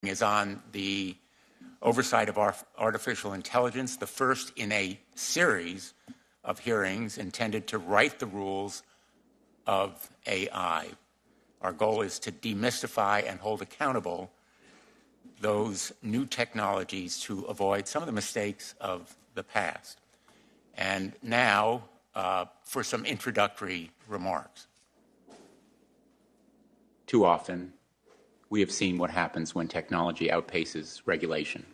is on the oversight of artificial intelligence, the first in a series of hearings intended to write the rules of AI. Our goal is to demystify and hold accountable those new technologies to avoid some of the mistakes of the past. And now for some introductory remarks. Too often, we have seen what happens when technology outpaces regulation.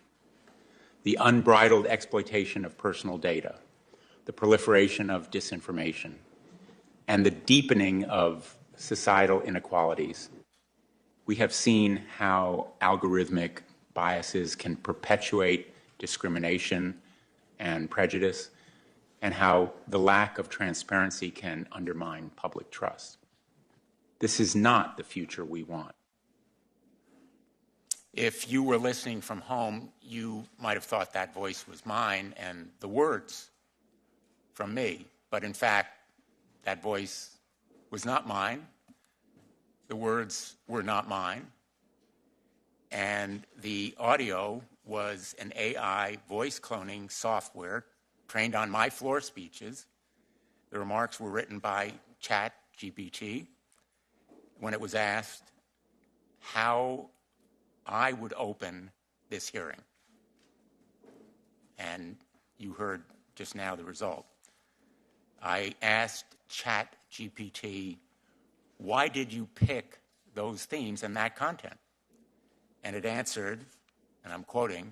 The unbridled exploitation of personal data, the proliferation of disinformation, and the deepening of societal inequalities. We have seen how algorithmic biases can perpetuate discrimination and prejudice, and how the lack of transparency can undermine public trust. This is not the future we want. If you were listening from home, you might have thought that voice was mine and the words from me. But in fact, that voice was not mine. The words were not mine. And the audio was an AI voice cloning software trained on my floor speeches. The remarks were written by ChatGPT when it was asked how I would open this hearing. And you heard just now the result. I asked ChatGPT, why did you pick those themes and that content? And it answered, and I'm quoting,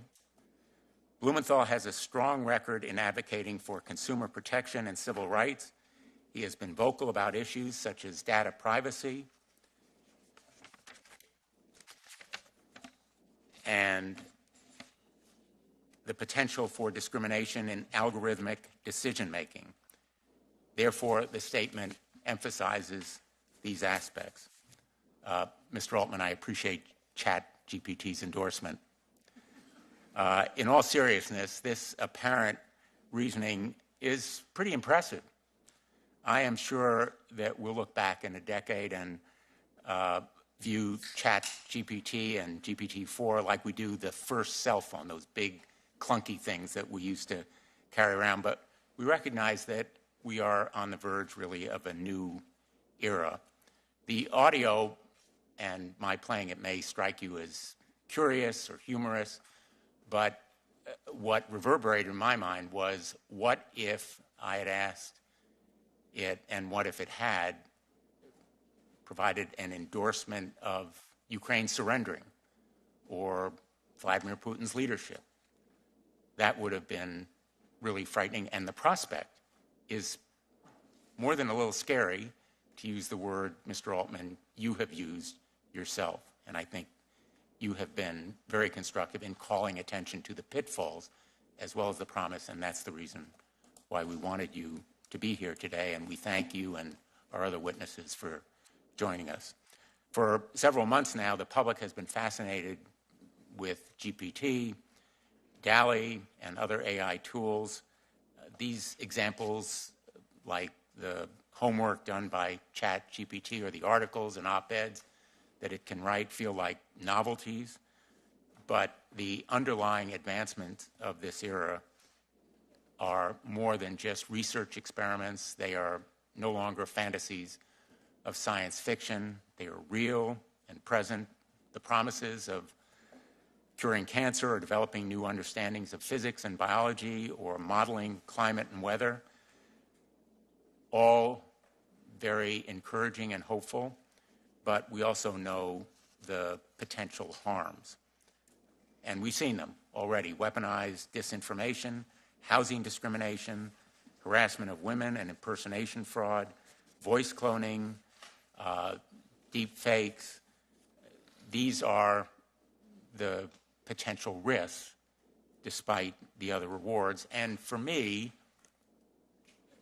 Blumenthal has a strong record in advocating for consumer protection and civil rights. He has been vocal about issues such as data privacy and the potential for discrimination in algorithmic decision-making. Therefore, the statement emphasizes these aspects. Mr. Altman, I appreciate ChatGPT's endorsement. In all seriousness, this apparent reasoning is pretty impressive. I am sure that we'll look back in a decade and view ChatGPT and GPT-4 like we do the first cell phone, those big clunky things that we used to carry around. But we recognize that we are on the verge, really, of a new era. The audio and my playing it may strike you as curious or humorous, but what reverberated in my mind was, what if I had asked it, and what if it had provided an endorsement of Ukraine surrendering or Vladimir Putin's leadership? That would have been really frightening, and the prospect is more than a little scary, to use the word, Mr. Altman, you have used yourself. And I think you have been very constructive in calling attention to the pitfalls as well as the promise, and that's the reason why we wanted you to be here today, and we thank you and our other witnesses for joining us. For several months now, the public has been fascinated with GPT, DALL-E, and other AI tools. These examples, like the homework done by ChatGPT or the articles and op-eds that it can write, feel like novelties. But the underlying advancements of this era are more than just research experiments. They are no longer fantasies of science fiction. They are real and present. The promises of curing cancer or developing new understandings of physics and biology or modeling climate and weather, all very encouraging and hopeful, but we also know the potential harms. And we've seen them already: weaponized disinformation, housing discrimination, harassment of women and impersonation fraud, voice cloning, deep fakes. These are the potential risks despite the other rewards. And for me,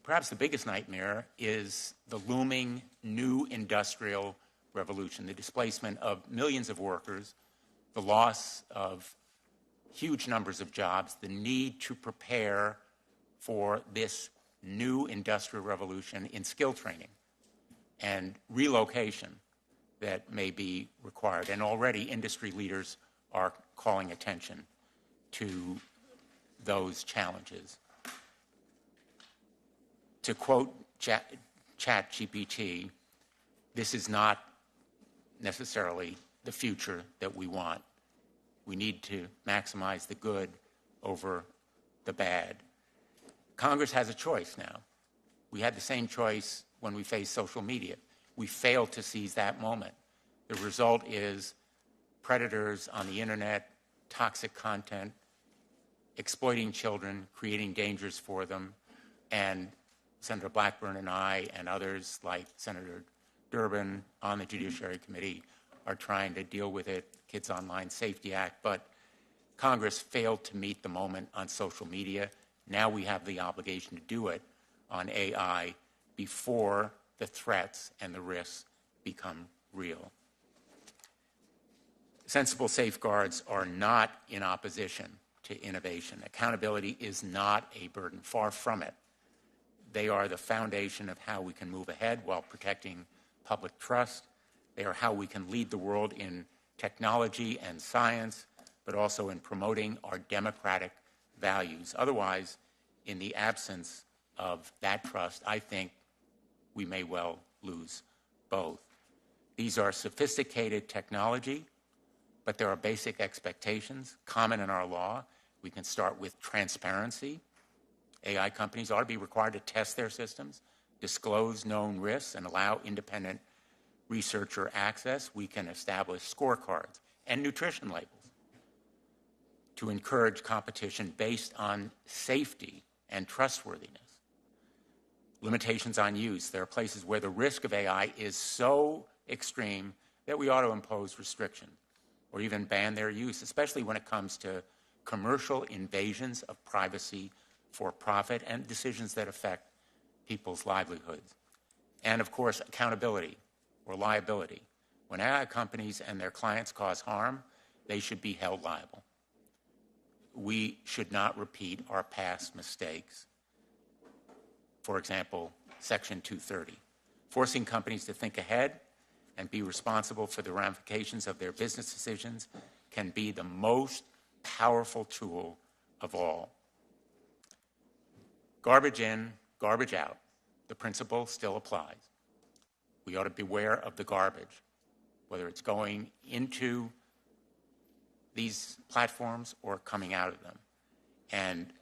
perhaps the biggest nightmare is the looming new industrial revolution, the displacement of millions of workers, the loss of huge numbers of jobs, the need to prepare for this new industrial revolution in skill training and relocation that may be required. And already industry leaders are calling attention to those challenges. To quote ChatGPT, this is not necessarily the future that we want. We need to maximize the good over the bad. Congress has a choice now. We had the same choice when we faced social media. We failed to seize that moment. The result is predators on the internet, toxic content, exploiting children, creating dangers for them, and Senator Blackburn and I and others like Senator Durbin on the Judiciary Committee are trying to deal with it, Kids Online Safety Act, but Congress failed to meet the moment on social media. Now we have the obligation to do it on AI before the threats and the risks become real. Sensible safeguards are not in opposition to innovation. Accountability is not a burden, far from it. They are the foundation of how we can move ahead while protecting public trust. They are how we can lead the world in technology and science, but also in promoting our democratic values. Otherwise, in the absence of that trust, I think we may well lose both. These are sophisticated technology, but there are basic expectations common in our law. We can start with transparency. AI companies ought to be required to test their systems, disclose known risks, and allow independent researcher access. We can establish scorecards and nutrition labels to encourage competition based on safety and trustworthiness. Limitations on use. There are places where the risk of AI is so extreme that we ought to impose restrictions or even ban their use, especially when it comes to commercial invasions of privacy for profit and decisions that affect people's livelihoods. And of course, accountability or liability. When AI companies and their clients cause harm, they should be held liable. We should not repeat our past mistakes. For example, Section 230, forcing companies to think ahead and be responsible for the ramifications of their business decisions can be the most powerful tool of all. Garbage in, garbage out. The principle still applies. We ought to beware of the garbage, whether it's going into these platforms or coming out of them. And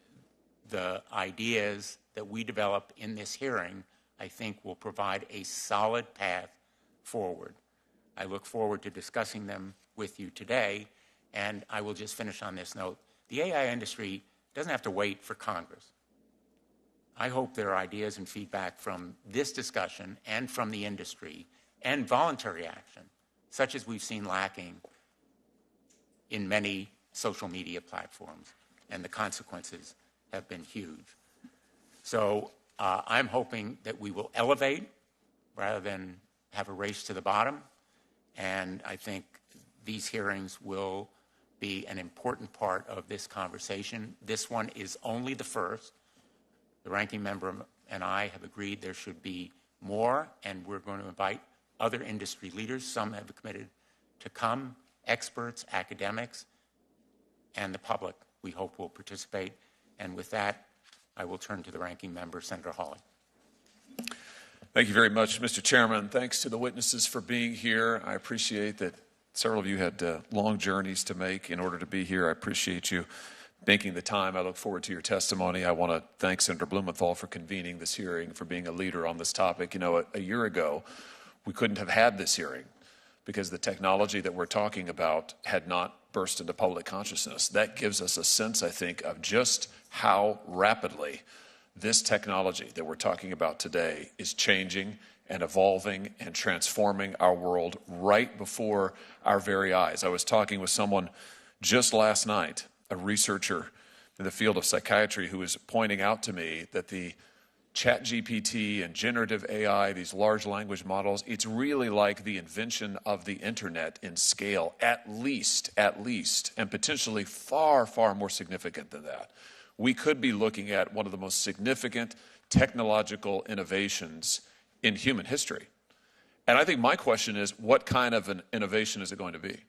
the ideas that we develop in this hearing, I think, will provide a solid path forward. I look forward to discussing them with you today, and I will just finish on this note. The AI industry doesn't have to wait for Congress. I hope there are ideas and feedback from this discussion and from the industry and voluntary action, such as we've seen lacking in many social media platforms, and the consequences have been huge. So I'm hoping that we will elevate rather than have a race to the bottom, and I think these hearings will be an important part of this conversation. This one is only the first. The ranking member and I have agreed there should be more, and we're going to invite other industry leaders. Some have committed to come, experts, academics, and the public, we hope, will participate. And with that, I will turn to the ranking member, Senator Hawley. Thank you very much, Mr. Chairman. Thanks to the witnesses for being here. I appreciate that several of you had long journeys to make in order to be here. I appreciate you making the time. I look forward to your testimony. I want to thank Senator Blumenthal for convening this hearing, for being a leader on this topic. You know, a year ago, we couldn't have had this hearing because the technology that we're talking about had not burst into public consciousness. That gives us a sense, I think, of just how rapidly this technology that we're talking about today is changing and evolving and transforming our world right before our very eyes. I was talking with someone just last night, a researcher in the field of psychiatry, who was pointing out to me that the ChatGPT and generative AI, these large language models, it's really like the invention of the internet in scale, at least, and potentially far, far more significant than that. We could be looking at one of the most significant technological innovations in human history. And I think my question is, what kind of an innovation is it going to be?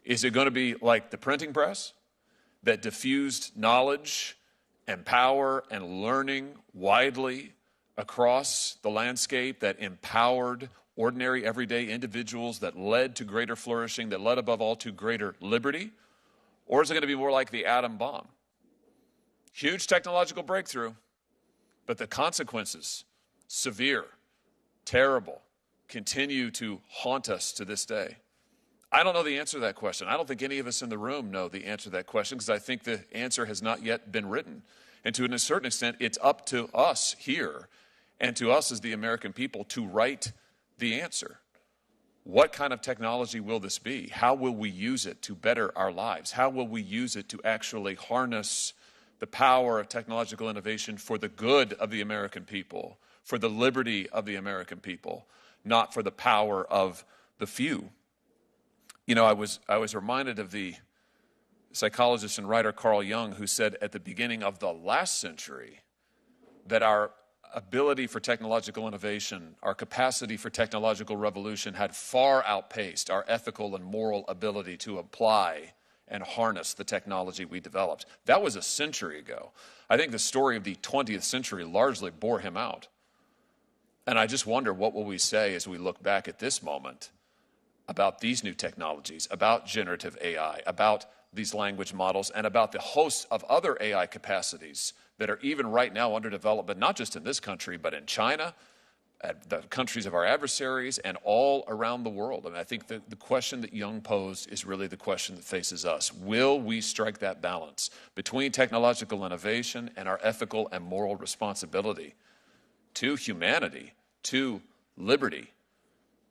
Is it going to be like the printing press that diffused knowledge and power and learning widely across the landscape, that empowered ordinary, everyday individuals, that led to greater flourishing, that led above all to greater liberty? Or is it going to be more like the atom bomb? Huge technological breakthrough, but the consequences, severe, terrible, continue to haunt us to this day. I don't know the answer to that question. I don't think any of us in the room know the answer to that question, because I think the answer has not yet been written. And to a certain extent, it's up to us here and to us as the American people to write the answer. What kind of technology will this be? How will we use it to better our lives? How will we use it to actually harness the power of technological innovation for the good of the American people, for the liberty of the American people, not for the power of the few? You know, I was reminded of the psychologist and writer Carl Jung, who said at the beginning of the last century that our ability for technological innovation, our capacity for technological revolution had far outpaced our ethical and moral ability to apply and harness the technology we developed. That was a century ago. I think the story of the 20th century largely bore him out. And I just wonder, what will we say as we look back at this moment about these new technologies, about generative AI, about these language models, and about the host of other AI capacities that are even right now under development, not just in this country, but in China, at the countries of our adversaries, and all around the world. I mean, I think the question that Jung posed is really the question that faces us. Will we strike that balance between technological innovation and our ethical and moral responsibility to humanity, to liberty,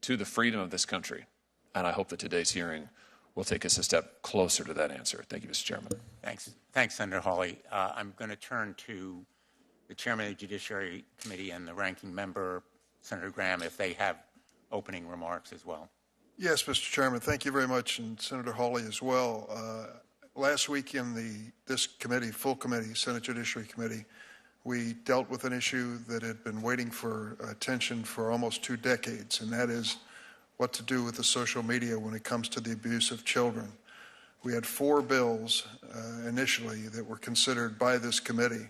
to the freedom of this country? And I hope that today's hearing will take us a step closer to that answer. Thank you, Mr. Chairman. Thanks. Thanks, Senator Hawley. I'm going to turn to the Chairman of the Judiciary Committee and the Ranking Member, Senator Graham, if they have opening remarks as well. Yes, Mr. Chairman, thank you very much, and Senator Hawley as well. Last week in this committee, full committee, Senate Judiciary Committee, we dealt with an issue that had been waiting for attention for almost 2 decades, and that is what to do with the social media when it comes to the abuse of children. We had 4 bills initially that were considered by this committee,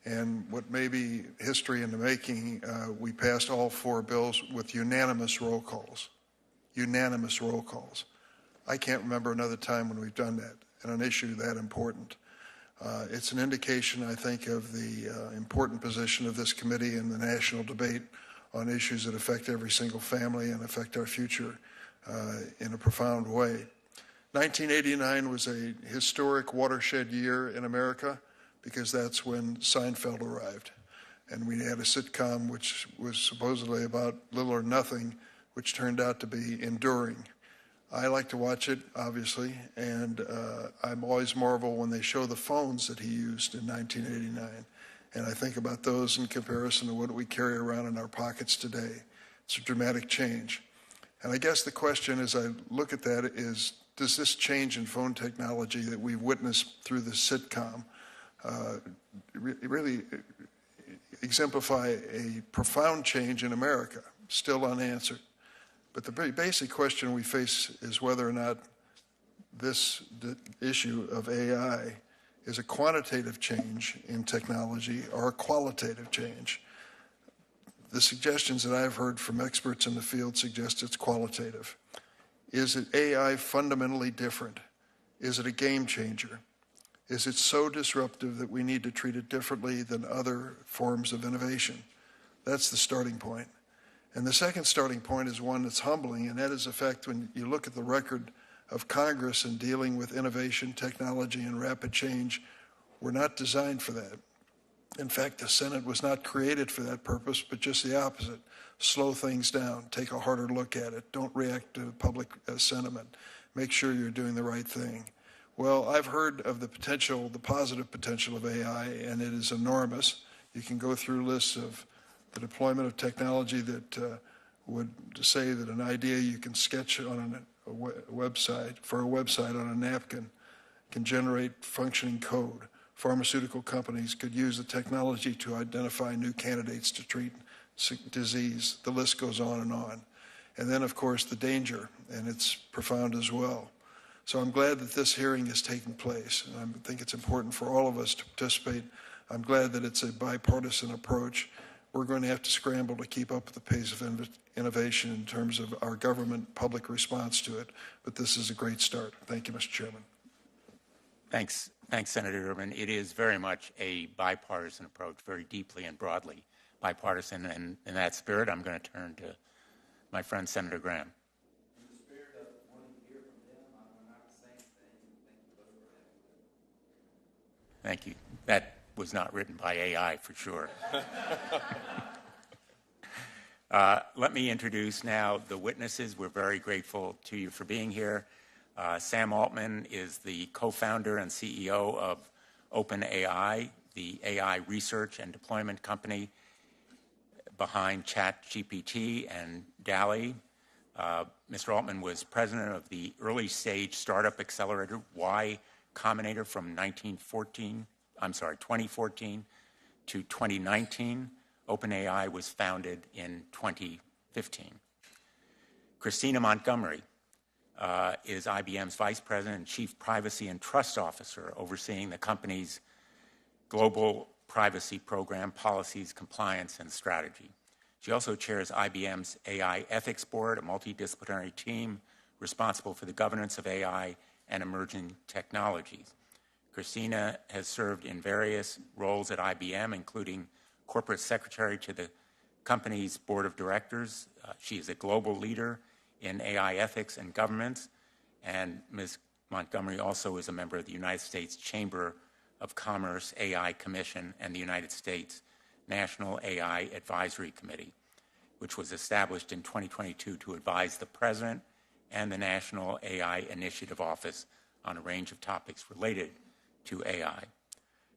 and what may be history in the making, we passed all 4 bills with unanimous roll calls. Unanimous roll calls. I can't remember another time when we've done that in an issue that important. It's an indication, I think, of the important position of this committee in the national debate on issues that affect every single family and affect our future in a profound way. 1989 was a historic watershed year in America because that's when Seinfeld arrived. And we had a sitcom which was supposedly about little or nothing, which turned out to be enduring. I like to watch it, obviously, and I'm always marvel when they show the phones that he used in 1989. And I think about those in comparison to what we carry around in our pockets today. It's a dramatic change. And I guess the question as I look at that is, does this change in phone technology that we've witnessed through the sitcom really exemplify a profound change in America? Still unanswered. But the very basic question we face is whether or not this issue of AI is a quantitative change in technology or a qualitative change. The suggestions that I've heard from experts in the field suggest it's qualitative. Is it AI fundamentally different? Is it a game changer? Is it so disruptive that we need to treat it differently than other forms of innovation? That's the starting point. And the second starting point is one that's humbling, and that is the fact when you look at the record of Congress in dealing with innovation, technology, and rapid change, we're not designed for that. In fact, the Senate was not created for that purpose, but just the opposite. Slow things down, take a harder look at it, don't react to public sentiment, make sure you're doing the right thing. Well, I've heard of the potential, the positive potential of AI, and it is enormous. You can go through lists of the deployment of technology that would say that an idea you can sketch on a website, for a website on a napkin, can generate functioning code. Pharmaceutical companies could use the technology to identify new candidates to treat disease. The list goes on and on. And then, of course, the danger, and it's profound as well. So I'm glad that this hearing is taking place. And I think it's important for all of us to participate. I'm glad that it's a bipartisan approach. We're going to have to scramble to keep up with the pace of innovation in terms of our government public response to it. But this is a great start. Thank you, Mr. Chairman. Thanks, Senator Durbin. It is very much a bipartisan approach, very deeply and broadly bipartisan. And in that spirit, I'm going to turn to my friend, Senator Graham. In the spirit of wanting to hear from them, I'm going to not say anything. Thank you both for having me. Thank you. That was not written by AI for sure. Let me introduce now the witnesses. We're very grateful to you for being here. Sam Altman is the co-founder and CEO of OpenAI, the AI research and deployment company behind ChatGPT and DALL-E. Mr. Altman was president of the early stage startup accelerator Y Combinator from 2014 to 2019. OpenAI was founded in 2015. Christina Montgomery is IBM's vice president and chief privacy and trust officer, overseeing the company's global privacy program, policies, compliance, and strategy. She also chairs IBM's AI ethics board, a multidisciplinary team responsible for the governance of AI and emerging technologies. Christina has served in various roles at IBM, including corporate secretary to the company's board of directors. She is a global leader in AI ethics and governance, and Ms. Montgomery also is a member of the United States Chamber of Commerce AI Commission and the United States National AI Advisory Committee, which was established in 2022 to advise the President and the National AI Initiative Office on a range of topics related to AI.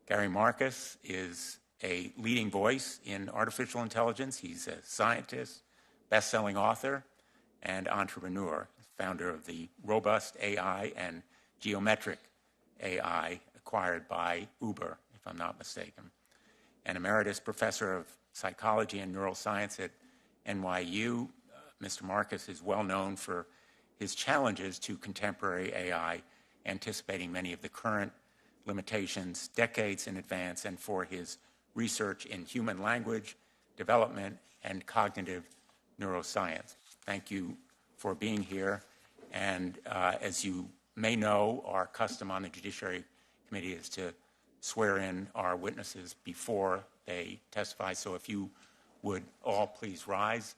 Gary Marcus is a leading voice in artificial intelligence. He's a scientist, best-selling author, and entrepreneur, founder of the Robust AI and Geometric AI acquired by Uber, if I'm not mistaken. An emeritus professor of psychology and neuroscience at NYU, Mr. Marcus is well known for his challenges to contemporary AI, anticipating many of the current limitations decades in advance, and for his research in human language development and cognitive neuroscience. Thank you for being here. And as you may know, our custom on the Judiciary Committee is to swear in our witnesses before they testify. So if you would all please rise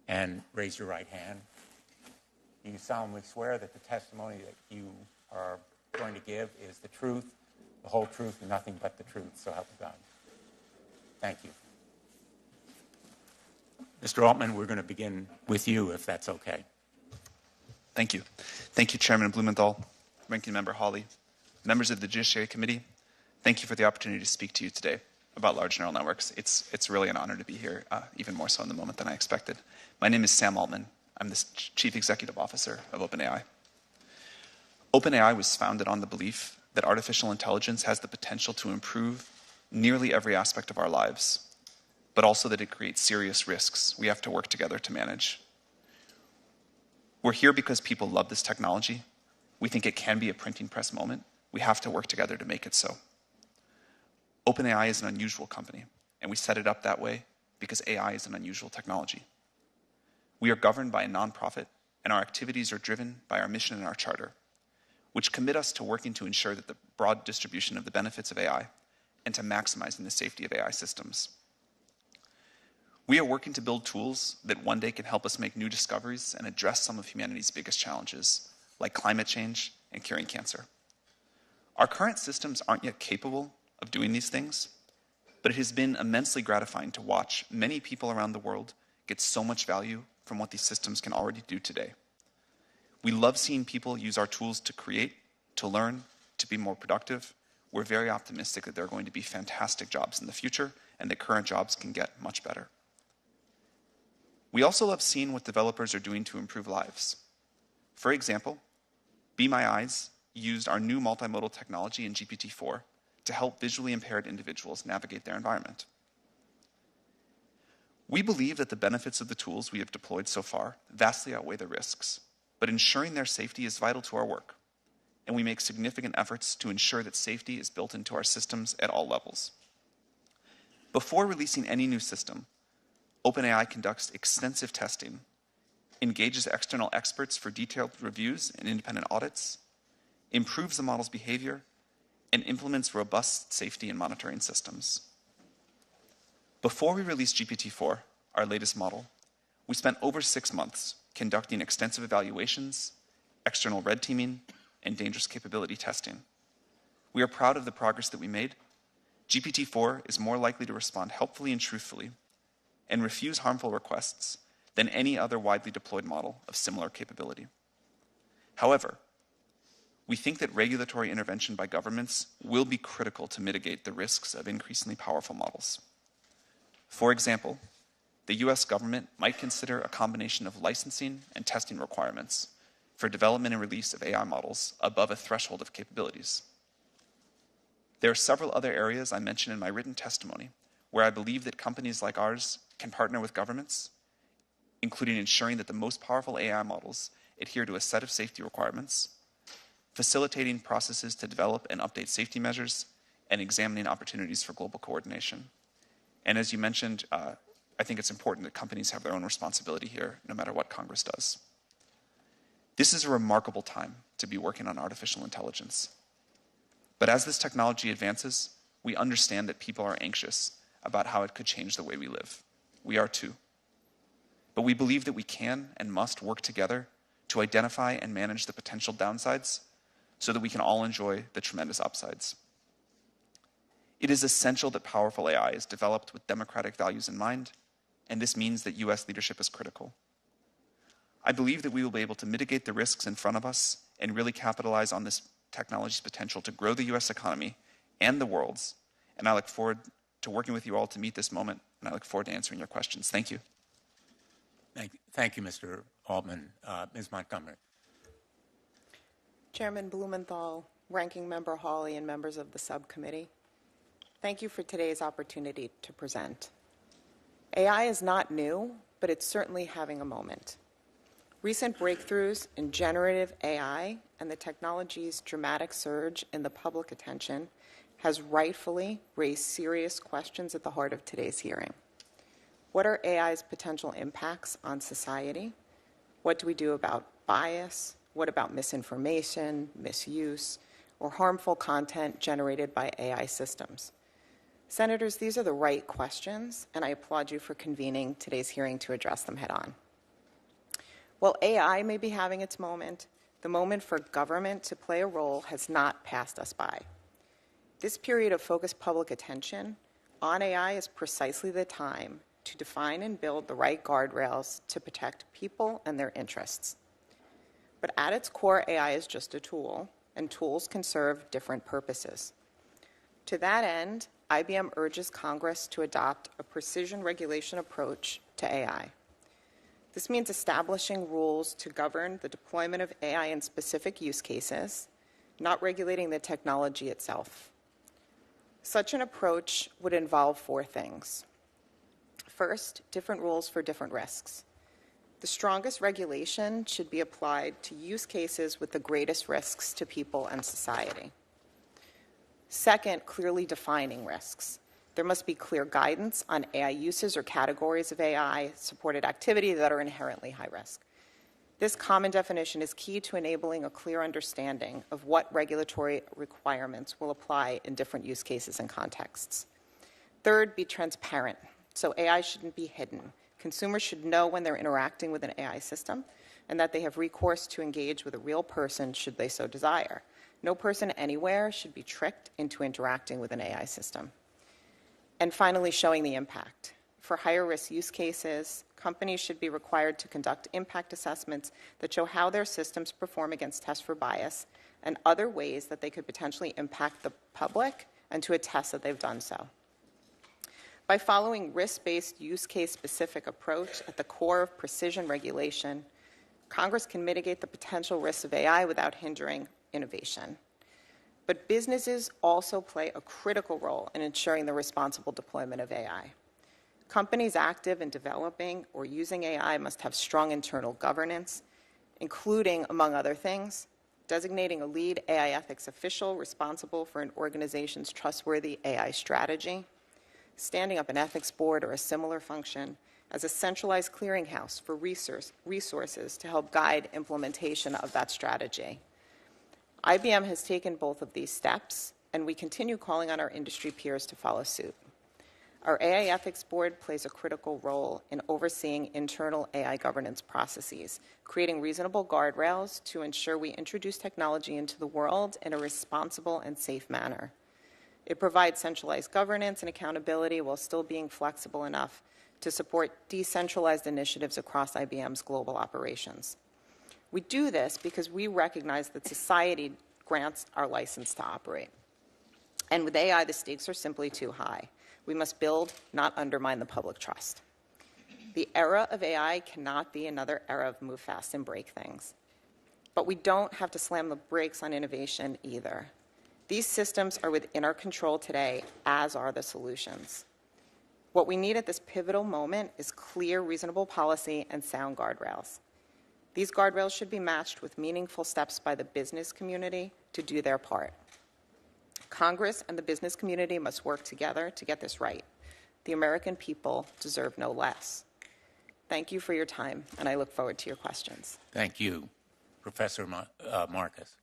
and raise your right hand. You solemnly swear that the testimony that you are going to give is the truth, the whole truth, and nothing but the truth, so help you God. Thank you. Mr. Altman, we're going to begin with you, if that's okay. Thank you. Thank you, Chairman Blumenthal, Ranking Member Hawley, members of the Judiciary Committee. Thank you for the opportunity to speak to you today about large neural networks. It's really an honor to be here, even more so in the moment than I expected. My name is Sam Altman. I'm the Chief Executive Officer of OpenAI. OpenAI was founded on the belief that artificial intelligence has the potential to improve nearly every aspect of our lives, but also that it creates serious risks we have to work together to manage. We're here because people love this technology. We think it can be a printing press moment. We have to work together to make it so. OpenAI is an unusual company, and we set it up that way because AI is an unusual technology. We are governed by a nonprofit, and our activities are driven by our mission and our charter, which commit us to working to ensure that the broad distribution of the benefits of AI and to maximizing the safety of AI systems. We are working to build tools that one day can help us make new discoveries and address some of humanity's biggest challenges, like climate change and curing cancer. Our current systems aren't yet capable of doing these things, but it has been immensely gratifying to watch many people around the world get so much value from what these systems can already do today. We love seeing people use our tools to create, to learn, to be more productive. We're very optimistic that there are going to be fantastic jobs in the future and that current jobs can get much better. We also love seeing what developers are doing to improve lives. For example, Be My Eyes used our new multimodal technology in GPT-4 to help visually impaired individuals navigate their environment. We believe that the benefits of the tools we have deployed so far vastly outweigh the risks, but ensuring their safety is vital to our work. and we make significant efforts to ensure that safety is built into our systems at all levels. Before releasing any new system, OpenAI conducts extensive testing, engages external experts for detailed reviews and independent audits, improves the model's behavior, and implements robust safety and monitoring systems. Before we released GPT-4, our latest model, we spent over 6 months conducting extensive evaluations, external red teaming, and dangerous capability testing. We are proud of the progress that we made. GPT-4 is more likely to respond helpfully and truthfully and refuse harmful requests than any other widely deployed model of similar capability. However, we think that regulatory intervention by governments will be critical to mitigate the risks of increasingly powerful models. For example, the US government might consider a combination of licensing and testing requirements for development and release of AI models above a threshold of capabilities. There are several other areas I mentioned in my written testimony where I believe that companies like ours can partner with governments, including ensuring that the most powerful AI models adhere to a set of safety requirements, facilitating processes to develop and update safety measures, and examining opportunities for global coordination. And as you mentioned, I think it's important that companies have their own responsibility here, no matter what Congress does. This is a remarkable time to be working on artificial intelligence. But as this technology advances, we understand that people are anxious about how it could change the way we live. We are too. But we believe that we can and must work together to identify and manage the potential downsides so that we can all enjoy the tremendous upsides. It is essential that powerful AI is developed with democratic values in mind, and this means that US leadership is critical. I believe that we will be able to mitigate the risks in front of us and really capitalize on this technology's potential to grow the US economy and the world's, and I look forward to working with you all to meet this moment, and I look forward to answering your questions. Thank you. Thank you, Mr. Altman. Ms. Montgomery. Chairman Blumenthal, Ranking Member Hawley, and members of the subcommittee, thank you for today's opportunity to present. AI is not new, but it's certainly having a moment. Recent breakthroughs in generative AI and the technology's dramatic surge in the public attention has rightfully raised serious questions at the heart of today's hearing. What are AI's potential impacts on society? What do we do about bias? What about misinformation, misuse, or harmful content generated by AI systems? Senators, these are the right questions, and I applaud you for convening today's hearing to address them head-on. While AI may be having its moment, the moment for government to play a role has not passed us by. This period of focused public attention on AI is precisely the time to define and build the right guardrails to protect people and their interests. But at its core, AI is just a tool, and tools can serve different purposes. To that end, IBM urges Congress to adopt a precision regulation approach to AI. This means establishing rules to govern the deployment of AI in specific use cases, not regulating the technology itself. Such an approach would involve 4 things. First, different rules for different risks. The strongest regulation should be applied to use cases with the greatest risks to people and society. Second, clearly defining risks. There must be clear guidance on AI uses or categories of AI-supported activity that are inherently high risk. This common definition is key to enabling a clear understanding of what regulatory requirements will apply in different use cases and contexts. Third, be transparent. So AI shouldn't be hidden. Consumers should know when they're interacting with an AI system and that they have recourse to engage with a real person should they so desire. No person anywhere should be tricked into interacting with an AI system. And finally, showing the impact. For higher risk use cases, companies should be required to conduct impact assessments that show how their systems perform against tests for bias and other ways that they could potentially impact the public, and to attest that they've done so. By following risk-based, use case-specific approach at the core of precision regulation, Congress can mitigate the potential risks of AI without hindering innovation. But businesses also play a critical role in ensuring the responsible deployment of AI. Companies active in developing or using AI must have strong internal governance, including, among other things, designating a lead AI ethics official responsible for an organization's trustworthy AI strategy, standing up an ethics board or a similar function as a centralized clearinghouse for resources to help guide implementation of that strategy. IBM has taken both of these steps, and we continue calling on our industry peers to follow suit. Our AI Ethics Board plays a critical role in overseeing internal AI governance processes, creating reasonable guardrails to ensure we introduce technology into the world in a responsible and safe manner. It provides centralized governance and accountability while still being flexible enough to support decentralized initiatives across IBM's global operations. We do this because we recognize that society grants our license to operate. And with AI, the stakes are simply too high. We must build, not undermine the public trust. The era of AI cannot be another era of move fast and break things. But we don't have to slam the brakes on innovation either. These systems are within our control today, as are the solutions. What we need at this pivotal moment is clear, reasonable policy and sound guardrails. These guardrails should be matched with meaningful steps by the business community to do their part. Congress and the business community must work together to get this right. The American people deserve no less. Thank you for your time, and I look forward to your questions. Thank you. Professor Marcus.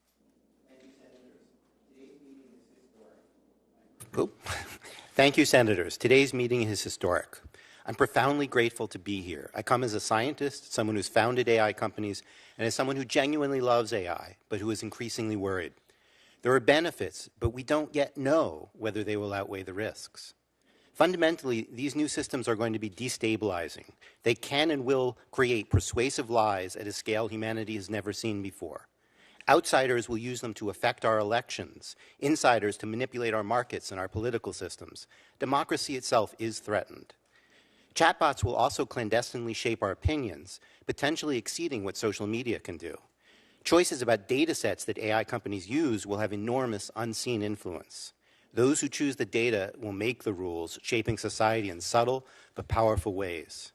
Thank you, Senators. Today's meeting is historic. I'm profoundly grateful to be here. I come as a scientist, someone who's founded AI companies, and as someone who genuinely loves AI, but who is increasingly worried. There are benefits, but we don't yet know whether they will outweigh the risks. Fundamentally, these new systems are going to be destabilizing. They can and will create persuasive lies at a scale humanity has never seen before. Outsiders will use them to affect our elections, insiders to manipulate our markets and our political systems. Democracy itself is threatened. Chatbots will also clandestinely shape our opinions, potentially exceeding what social media can do. Choices about data sets that AI companies use will have enormous unseen influence. Those who choose the data will make the rules, shaping society in subtle but powerful ways.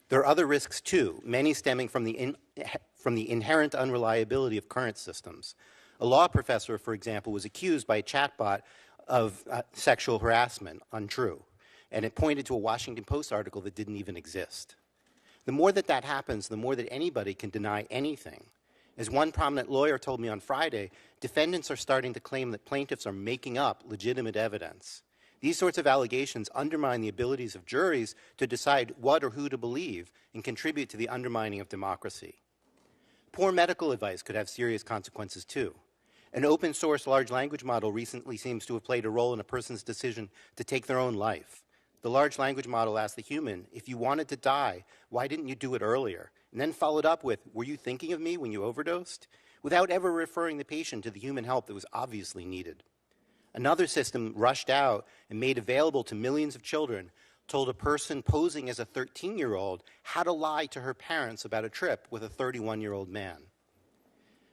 There are other risks too, many stemming from the inherent unreliability of current systems. A law professor, for example, was accused by a chatbot of sexual harassment, untrue, and it pointed to a Washington Post article that didn't even exist. The more that happens, the more that anybody can deny anything. As one prominent lawyer told me on Friday, defendants are starting to claim that plaintiffs are making up legitimate evidence. These sorts of allegations undermine the abilities of juries to decide what or who to believe and contribute to the undermining of democracy. Poor medical advice could have serious consequences too. An open source large language model recently seems to have played a role in a person's decision to take their own life. The large language model asked the human, if you wanted to die, why didn't you do it earlier? And then followed up with, were you thinking of me when you overdosed? Without ever referring the patient to the human help that was obviously needed. Another system rushed out and made available to millions of children told a person posing as a 13-year-old how to lie to her parents about a trip with a 31-year-old man.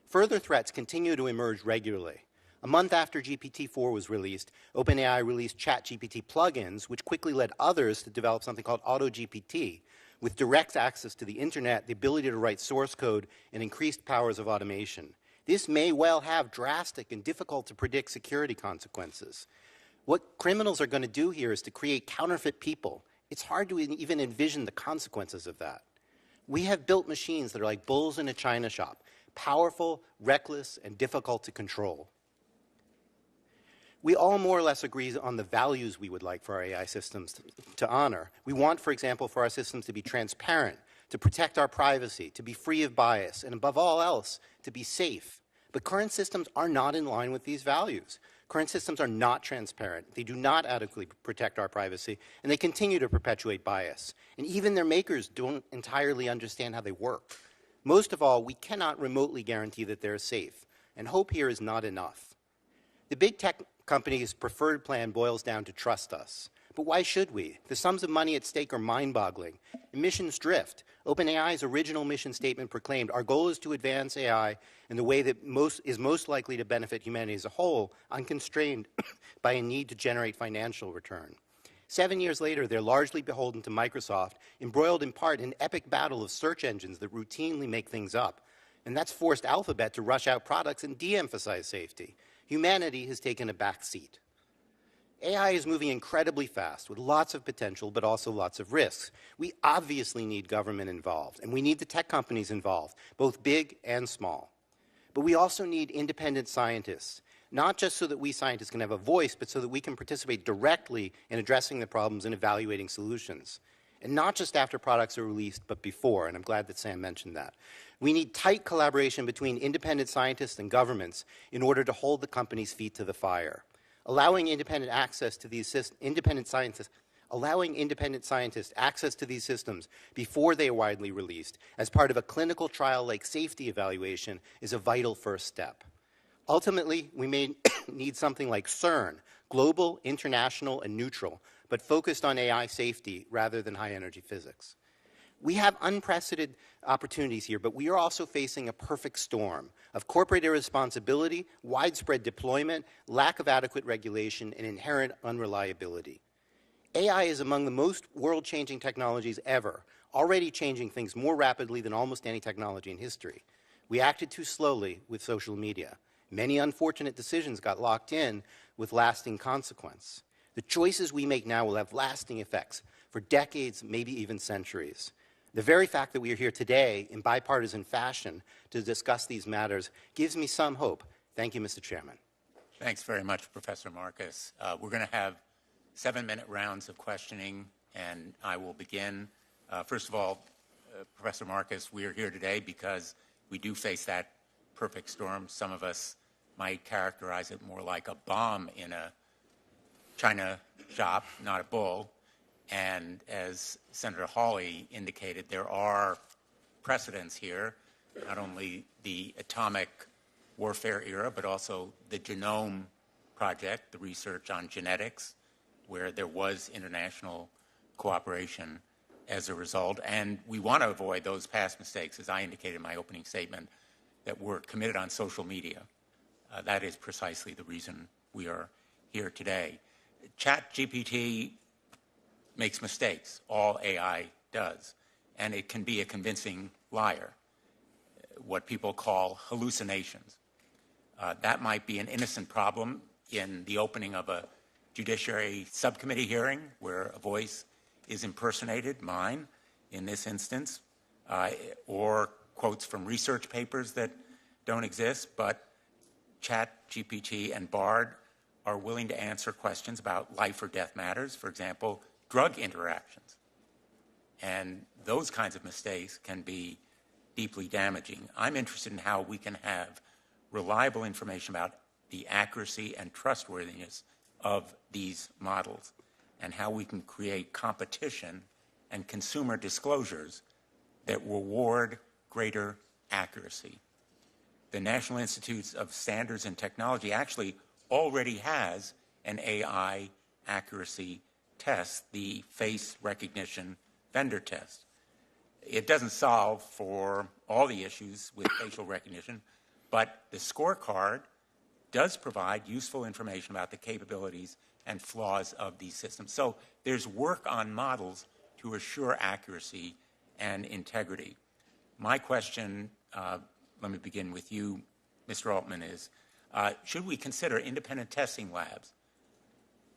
Further threats continue to emerge regularly. A month after GPT-4 was released, OpenAI released ChatGPT plugins, which quickly led others to develop something called AutoGPT, with direct access to the internet, the ability to write source code, and increased powers of automation. This may well have drastic and difficult to predict security consequences. What criminals are going to do here is to create counterfeit people. It's hard to even envision the consequences of that. We have built machines that are like bulls in a china shop, powerful, reckless, and difficult to control. We all more or less agree on the values we would like for our AI systems to honor. We want, for example, for our systems to be transparent, to protect our privacy, to be free of bias, and above all else, to be safe. But current systems are not in line with these values. Current systems are not transparent. They do not adequately protect our privacy, and they continue to perpetuate bias. And even their makers don't entirely understand how they work. Most of all, we cannot remotely guarantee that they're safe, and hope here is not enough. The big tech companies' preferred plan boils down to trust us. But why should we? The sums of money at stake are mind-boggling. Emissions drift. OpenAI's original mission statement proclaimed, our goal is to advance AI in the way that is most likely to benefit humanity as a whole, unconstrained by a need to generate financial return. 7 years later, they're largely beholden to Microsoft, embroiled in part in an epic battle of search engines that routinely make things up. And that's forced Alphabet to rush out products and de-emphasize safety. Humanity has taken a back seat. AI is moving incredibly fast with lots of potential, but also lots of risks. We obviously need government involved, and we need the tech companies involved, both big and small. But we also need independent scientists, not just so that we scientists can have a voice, but so that we can participate directly in addressing the problems and evaluating solutions. And not just after products are released, but before, and I'm glad that Sam mentioned that. We need tight collaboration between independent scientists and governments in order to hold the companies' feet to the fire. Allowing independent access to these allowing independent scientists access to these systems before they are widely released as part of a clinical trial-like safety evaluation is a vital first step. Ultimately, we may need something like CERN, global, international, and neutral, but focused on AI safety rather than high-energy physics. We have unprecedented opportunities here, but we are also facing a perfect storm of corporate irresponsibility, widespread deployment, lack of adequate regulation, and inherent unreliability. AI is among the most world-changing technologies ever, already changing things more rapidly than almost any technology in history. We acted too slowly with social media. Many unfortunate decisions got locked in with lasting consequence. The choices we make now will have lasting effects for decades, maybe even centuries. The very fact that we are here today in bipartisan fashion to discuss these matters gives me some hope. Thank you, Mr. Chairman. Thanks very much, Professor Marcus. We're going to have 7-minute rounds of questioning, and I will begin. First of all, Professor Marcus, we are here today because we do face that perfect storm. Some of us might characterize it more like a bomb in a china shop, not a bull. And as Senator Hawley indicated, there are precedents here, not only the atomic warfare era, but also the Genome Project, the research on genetics, where there was international cooperation as a result. And we want to avoid those past mistakes, as I indicated in my opening statement, that were committed on social media. That is precisely the reason we are here today. ChatGPT makes mistakes. All AI does. And it can be a convincing liar, what people call hallucinations. That might be an innocent problem in the opening of a judiciary subcommittee hearing where a voice is impersonated, mine in this instance, or quotes from research papers that don't exist, but ChatGPT and Bard are willing to answer questions about life or death matters, for example, drug interactions. And those kinds of mistakes can be deeply damaging. I'm interested in how we can have reliable information about the accuracy and trustworthiness of these models and how we can create competition and consumer disclosures that reward greater accuracy. The National Institutes of Standards and Technology actually already has an AI accuracy test, the face recognition vendor test. It doesn't solve for all the issues with facial recognition, but the scorecard does provide useful information about the capabilities and flaws of these systems. So there's work on models to assure accuracy and integrity. My question, let me begin with you, Mr. Altman, is should we consider independent testing labs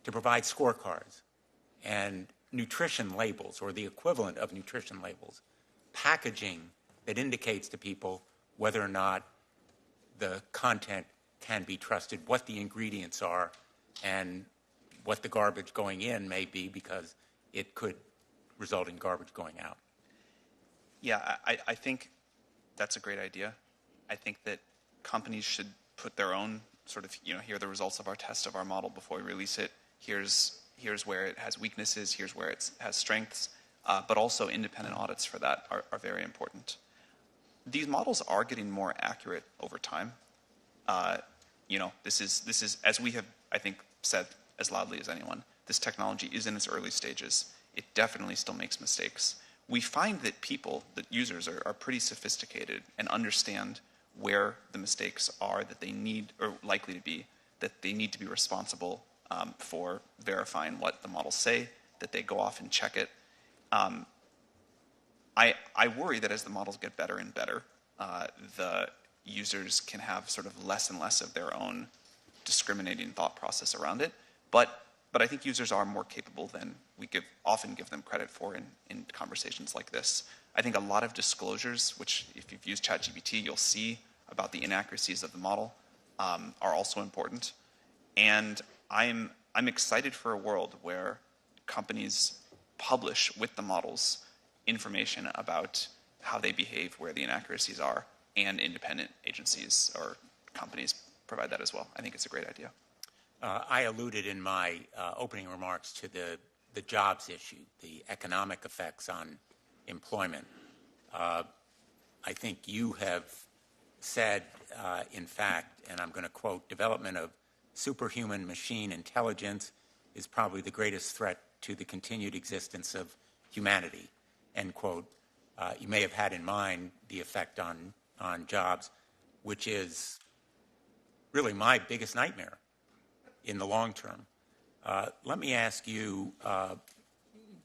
to provide scorecards and nutrition labels, or the equivalent of nutrition labels, packaging that indicates to people whether or not the content can be trusted, what the ingredients are, and what the garbage going in may be, because it could result in garbage going out? Yeah, I think that's a great idea. I think that companies should put their own sort of, here are the results of our test of our model before we release it. Here's where it has weaknesses, here's where it has strengths, but also independent audits for that are very important. These models are getting more accurate over time. This is, as we have, I think, said as loudly as anyone, this technology is in its early stages. It definitely still makes mistakes. We find that users are pretty sophisticated and understand where the mistakes are that they need, or likely to be, that they need to be responsible for verifying what the models say, that they go off and check it. I worry that as the models get better and better, the users can have sort of less and less of their own discriminating thought process around it. But I think users are more capable than we often give them credit for in conversations like this. I think a lot of disclosures, which if you've used ChatGPT, you'll see about the inaccuracies of the model, are also important. And I'm excited for a world where companies publish with the models information about how they behave, where the inaccuracies are, and independent agencies or companies provide that as well. I think it's a great idea. I alluded in my opening remarks to the jobs issue, the economic effects on employment. I think you have said, in fact, and I'm going to quote, development of superhuman machine intelligence is probably the greatest threat to the continued existence of humanity, end quote. You may have had in mind the effect on jobs, which is really my biggest nightmare in the long term. Let me ask you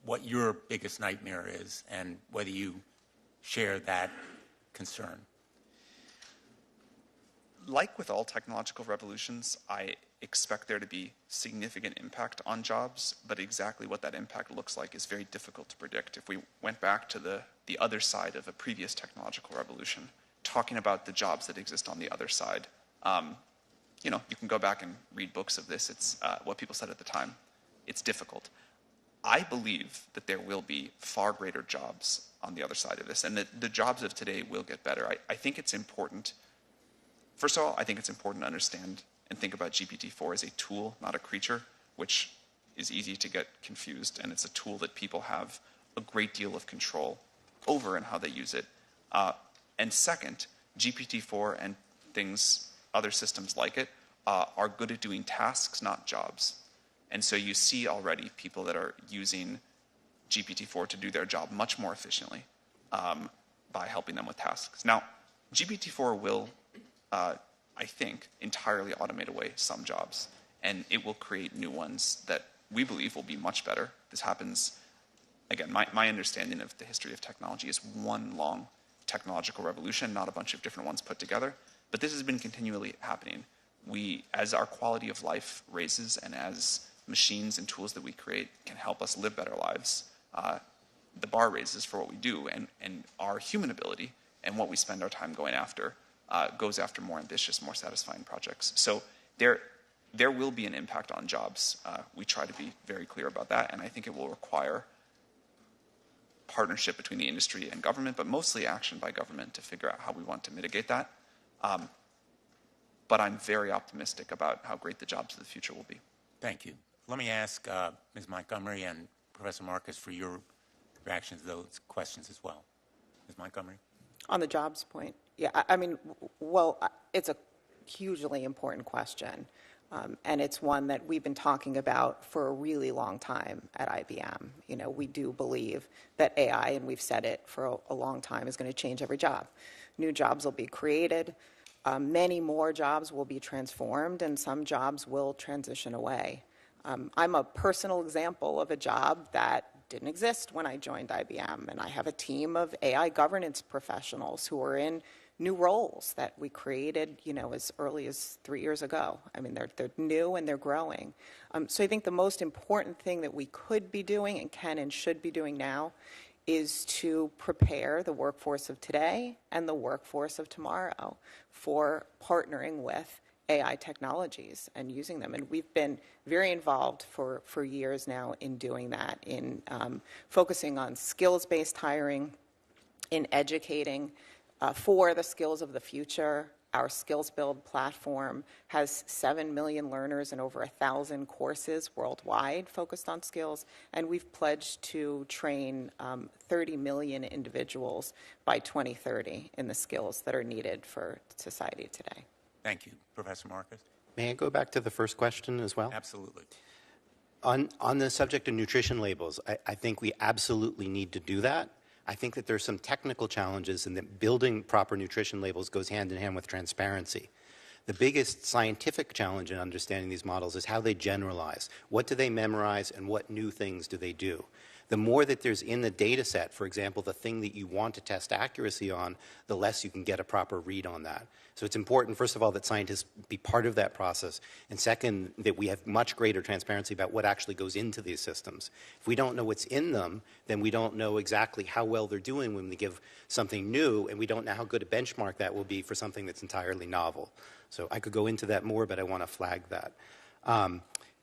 what your biggest nightmare is and whether you share that concern. Like with all technological revolutions, I expect there to be significant impact on jobs, but exactly what that impact looks like is very difficult to predict. If we went back to the other side of a previous technological revolution, talking about the jobs that exist on the other side, you can go back and read books of this. It's what people said at the time. It's difficult. I believe that there will be far greater jobs on the other side of this, and that the jobs of today will get better. I think it's important. First of all, I think it's important to understand and think about GPT-4 as a tool, not a creature, which is easy to get confused, and it's a tool that people have a great deal of control over in how they use it. And second, GPT-4 and other systems like it, are good at doing tasks, not jobs. And so you see already people that are using GPT-4 to do their job much more efficiently by helping them with tasks. Now, GPT-4 will, I think, entirely automate away some jobs, and it will create new ones that we believe will be much better. This happens, again, my understanding of the history of technology is one long technological revolution, not a bunch of different ones put together. But this has been continually happening. As our quality of life raises and as machines and tools that we create can help us live better lives, the bar raises for what we do, and our human ability and what we spend our time going after goes after more ambitious, more satisfying projects. So there will be an impact on jobs. We try to be very clear about that, and I think it will require partnership between the industry and government, but mostly action by government to figure out how we want to mitigate that. But I'm very optimistic about how great the jobs of the future will be. Thank you. Let me ask Ms. Montgomery and Professor Marcus for your reactions to those questions as well. Ms. Montgomery? On the jobs point, yeah, it's a hugely important question. And it's one that we've been talking about for a really long time at IBM. We do believe that AI, and we've said it for a long time, is going to change every job. New jobs will be created. Many more jobs will be transformed, and some jobs will transition away. I'm a personal example of a job that didn't exist when I joined IBM, and I have a team of AI governance professionals who are in new roles that we created, as early as 3 years ago. I mean, they're new and they're growing. So I think the most important thing that we could be doing and can and should be doing now is to prepare the workforce of today and the workforce of tomorrow for partnering with AI technologies and using them. And we've been very involved for years now in doing that, in focusing on skills-based hiring, in educating for the skills of the future. Our Skills Build platform has 7 million learners and over 1,000 courses worldwide focused on skills, and we've pledged to train 30 million individuals by 2030 in the skills that are needed for society today. Thank you. Professor Marcus? May I go back to the first question as well? Absolutely. On the subject of nutrition labels, I think we absolutely need to do that. I think that there's some technical challenges in that building proper nutrition labels goes hand in hand with transparency. The biggest scientific challenge in understanding these models is how they generalize. What do they memorize and what new things do they do? The more that there's in the data set, for example, the thing that you want to test accuracy on, the less you can get a proper read on that. So it's important, first of all, that scientists be part of that process, and second, that we have much greater transparency about what actually goes into these systems. If we don't know what's in them, then we don't know exactly how well they're doing when we give something new, and we don't know how good a benchmark that will be for something that's entirely novel. So I could go into that more, but I want to flag that.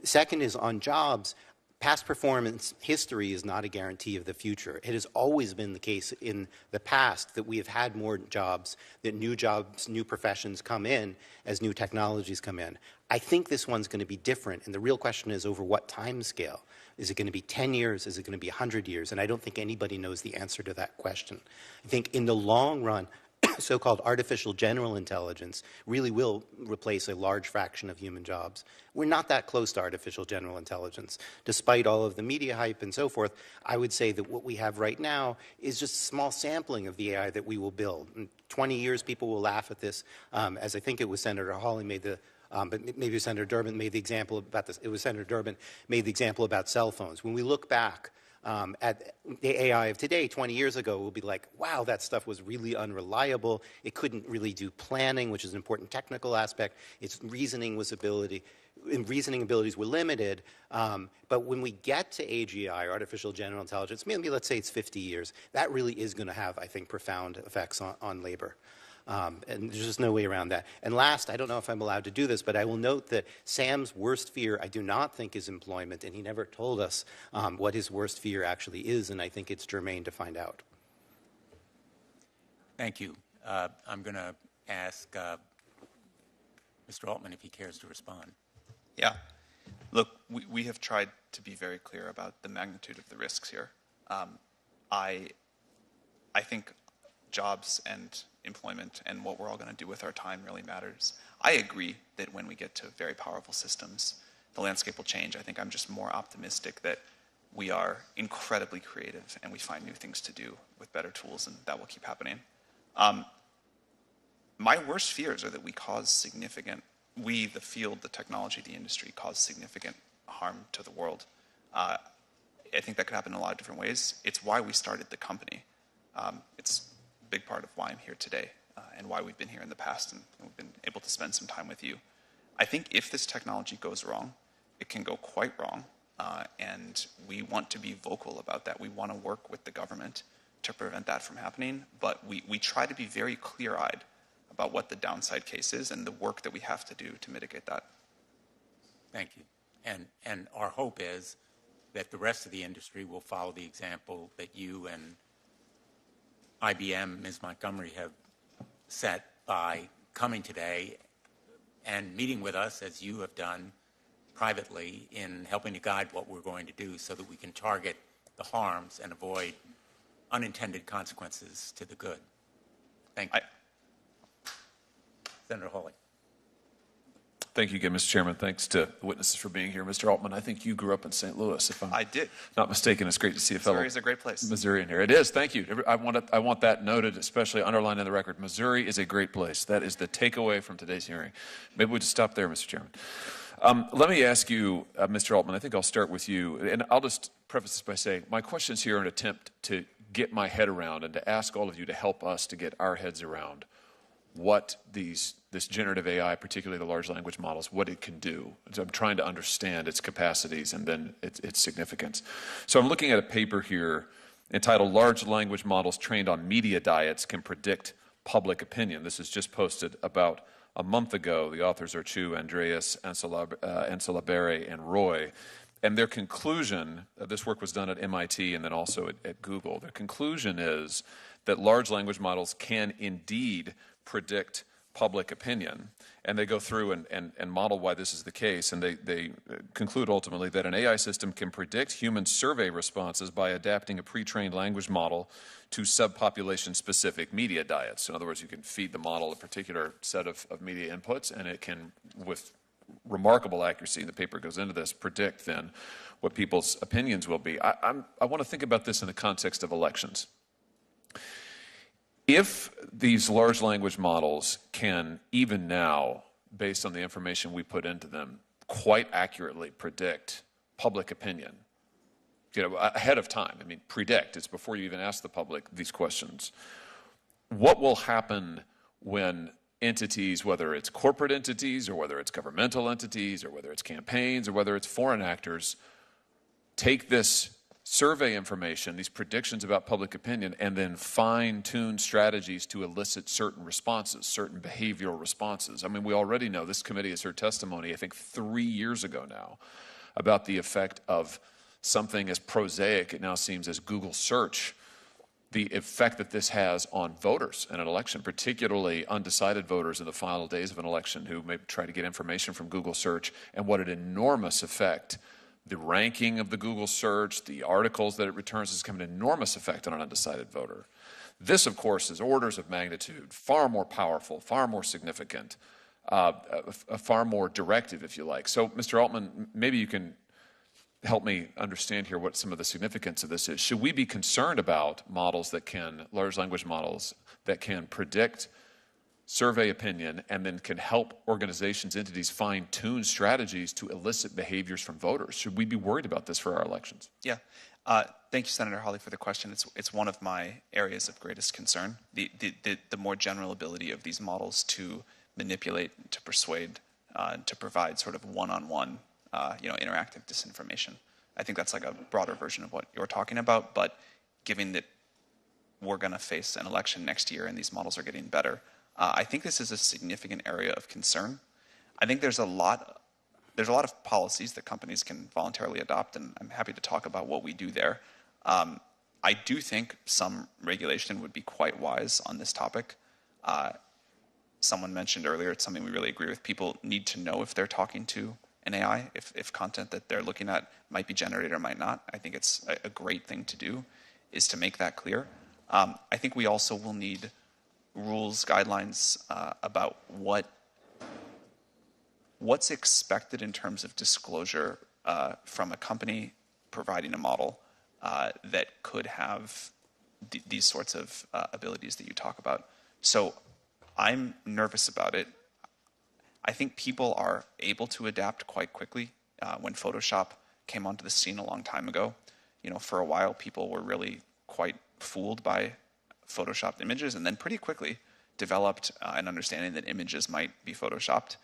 Second is on jobs. Past performance history is not a guarantee of the future. It has always been the case in the past that we have had more jobs, that new jobs, new professions come in as new technologies come in. I think this one's going to be different, and the real question is over what time scale. Is it going to be 10 years? Is it going to be 100 years? And I don't think anybody knows the answer to that question. I think in the long run, so-called artificial general intelligence really will replace a large fraction of human jobs. We're not that close to artificial general intelligence. Despite all of the media hype and so forth, I would say that what we have right now is just a small sampling of the AI that we will build. In 20 years, people will laugh at this, as I think it was Senator Hawley made the but maybe Senator Durbin made the example about this. It was Senator Durbin made the example about cell phones. When we look back at the AI of today, 20 years ago, we'll be like, wow, that stuff was really unreliable. It couldn't really do planning, which is an important technical aspect. Its reasoning abilities were limited. But when we get to AGI, artificial general intelligence, maybe let's say it's 50 years, that really is going to have, I think, profound effects on labor. And there's just no way around that. And last, I don't know if I'm allowed to do this, but I will note that Sam's worst fear, I do not think, is employment, and he never told us what his worst fear actually is, and I think it's germane to find out. Thank you. I'm going to ask Mr. Altman if he cares to respond. Yeah. Look, we have tried to be very clear about the magnitude of the risks here. I think jobs and employment and what we're all going to do with our time really matters. I agree that when we get to very powerful systems, the landscape will change. I think I'm just more optimistic that we are incredibly creative and we find new things to do with better tools, and that will keep happening. My worst fears are that we, the field, the technology, the industry, cause significant harm to the world. I think that could happen in a lot of different ways. It's why we started the company. It's big part of why I'm here today and why we've been here in the past and we've been able to spend some time with you. I think if this technology goes wrong, it can go quite wrong, and we want to be vocal about that. We want to work with the government to prevent that from happening, but we try to be very clear-eyed about what the downside case is and the work that we have to do to mitigate that. Thank you. And our hope is that the rest of the industry will follow the example that you and IBM, Ms. Montgomery, have set by coming today and meeting with us, as you have done privately, in helping to guide what we're going to do so that we can target the harms and avoid unintended consequences to the good. Thank you. Senator Hawley. Thank you again, Mr. Chairman. Thanks to the witnesses for being here. Mr. Altman, I think you grew up in St. Louis, if I'm not mistaken. It's great to see a fellow Missouri is a great place. Missourian here. It is. Thank you. I want that noted, especially underlined in the record. Missouri is a great place. That is the takeaway from today's hearing. Maybe we'll just stop there, Mr. Chairman. Let me ask you, Mr. Altman, I think I'll start with you. And I'll just preface this by saying my questions here are an attempt to get my head around and to ask all of you to help us to get our heads around what this generative AI, particularly the large language models, what it can do. So I'm trying to understand its capacities and then its significance. So I'm looking at a paper here entitled Large Language Models Trained on Media Diets Can Predict Public Opinion. This is just posted about a month ago. The authors are Chu, Andreas, Anselabere, and Roy. And their conclusion, this work was done at MIT and then also at Google. Their conclusion is that large language models can indeed predict public opinion, and they go through and model why this is the case, and they conclude ultimately that an AI system can predict human survey responses by adapting a pre-trained language model to subpopulation-specific media diets. In other words, you can feed the model a particular set of media inputs, and it can, with remarkable accuracy, the paper goes into this, predict then what people's opinions will be. I want to think about this in the context of elections. If these large language models can, even now, based on the information we put into them, quite accurately predict public opinion, ahead of time. I mean, predict. It's before you even ask the public these questions. What will happen when entities, whether it's corporate entities or whether it's governmental entities or whether it's campaigns or whether it's foreign actors, take this survey information, these predictions about public opinion, and then fine-tune strategies to elicit certain responses, certain behavioral responses? I mean, we already know, this committee has heard testimony, I think 3 years ago now, about the effect of something as prosaic, it now seems, as Google search, the effect that this has on voters in an election, particularly undecided voters in the final days of an election who may try to get information from Google search, and what an enormous effect the ranking of the Google search, the articles that it returns, has come an enormous effect on an undecided voter. This, of course, is orders of magnitude, far more powerful, far more significant, far more directive, if you like. So, Mr. Altman, maybe you can help me understand here what some of the significance of this is. Should we be concerned about models that can, large language models, that can predict survey opinion and then can help organizations, entities fine-tune strategies to elicit behaviors from voters? Should we be worried about this for our elections? Yeah. Thank you, Senator Hawley, for the question. It's one of my areas of greatest concern, the more general ability of these models to manipulate, to persuade, to provide sort of one-on-one interactive disinformation. I think that's like a broader version of what you're talking about, but given that we're going to face an election next year and these models are getting better, I think this is a significant area of concern. I think there's a lot of policies that companies can voluntarily adopt, and I'm happy to talk about what we do there. I do think some regulation would be quite wise on this topic. Someone mentioned earlier, it's something we really agree with. People need to know if they're talking to an AI, if content that they're looking at might be generated or might not. I think it's a great thing to do, is to make that clear. I think we also will need rules, guidelines about what's expected in terms of disclosure from a company providing a model that could have these sorts of abilities that you talk about. So I'm nervous about it. I think people are able to adapt quite quickly. When Photoshop came onto the scene a long time ago, for a while people were really quite fooled by Photoshopped images, and then pretty quickly developed an understanding that images might be Photoshopped.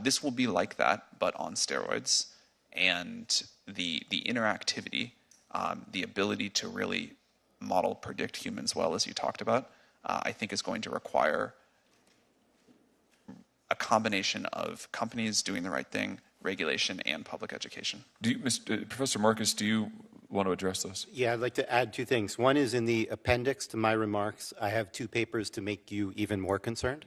This will be like that, but on steroids. And the interactivity, the ability to really model, predict humans well, as you talked about, I think is going to require a combination of companies doing the right thing, regulation, and public education. Professor Marcus, do you want to address this? Yeah, I'd like to add two things. One is in the appendix to my remarks, I have two papers to make you even more concerned.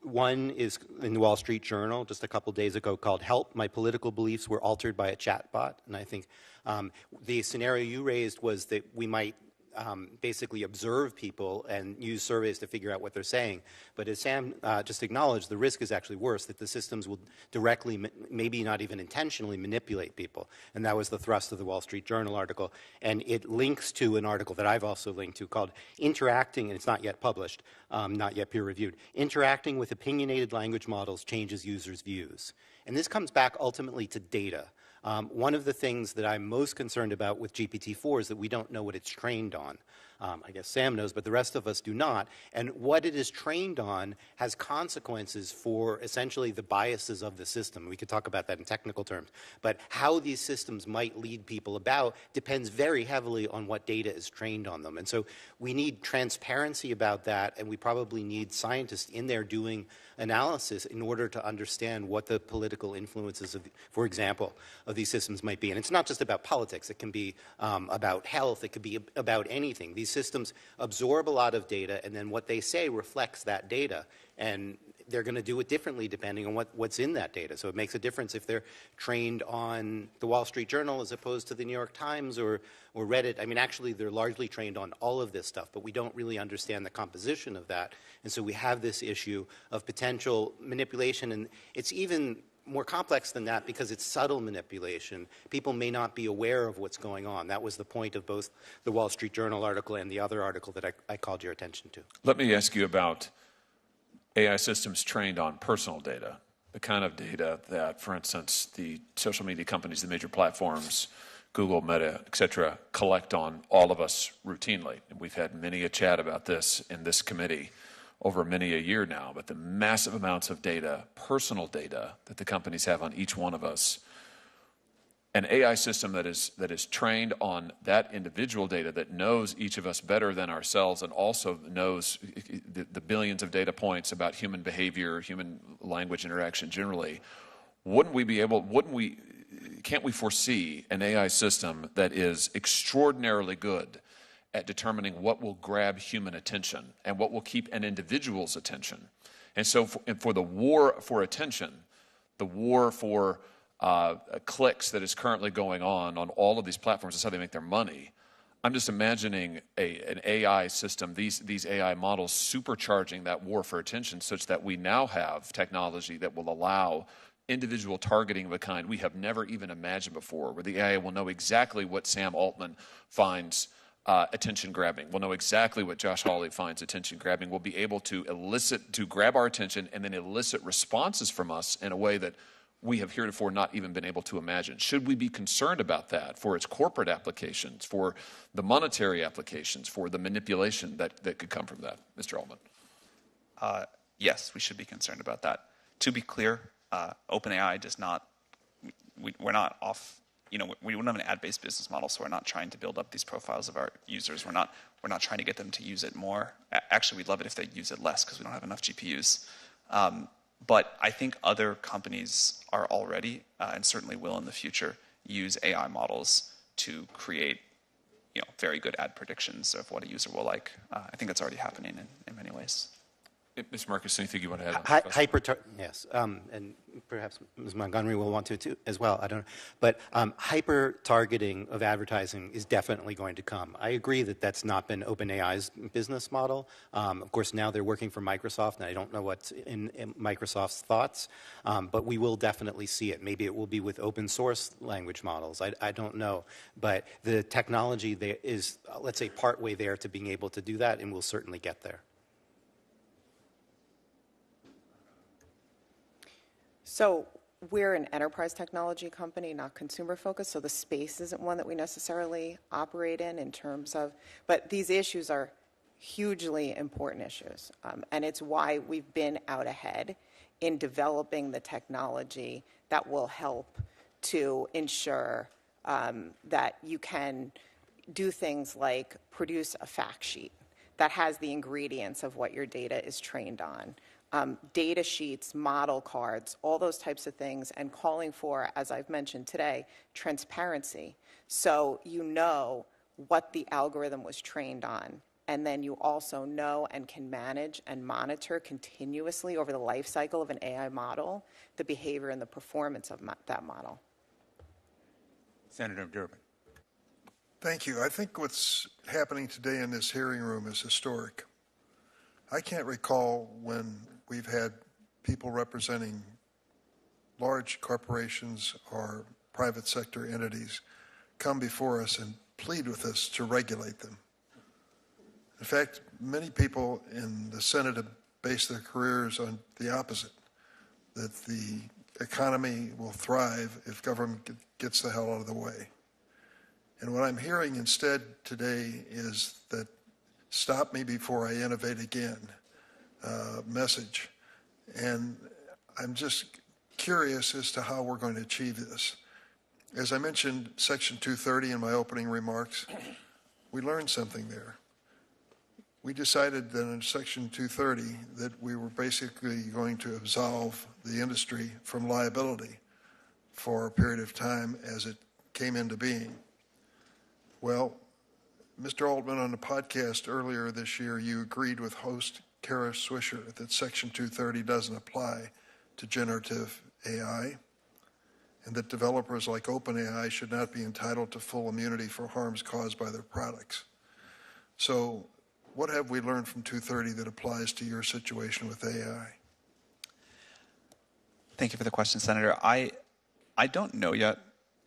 One is in the Wall Street Journal just a couple days ago called "Help, My Political Beliefs Were Altered by a Chatbot." And I think the scenario you raised was that we might basically observe people and use surveys to figure out what they're saying. But as Sam just acknowledged, the risk is actually worse, that the systems will directly, maybe not even intentionally, manipulate people. And that was the thrust of the Wall Street Journal article. And it links to an article that I've also linked to called "Interacting," and it's not yet published, not yet peer-reviewed, "Interacting with Opinionated Language Models Changes Users' Views." And this comes back ultimately to data. One of the things that I'm most concerned about with GPT-4 is that we don't know what it's trained on. I guess Sam knows, but the rest of us do not. And what it is trained on has consequences for essentially the biases of the system. We could talk about that in technical terms. But how these systems might lead people about depends very heavily on what data is trained on them. And so we need transparency about that, and we probably need scientists in there doing analysis in order to understand what the political influences, for example, of these systems might be. And it's not just about politics. It can be about health. It could be about anything. These systems absorb a lot of data, and then what they say reflects that data. And they're going to do it differently depending on what's in that data. So it makes a difference if they're trained on the Wall Street Journal as opposed to the New York Times or Reddit. I mean, actually, they're largely trained on all of this stuff, but we don't really understand the composition of that. And so we have this issue of potential manipulation, and it's even more complex than that because it's subtle manipulation. People may not be aware of what's going on. That was the point of both the Wall Street Journal article and the other article that I called your attention to. Let me ask you about AI systems trained on personal data, the kind of data that, for instance, the social media companies, the major platforms, Google, Meta, et cetera, collect on all of us routinely. And we've had many a chat about this in this committee over many a year now, but the massive amounts of data, personal data, that the companies have on each one of us, an AI system that is trained on that individual data, that knows each of us better than ourselves, and also knows the billions of data points about human behavior, human language interaction generally. Can't we foresee an AI system that is extraordinarily good at determining what will grab human attention and what will keep an individual's attention? And so for the war for attention, the war for clicks that is currently going on all of these platforms, that's how they make their money. I'm just imagining an AI system, these AI models supercharging that war for attention, such that we now have technology that will allow individual targeting of a kind we have never even imagined before, where the AI will know exactly what Sam Altman finds attention-grabbing. We'll know exactly what Josh Hawley finds attention-grabbing. We'll be able to grab our attention and then elicit responses from us in a way that we have heretofore not even been able to imagine. Should we be concerned about that for its corporate applications, for the monetary applications, for the manipulation that could come from that? Mr. Altman. Yes, we should be concerned about that. To be clear, OpenAI does not, we're not off, we don't have an ad-based business model, so we're not trying to build up these profiles of our users. We're not trying to get them to use it more. Actually, we'd love it if they use it less because we don't have enough GPUs. But I think other companies are already, and certainly will in the future, use AI models to create very good ad predictions of what a user will like. I think that's already happening in many ways. Ms. Marcus, anything you want to add? Yes, and perhaps Ms. Montgomery will want to too, as well. I don't know, but hyper-targeting of advertising is definitely going to come. I agree that that's not been OpenAI's business model. Of course, now they're working for Microsoft, and I don't know what's in Microsoft's thoughts, but we will definitely see it. Maybe it will be with open source language models. I don't know, but the technology there is, let's say, partway there to being able to do that, and we'll certainly get there. So we're an enterprise technology company, not consumer focused, so the space isn't one that we necessarily operate in terms of, but these issues are hugely important issues. And it's why we've been out ahead in developing the technology that will help to ensure that you can do things like produce a fact sheet that has the ingredients of what your data is trained on. Data sheets, model cards, all those types of things, and calling for, as I've mentioned today, transparency. So you know what the algorithm was trained on, and then you also know and can manage and monitor continuously over the life cycle of an AI model, the behavior and the performance of that model. Senator Durbin. Thank you. I think what's happening today in this hearing room is historic. I can't recall when we've had people representing large corporations or private sector entities come before us and plead with us to regulate them. In fact, many people in the Senate have based their careers on the opposite, that the economy will thrive if government gets the hell out of the way. And what I'm hearing instead today is that stop me before I innovate again message. And I'm just curious as to how we're going to achieve this. As I mentioned Section 230 in my opening remarks, we learned something there. We decided that in Section 230 that we were basically going to absolve the industry from liability for a period of time as it came into being. Well, Mr. Altman, on the podcast earlier this year, you agreed with host Kara Swisher that Section 230 doesn't apply to generative AI, and that developers like OpenAI should not be entitled to full immunity for harms caused by their products. So what have we learned from 230 that applies to your situation with AI? Thank you for the question, Senator. I don't know yet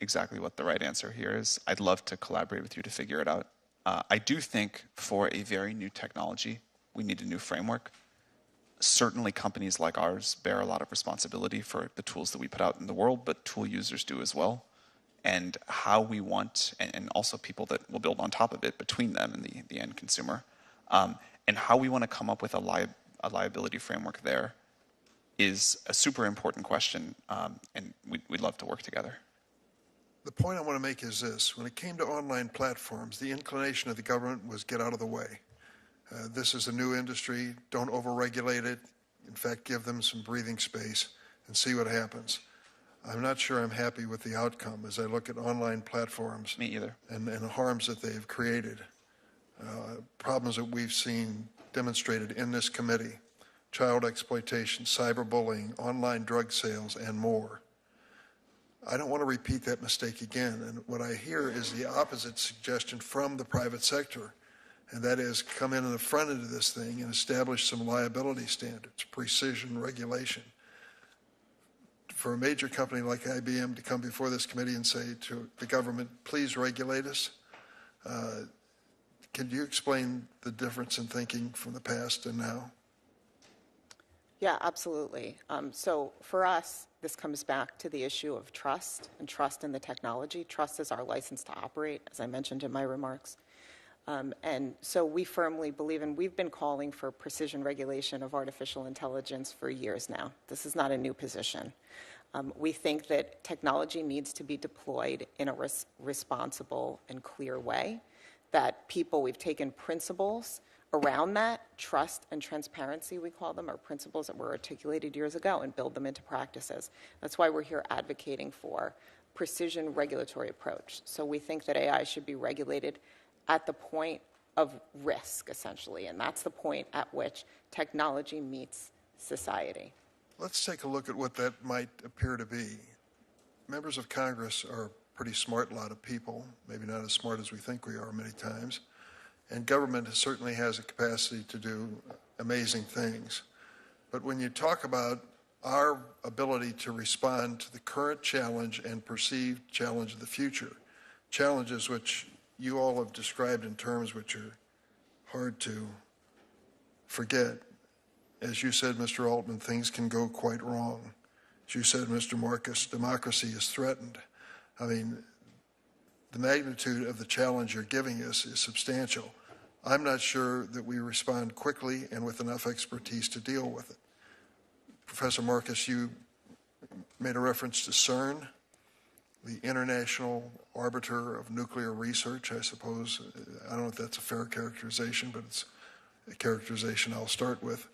exactly what the right answer here is. I'd love to collaborate with you to figure it out. I do think for a very new technology, we need a new framework. Certainly companies like ours bear a lot of responsibility for the tools that we put out in the world, but tool users do as well. and how we want, and also people that will build on top of it between them and the end consumer, and how we want to come up with a liability framework there is a super important question, and we'd love to work together. The point I want to make is this. When it came to online platforms, the inclination of the government was get out of the way. This is a new industry. Don't overregulate it. In fact, give them some breathing space and see what happens. I'm not sure I'm happy with the outcome as I look at online platforms. Me either. And the harms that they've created. Problems that we've seen demonstrated in this committee. Child exploitation, cyberbullying, online drug sales, and more. I don't want to repeat that mistake again. And what I hear is the opposite suggestion from the private sector. And that is come in the front end of this thing and establish some liability standards, precision, regulation. For a major company like IBM to come before this committee and say to the government, please regulate us, can you explain the difference in thinking from the past and now? Yeah, absolutely. So for us, this comes back to the issue of trust and trust in the technology. Trust is our license to operate, as I mentioned in my remarks. And so we firmly believe, and we've been calling for precision regulation of artificial intelligence for years now. This is not a new position. We think that technology needs to be deployed in a responsible and clear way, that we've taken principles around that, trust and transparency, we call them, are principles that were articulated years ago, and build them into practices. That's why we're here advocating for precision regulatory approach. So we think that AI should be regulated at the point of risk, essentially, and that's the point at which technology meets society. Let's take a look at what that might appear to be. Members of Congress are a pretty smart lot of people, maybe not as smart as we think we are many times. And government certainly has a capacity to do amazing things. But when you talk about our ability to respond to the current challenge and perceived challenge of the future, challenges which you all have described in terms which are hard to forget. As you said, Mr. Altman, things can go quite wrong. As you said, Mr. Marcus, democracy is threatened. I mean, the magnitude of the challenge you're giving us is substantial. I'm not sure that we respond quickly and with enough expertise to deal with it. Professor Marcus, you made a reference to CERN, the international arbiter of nuclear research, I suppose. I don't know if that's a fair characterization, but it's a characterization I'll start with.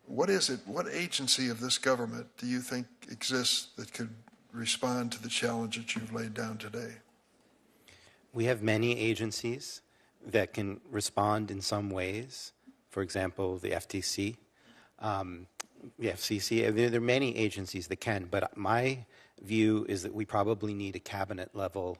What is it, what agency of this government do you think exists that could respond to the challenge that you've laid down today? We have many agencies that can respond in some ways. For example, the FTC, the FCC. There are many agencies that can, but my view is that we probably need a cabinet-level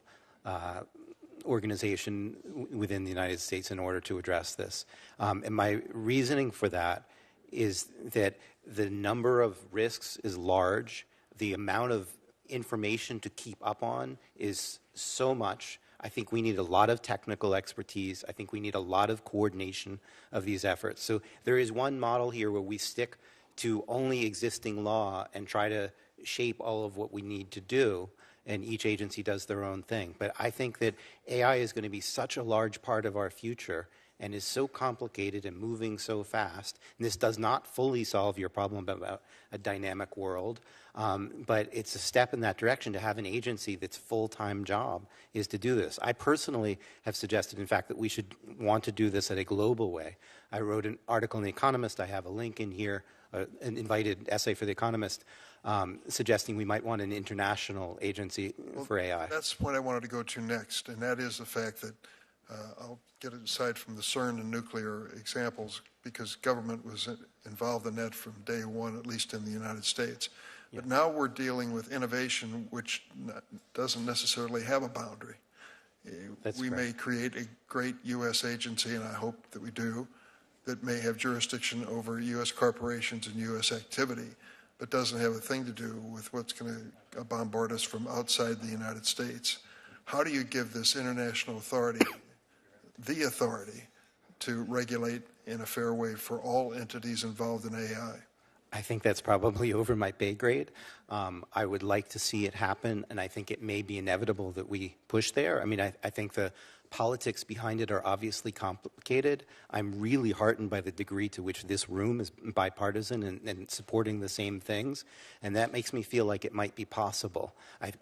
organization within the United States in order to address this. And my reasoning for that is that the number of risks is large. The amount of information to keep up on is so much. I think we need a lot of technical expertise. I think we need a lot of coordination of these efforts. So there is one model here where we stick to only existing law and try to shape all of what we need to do, and each agency does their own thing. But I think that AI is going to be such a large part of our future and is so complicated and moving so fast. And this does not fully solve your problem about a dynamic world, but it's a step in that direction to have an agency that's full-time job is to do this. I personally have suggested, in fact, that we should want to do this at a global way. I wrote an article in The Economist. I have a link in here, an invited essay for The Economist, suggesting we might want an international agency for AI. That's the point I wanted to go to next, and that is the fact that I'll get it aside from the CERN and nuclear examples because government was involved in that from day one, at least in the United States. But now we're dealing with innovation which doesn't necessarily have a boundary. We may create a great U.S. agency, and I hope that we do, that may have jurisdiction over U.S. corporations and U.S. activity, but doesn't have a thing to do with what's going to bombard us from outside the United States. How do you give this international authority the authority to regulate in a fair way for all entities involved in AI? I think that's probably over my pay grade. I would like to see it happen, and I think it may be inevitable that we push there. I mean, I think the politics behind it are obviously complicated. I'm really heartened by the degree to which this room is bipartisan and supporting the same things, and that makes me feel like it might be possible.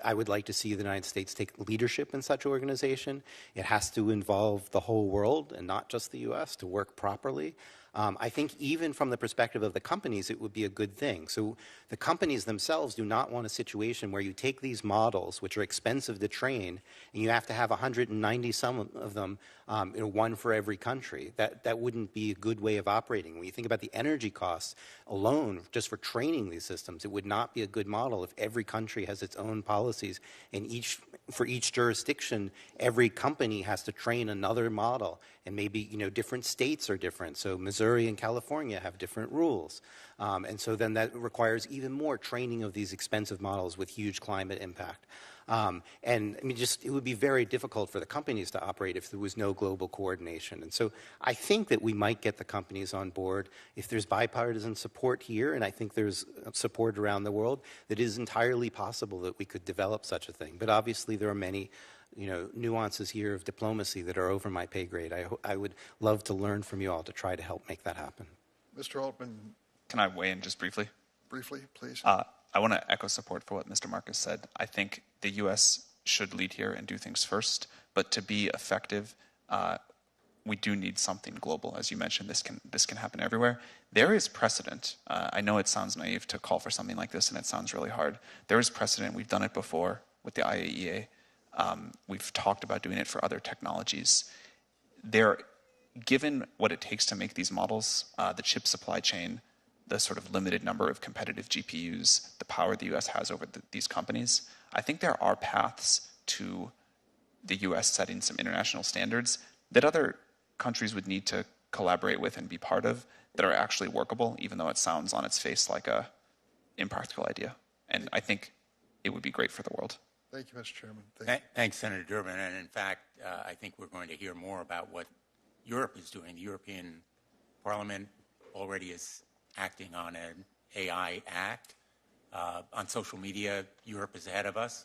I would like to see the United States take leadership in such an organization. It has to involve the whole world and not just the U.S. to work properly. I think even from the perspective of the companies, it would be a good thing. So the companies themselves do not want a situation where you take these models, which are expensive to train, and you have to have 190 some of them, one for every country. That wouldn't be a good way of operating. When you think about the energy costs alone, just for training these systems, it would not be a good model if every country has its own policies, and for each jurisdiction, every company has to train another model, and maybe different states are different. So Missouri and California have different rules, and so then that requires even more training of these expensive models with huge climate impact. And I mean, it would be very difficult for the companies to operate if there was no global coordination. And so I think that we might get the companies on board if there's bipartisan support here, and I think there's support around the world, that it is entirely possible that we could develop such a thing. But obviously there are many nuances here of diplomacy that are over my pay grade. I would love to learn from you all to try to help make that happen. Mr. Altman. Can I weigh in just briefly? Briefly, please. I want to echo support for what Mr. Marcus said. I think the U.S. should lead here and do things first, but to be effective, we do need something global. As you mentioned, this can happen everywhere. There is precedent. I know it sounds naive to call for something like this, and it sounds really hard. There is precedent. We've done it before with the IAEA. We've talked about doing it for other technologies. Given what it takes to make these models, the chip supply chain, the sort of limited number of competitive GPUs, the power the U.S. has over these companies, I think there are paths to the U.S. setting some international standards that other countries would need to collaborate with and be part of that are actually workable, even though it sounds on its face like a impractical idea. And I think it would be great for the world. Thank you, Mr. Chairman. Thanks, Senator Durbin. And in fact, I think we're going to hear more about what Europe is doing. The European Parliament already is acting on an AI Act. On social media, Europe is ahead of us.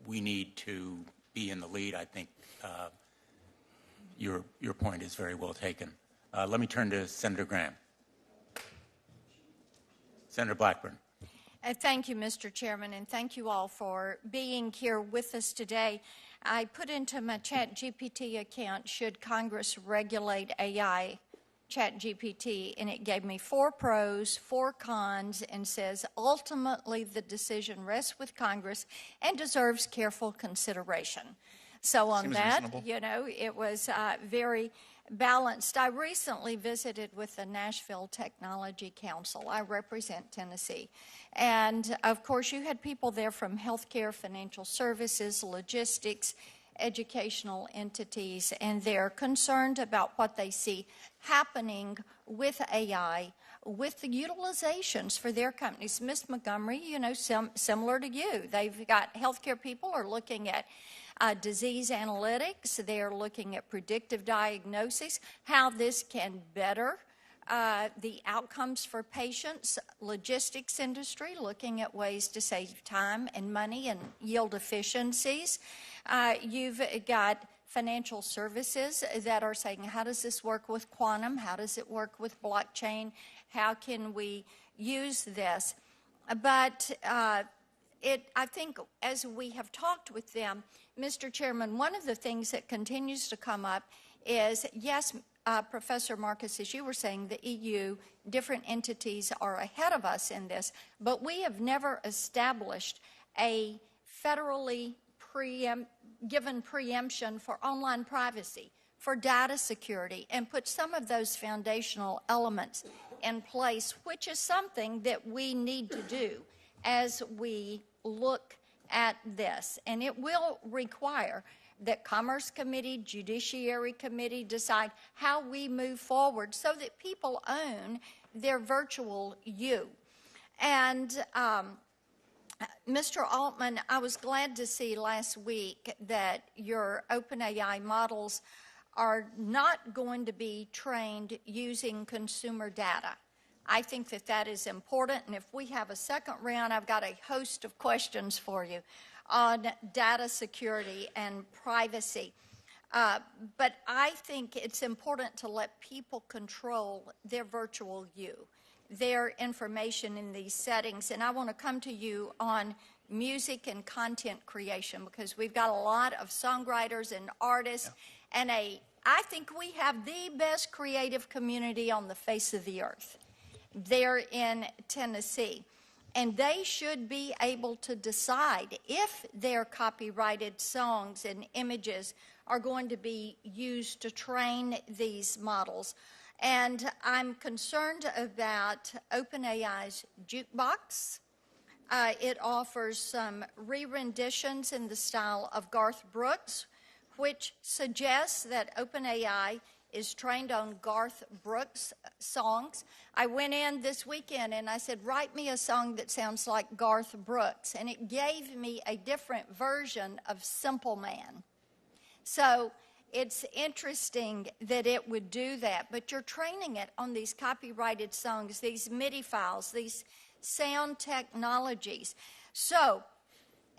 We need to be in the lead. I think your point is very well taken. Let me turn to Senator Graham. Senator Blackburn. Thank you, Mr. Chairman, and thank you all for being here with us today. I put into my ChatGPT account, should Congress regulate AI ChatGPT, and it gave me 4 pros, 4 cons, and says ultimately the decision rests with Congress and deserves careful consideration. So on Seems that, reasonable. it was very balanced. I recently visited with the Nashville Technology Council. I represent Tennessee. And of course, you had people there from healthcare, financial services, logistics, educational entities, and they're concerned about what they see happening with AI, with the utilizations for their companies. Ms. Montgomery, similar to you, they've got healthcare people are looking at disease analytics, they're looking at predictive diagnosis, how this can better the outcomes for patients. Logistics industry looking at ways to save time and money and yield efficiencies. You've got financial services that are saying, how does this work with quantum? How does it work with blockchain? How can we use this? But I think as we have talked with them, Mr. Chairman, one of the things that continues to come up is, yes, Professor Marcus, as you were saying, the EU, different entities are ahead of us in this, but we have never established a federally given preemption for online privacy, for data security, and put some of those foundational elements in place, which is something that we need to do as we look at this. And it will require that Commerce Committee, Judiciary Committee decide how we move forward so that people own their virtual you. And Mr. Altman, I was glad to see last week that your OpenAI models are not going to be trained using consumer data. I think that that is important, and if we have a second round, I've got a host of questions for you on data security and privacy. But I think it's important to let people control their virtual you, their information in these settings. And I want to come to you on music and content creation, because we've got a lot of songwriters and artists, and I think we have the best creative community on the face of the earth there in Tennessee. And they should be able to decide if their copyrighted songs and images are going to be used to train these models. And I'm concerned about OpenAI's Jukebox. It offers some re-renditions in the style of Garth Brooks, which suggests that OpenAI is trained on Garth Brooks songs. I went in this weekend and I said, write me a song that sounds like Garth Brooks, and it gave me a different version of Simple Man. So it's interesting that it would do that, but you're training it on these copyrighted songs, these MIDI files, these sound technologies. So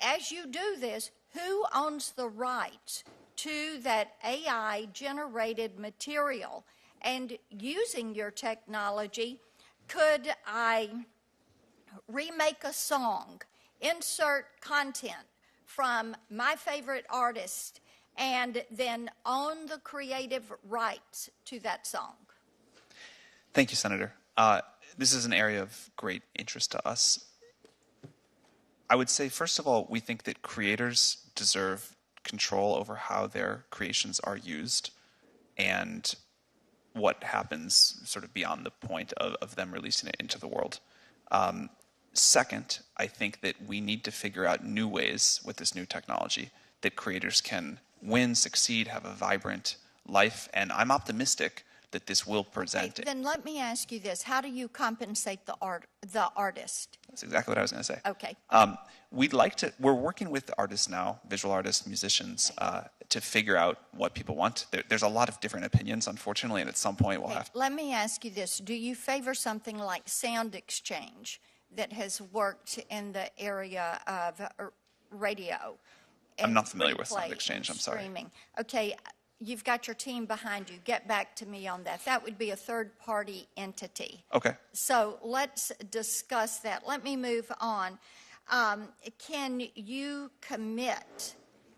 as you do this, who owns the rights to that AI-generated material? And using your technology, could I remake a song, insert content from my favorite artist, and then own the creative rights to that song? Thank you, Senator. This is an area of great interest to us. I would say, first of all, we think that creators deserve control over how their creations are used and what happens sort of beyond the point of them releasing it into the world. Second, I think that we need to figure out new ways with this new technology that creators can win, succeed, have a vibrant life, and I'm optimistic that this will present it. Then let me ask you this. How do you compensate the artist? That's exactly what I was going to say. Okay. We're working with artists now, visual artists, musicians, to figure out what people want. There's a lot of different opinions, unfortunately, and at some point we'll have to. Let me ask you this. Do you favor something like Sound Exchange that has worked in the area of radio? I'm not familiar with Sound Exchange, I'm sorry. Streaming. Okay. You've got your team behind you. Get back to me on that. That would be a third-party entity. Okay. So let's discuss that. Let me move on. Can you commit,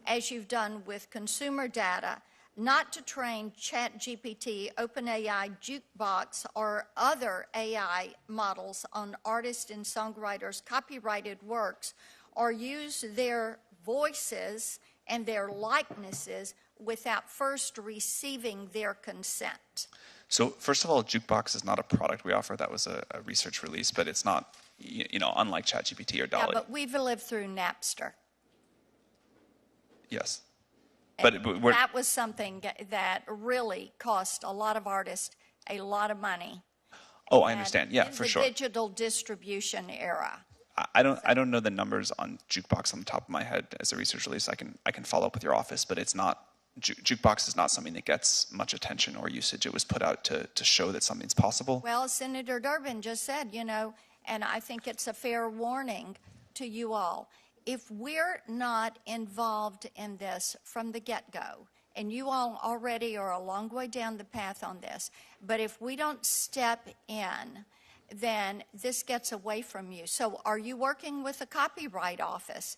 as you've done with consumer data, not to train ChatGPT, OpenAI, Jukebox, or other AI models on artists and songwriters' copyrighted works, or use their voices and their likenesses without first receiving their consent? So first of all, Jukebox is not a product we offer. That was a research release, but it's not, unlike ChatGPT or DALL-E. Yeah, but we've lived through Napster. Yes. But that was something that really cost a lot of artists a lot of money. Oh, I understand. Yeah, for sure. In the digital distribution era. I don't know the numbers on Jukebox on the top of my head as a research release. I can follow up with your office, but it's not. Jukebox is not something that gets much attention or usage. It was put out to show that something's possible. Well, Senator Durbin just said, and I think it's a fair warning to you all. If we're not involved in this from the get-go, and you all already are a long way down the path on this, but if we don't step in, then this gets away from you. So are you working with the Copyright Office?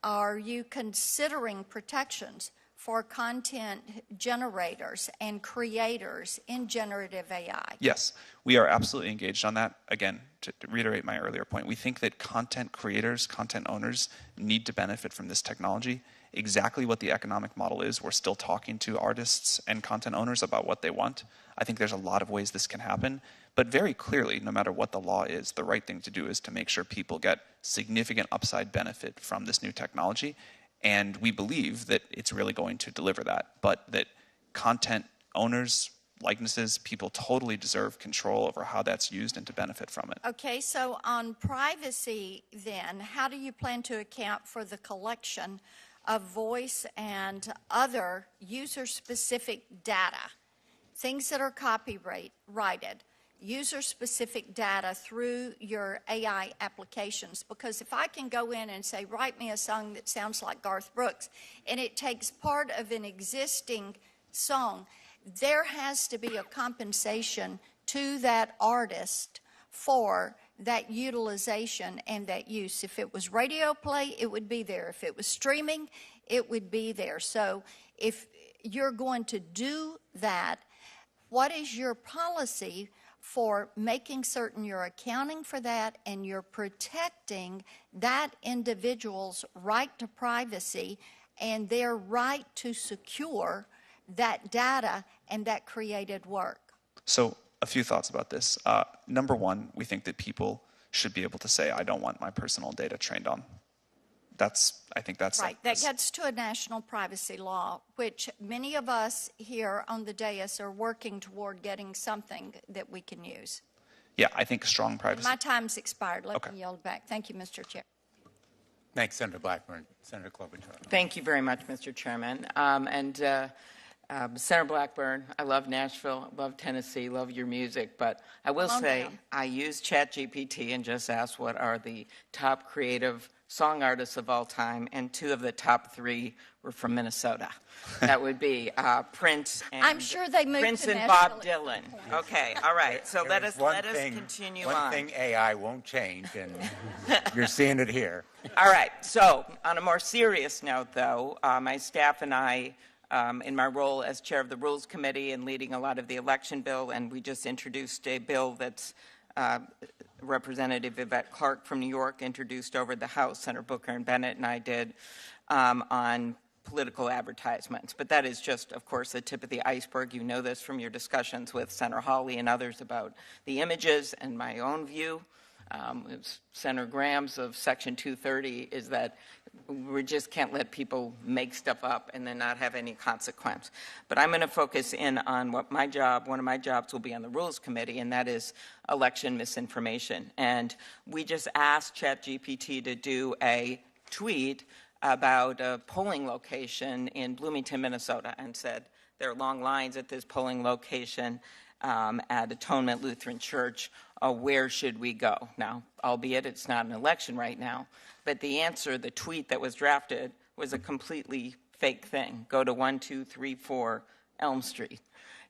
Are you considering protections for content generators and creators in generative AI? Yes, we are absolutely engaged on that. Again, to reiterate my earlier point, we think that content creators, content owners need to benefit from this technology. Exactly what the economic model is, we're still talking to artists and content owners about what they want. I think there's a lot of ways this can happen, but very clearly, no matter what the law is, the right thing to do is to make sure people get significant upside benefit from this new technology. And we believe that it's really going to deliver that, but that content owners, likenesses, people totally deserve control over how that's used and to benefit from it. Okay, so on privacy then, how do you plan to account for the collection of voice and other user-specific data, things that are copyrighted? user-specific data through your AI applications. Because if I can go in and say, write me a song that sounds like Garth Brooks, and it takes part of an existing song, there has to be a compensation to that artist for that utilization and that use. If it was radio play, it would be there. If it was streaming, it would be there. So if you're going to do that, what is your policy for making certain you're accounting for that and you're protecting that individual's right to privacy and their right to secure that data and that created work? So a few thoughts about this. Number one, we think that people should be able to say, I don't want my personal data trained on. I think that's right. That gets to a national privacy law, which many of us here on the dais are working toward getting something that we can use. Yeah, I think strong privacy. My time's expired. Let me yield back. Thank you, Mr. Chair. Thanks, Senator Blackburn. Senator Klobuchar. Thank you very much, Mr. Chairman. Senator Blackburn, I love Nashville, love Tennessee, love your music, but I will say I used ChatGPT and just asked what are the top creative song artists of all time, and 2 of the top 3 were from Minnesota. That would be Prince and I'm sure they moved Prince to and Bob Nashville Dylan. Okay, all right. So let us continue on. One thing AI won't change, and you're seeing it here. All right. So on a more serious note, though, my staff and I, in my role as chair of the Rules Committee and leading a lot of the election bill, and we just introduced a bill that's Representative Yvette Clarke from New York introduced over the House, Senator Booker and Bennett and I did, on political advertisements. But that is just, of course, the tip of the iceberg. You know this from your discussions with Senator Hawley and others about the images, and my own view, Senator Graham's of Section 230, is that we just can't let people make stuff up and then not have any consequence. But I'm going to focus in on what one of my jobs will be on the Rules Committee, and that is election misinformation. And we just asked ChatGPT to do a tweet about a polling location in Bloomington, Minnesota, and said there are long lines at this polling location at Atonement Lutheran Church. Where should we go? Now, albeit it's not an election right now, but the answer, the tweet that was drafted, was a completely fake thing. Go to 1234 Elm Street.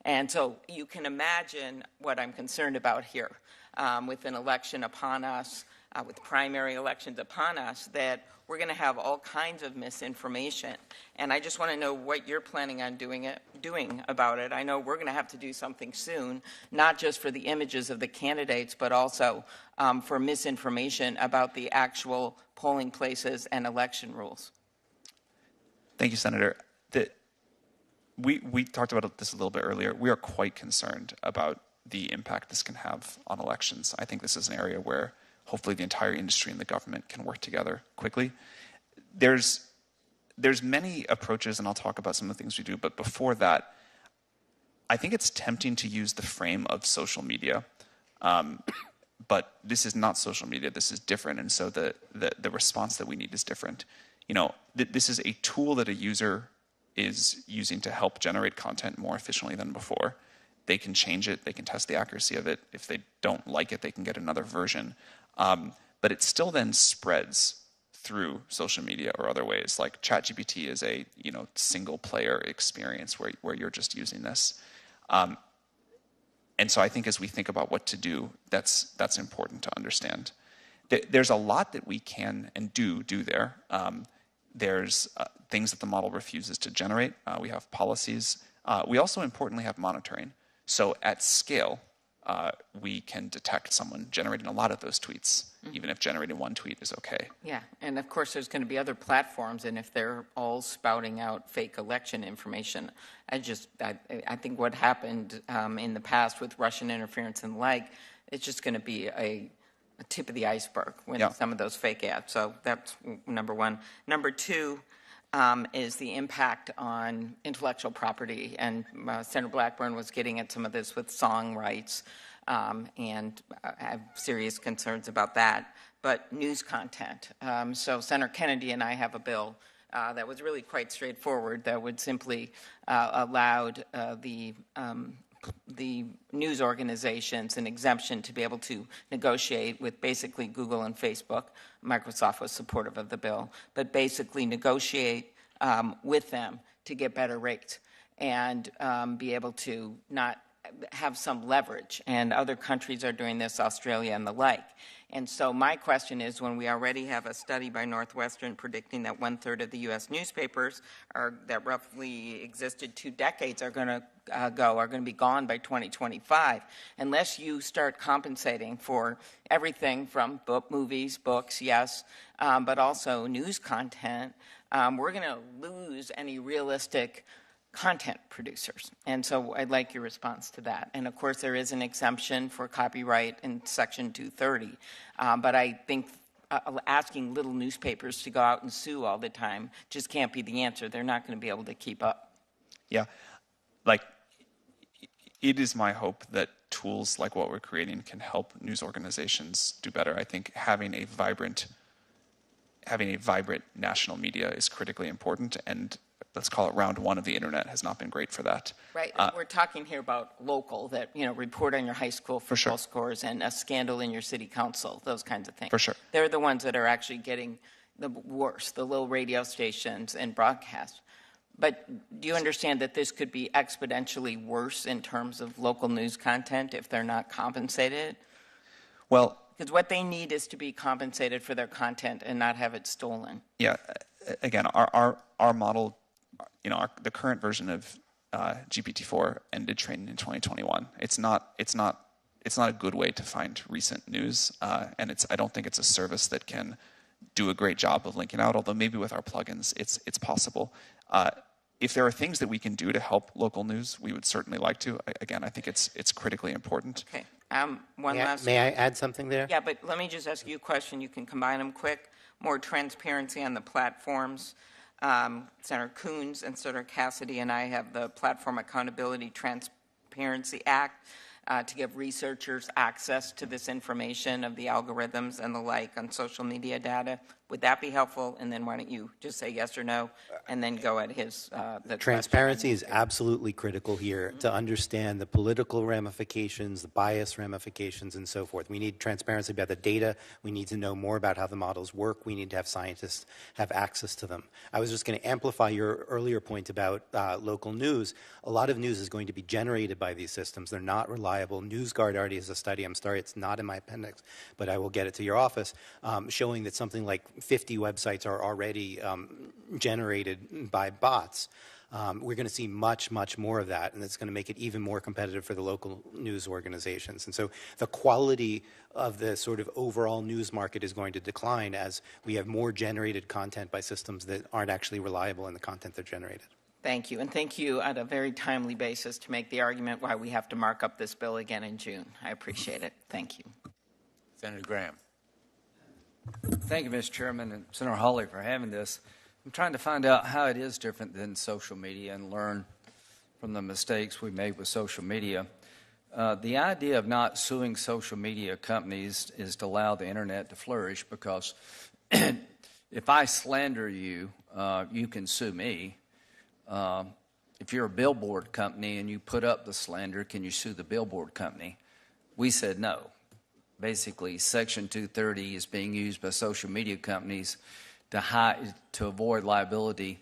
And so you can imagine what I'm concerned about here with an election upon us, with primary elections upon us, that we're going to have all kinds of misinformation. And I just want to know what you're planning on doing about it. I know we're going to have to do something soon, not just for the images of the candidates, but also for misinformation about the actual polling places and election rules. Thank you, Senator. We talked about this a little bit earlier. We are quite concerned about the impact this can have on elections. I think this is an area where hopefully the entire industry and the government can work together quickly. There's many approaches, and I'll talk about some of the things we do, but before that, I think it's tempting to use the frame of social media, but this is not social media, this is different, and so the response that we need is different. You know, this is a tool that a user is using to help generate content more efficiently than before. They can change it, they can test the accuracy of it. If they don't like it, they can get another version. But it still then spreads through social media or other ways. Like ChatGPT is a single player experience where you're just using this. And so I think as we think about what to do, that's important to understand. There's a lot that we can and do there. There's things that the model refuses to generate. We have policies. We also importantly have monitoring. So at scale, we can detect someone generating a lot of those tweets, even if generating one tweet is okay. Yeah, and of course there's going to be other platforms, and if they're all spouting out fake election information, I think what happened in the past with Russian interference and the like, it's just going to be a tip of the iceberg when some of those fake ads. So that's number one. Number two is the impact on intellectual property, and Senator Blackburn was getting at some of this with song rights, and I have serious concerns about that. But news content. So Senator Kennedy and I have a bill that was really quite straightforward that would simply allow the the news organizations an exemption to be able to negotiate with basically Google and Facebook. Microsoft was supportive of the bill, but basically negotiate with them to get better rates and be able to not have some leverage. And other countries are doing this, Australia and the like. And so my question is, when we already have a study by Northwestern predicting that 1/3 of the U.S. newspapers that roughly existed 2 decades are going to be gone by 2025, unless you start compensating for everything from movies, books, yes, but also news content, we're going to lose any realistic content producers. And so I'd like your response to that. And of course, there is an exemption for copyright in Section 230. But I think asking little newspapers to go out and sue all the time just can't be the answer. They're not going to be able to keep up. Yeah, like it is my hope that tools like what we're creating can help news organizations do better. I think having a vibrant national media is critically important, and let's call it round one of the internet has not been great for that. Right. We're talking here about local, that, report on your high school football scores and a scandal in your city council, those kinds of things. For sure. They're the ones that are actually getting the worst, the little radio stations and broadcast. But do you understand that this could be exponentially worse in terms of local news content if they're not compensated? Well, because what they need is to be compensated for their content and not have it stolen. Yeah. Again, our model, the current version of GPT-4 ended training in 2021. It's not a good way to find recent news, and I don't think it's a service that can do a great job of linking out. Although maybe with our plugins, it's possible. If there are things that we can do to help local news, we would certainly like to. Again, I think it's critically important. Okay. Last. May I add something there? Yeah, but let me just ask you a question. You can combine them quick. More transparency on the platforms. Senator Coons and Senator Cassidy and I have the Platform Accountability Transparency Act to give researchers access to this information of the algorithms and the like on social media data. Would that be helpful? And then why don't you just say yes or no, and then go at his Transparency is absolutely critical here to understand the political ramifications, the bias ramifications, and so forth. We need transparency about the data. We need to know more about how the models work. We need to have scientists have access to them. I was just going to amplify your earlier point about local news. A lot of news is going to be generated by these systems. They're not reliable. NewsGuard already has a study, I'm sorry it's not in my appendix, but I will get it to your office, showing that something like 50 websites are already generated by bots. We're going to see much, much more of that, and it's going to make it even more competitive for the local news organizations. And so the quality of the sort of overall news market is going to decline as we have more generated content by systems that aren't actually reliable in the content they're generated. Thank you, and thank you on a very timely basis to make the argument why we have to mark up this bill again in June. I appreciate it. Thank you. Senator Graham. Thank you, Mr. Chairman, and Senator Hawley for having this. I'm trying to find out how it is different than social media and learn from the mistakes we made with social media. The idea of not suing social media companies is to allow the internet to flourish, because if I slander you, you can sue me. If you're a billboard company and you put up the slander, can you sue the billboard company? We said no. Basically, Section 230 is being used by social media companies to avoid liability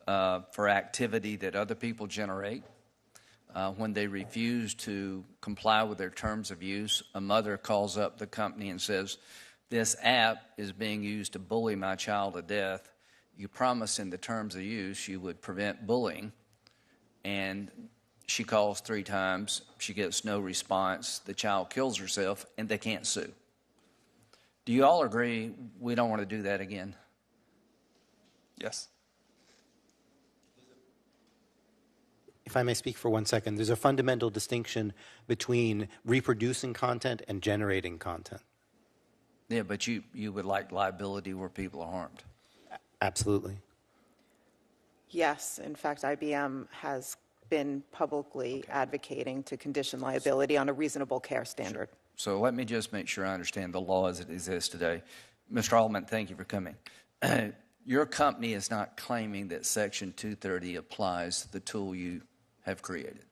for activity that other people generate. When they refuse to comply with their terms of use, a mother calls up the company and says, "This app is being used to bully my child to death. You promised in the terms of use you would prevent bullying." And she calls 3 times, she gets no response, the child kills herself, and they can't sue. Do you all agree we don't want to do that again? Yes. If I may speak for 1 second, there's a fundamental distinction between reproducing content and generating content. Yeah, but you would like liability where people are harmed. Absolutely. Yes, in fact, IBM has been publicly advocating to condition liability on a reasonable care standard. Sure. So let me just make sure I understand the law as it exists today. Mr. Altman, thank you for coming. Your company is not claiming that Section 230 applies to the tool you have created.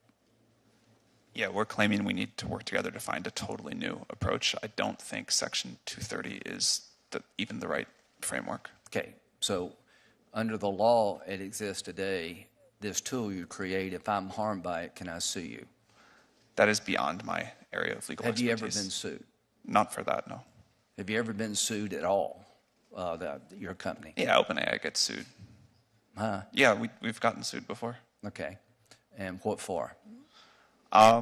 Yeah, we're claiming we need to work together to find a totally new approach. I don't think Section 230 is even the right framework. Okay, so under the law it exists today, this tool you create, if I'm harmed by it, can I sue you? That is beyond my area of legal Have expertise. you ever been sued? Not for that, no. Have you ever been sued at all, your company? Yeah, OpenAI gets sued. Huh? Yeah, we've gotten sued before. Okay, and what for? I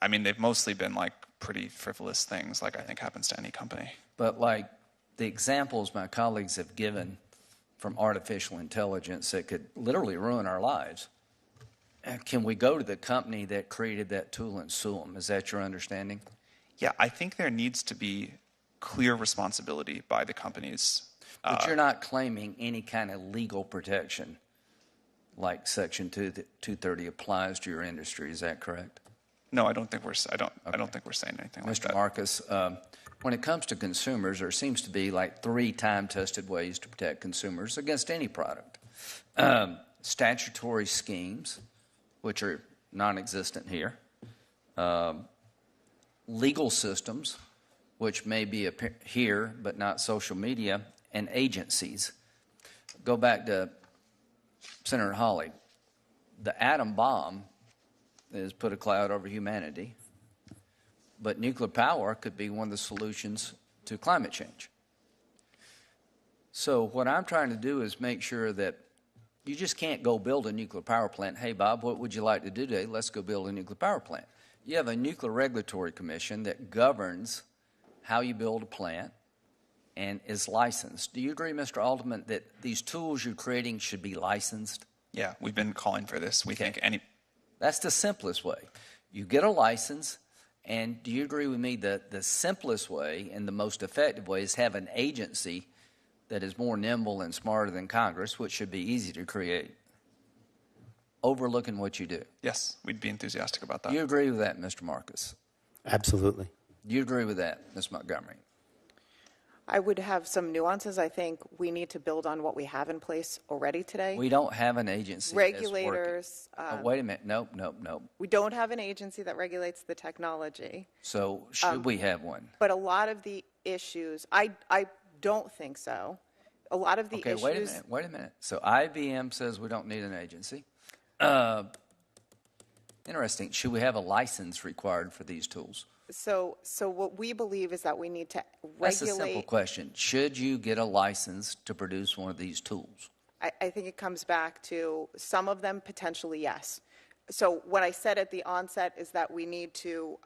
mean, they've mostly been like pretty frivolous things, like I think happens to any company. But like the examples my colleagues have given from artificial intelligence that could literally ruin our lives, can we go to the company that created that tool and sue them? Is that your understanding? Yeah, I think there needs to be clear responsibility by the companies. But you're not claiming any kind of legal protection like Section 230 applies to your industry. Is that correct? No, I don't think we're saying anything like that. Mr. Marcus, when it comes to consumers, there seems to be like 3 time-tested ways to protect consumers against any product. Statutory schemes, which are non-existent here. Legal systems, which may be here but not social media, and agencies. Go back to Senator Hawley. The atom bomb has put a cloud over humanity, but nuclear power could be one of the solutions to climate change. So what I'm trying to do is make sure that you just can't go build a nuclear power plant. Hey, Bob, what would you like to do today? Let's go build a nuclear power plant. You have a Nuclear Regulatory Commission that governs how you build a plant and is licensed. Do you agree, Mr. Altman, that these tools you're creating should be licensed? Yeah, we've been calling for this. We think any... That's the simplest way. You get a license, and do you agree with me that the simplest way and the most effective way is have an agency that is more nimble and smarter than Congress, which should be easy to create, overlooking what you do? Yes, we'd be enthusiastic about that. Do you agree with that, Mr. Marcus? Absolutely. Do you agree with that, Ms. Montgomery? I would have some nuances. I think we need to build on what we have in place already today. We don't have an agency Regulators. that's working. Wait a minute. Nope. We don't have an agency that regulates the technology. So should we have one? But a lot of the issues, I don't think so. A lot of the Okay, issues. wait a minute. So IBM says we don't need an agency. Interesting. Should we have a license required for these tools? So what we believe is that we need to That's regulate. a simple question. Should you get a license to produce one of these tools? I think it comes back to some of them potentially yes. So what I said at the onset is that we need to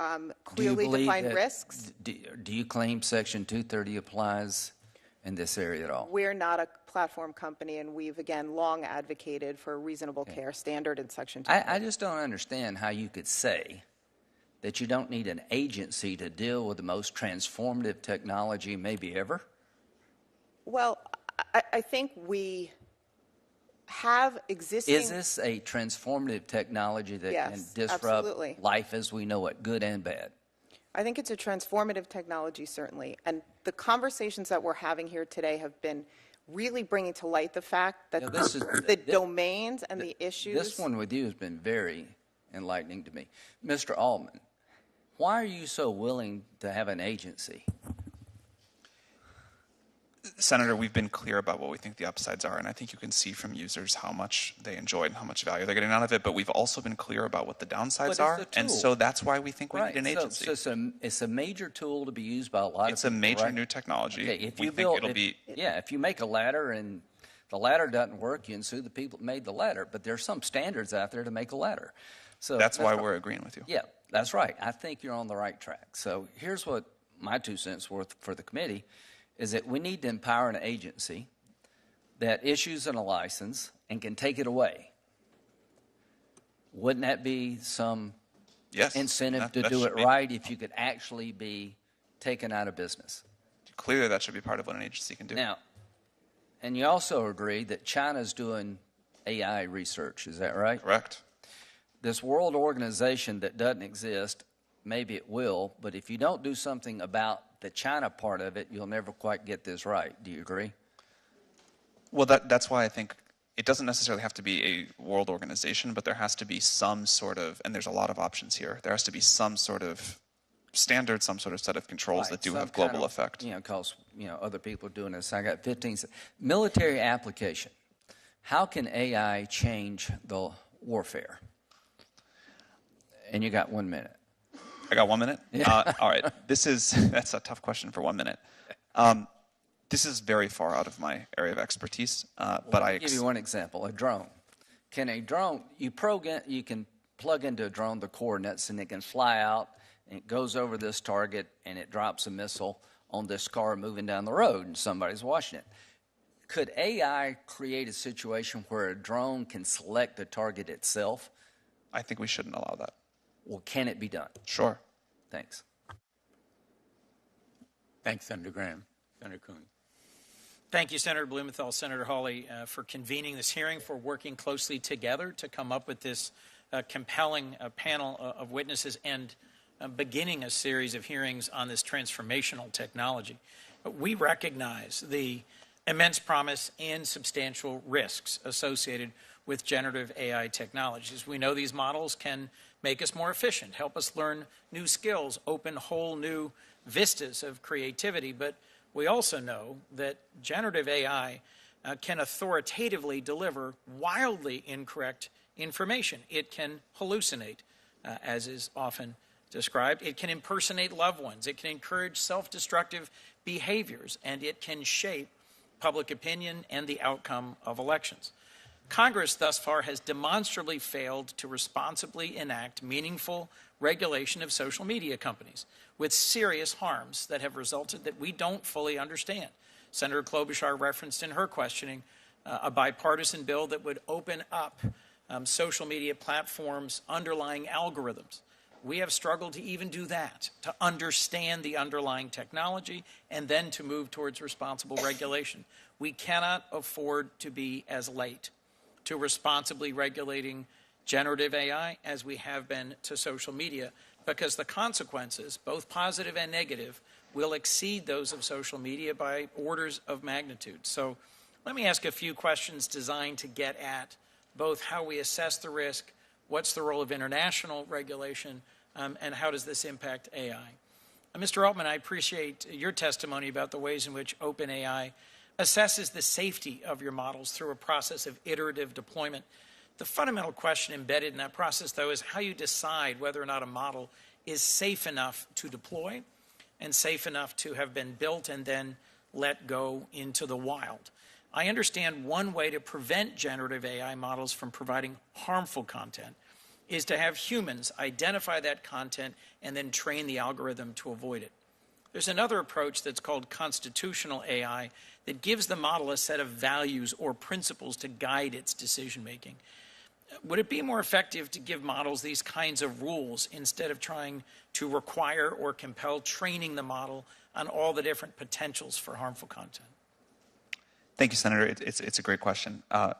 clearly define risks. Do you claim Section 230 applies in this area at all? We're not a platform company, and we've, again, long advocated for a reasonable care standard in Section 230. I just don't understand how you could say that you don't need an agency to deal with the most transformative technology maybe ever? Well, I think we have existing... Is this a transformative technology that can disrupt absolutely. life as we know it, good and bad? I think it's a transformative technology, certainly. And the conversations that we're having here today have been really bringing to light the fact that the domains and the issues... This one with you has been very enlightening to me. Mr. Altman, why are you so willing to have an agency? Senator, we've been clear about what we think the upsides are, and I think you can see from users how much they enjoy and how much value they're getting out of it, but we've also been clear about what the downsides are, and so that's why we think we need an agency. So it's a major tool to be used by a lot of people, It's a major right? new technology. Okay, if we you think build, it'll be... Yeah, if you make a ladder and the ladder doesn't work, you can sue the people that made the ladder, but there's some standards out there to make a ladder. So That's why we're agreeing with you. Yeah, that's right. I think you're on the right track. So here's what my 2 cents worth for the committee is that we need to empower an agency that issues a license and can take it away. Wouldn't that be some incentive to do it right if you could actually be taken out of business? Clearly that should be part of what an agency can do. Now, and you also agree that China's doing AI research, is that right? Correct. This world organization that doesn't exist, maybe it will, but if you don't do something about the China part of it, you'll never quite get this right. Do you agree? Well, that's why I think it doesn't necessarily have to be a world organization, but there has to be some sort of, and there's a lot of options here, there has to be some sort of standard, some sort of set of controls that do have global effect. Because, other people are doing this. I got 15 seconds. Military application. How can AI change the warfare? And you got 1 minute. I got 1 minute? Yeah. All right. That's a tough question for 1 minute. This is very far out of my area of expertise, but I'll give you one example, a drone. Can a drone, you can plug into a drone the coordinates and it can fly out and it goes over this target and it drops a missile on this car moving down the road and somebody's watching it. Could AI create a situation where a drone can select the target itself? I think we shouldn't allow that. Well, can it be done? Sure. Thanks. Thanks, Senator Graham. Senator Kuhn. Thank you, Senator Blumenthal, Senator Hawley, for convening this hearing, for working closely together to come up with this compelling panel of witnesses and beginning a series of hearings on this transformational technology. We recognize the immense promise and substantial risks associated with generative AI technologies. We know these models can make us more efficient, help us learn new skills, open whole new vistas of creativity, but we also know that generative AI can authoritatively deliver wildly incorrect information. It can hallucinate, as is often described. It can impersonate loved ones. It can encourage self-destructive behaviors, and it can shape public opinion and the outcome of elections. Congress thus far has demonstrably failed to responsibly enact meaningful regulation of social media companies with serious harms that have resulted that we don't fully understand. Senator Klobuchar referenced in her questioning a bipartisan bill that would open up social media platforms' underlying algorithms. We have struggled to even do that, to understand the underlying technology and then to move towards responsible regulation. We cannot afford to be as late to responsibly regulating generative AI as we have been to social media, because the consequences, both positive and negative, will exceed those of social media by orders of magnitude. So let me ask a few questions designed to get at both how we assess the risk, what's the role of international regulation, and how does this impact AI? Mr. Altman, I appreciate your testimony about the ways in which OpenAI assesses the safety of your models through a process of iterative deployment. The fundamental question embedded in that process, though, is how you decide whether or not a model is safe enough to deploy and safe enough to have been built and then let go into the wild. I understand one way to prevent generative AI models from providing harmful content is to have humans identify that content and then train the algorithm to avoid it. There's another approach that's called constitutional AI that gives the model a set of values or principles to guide its decision-making. Would it be more effective to give models these kinds of rules instead of trying to require or compel training the model on all the different potentials for harmful content? Thank you, Senator. It's a great question. I'd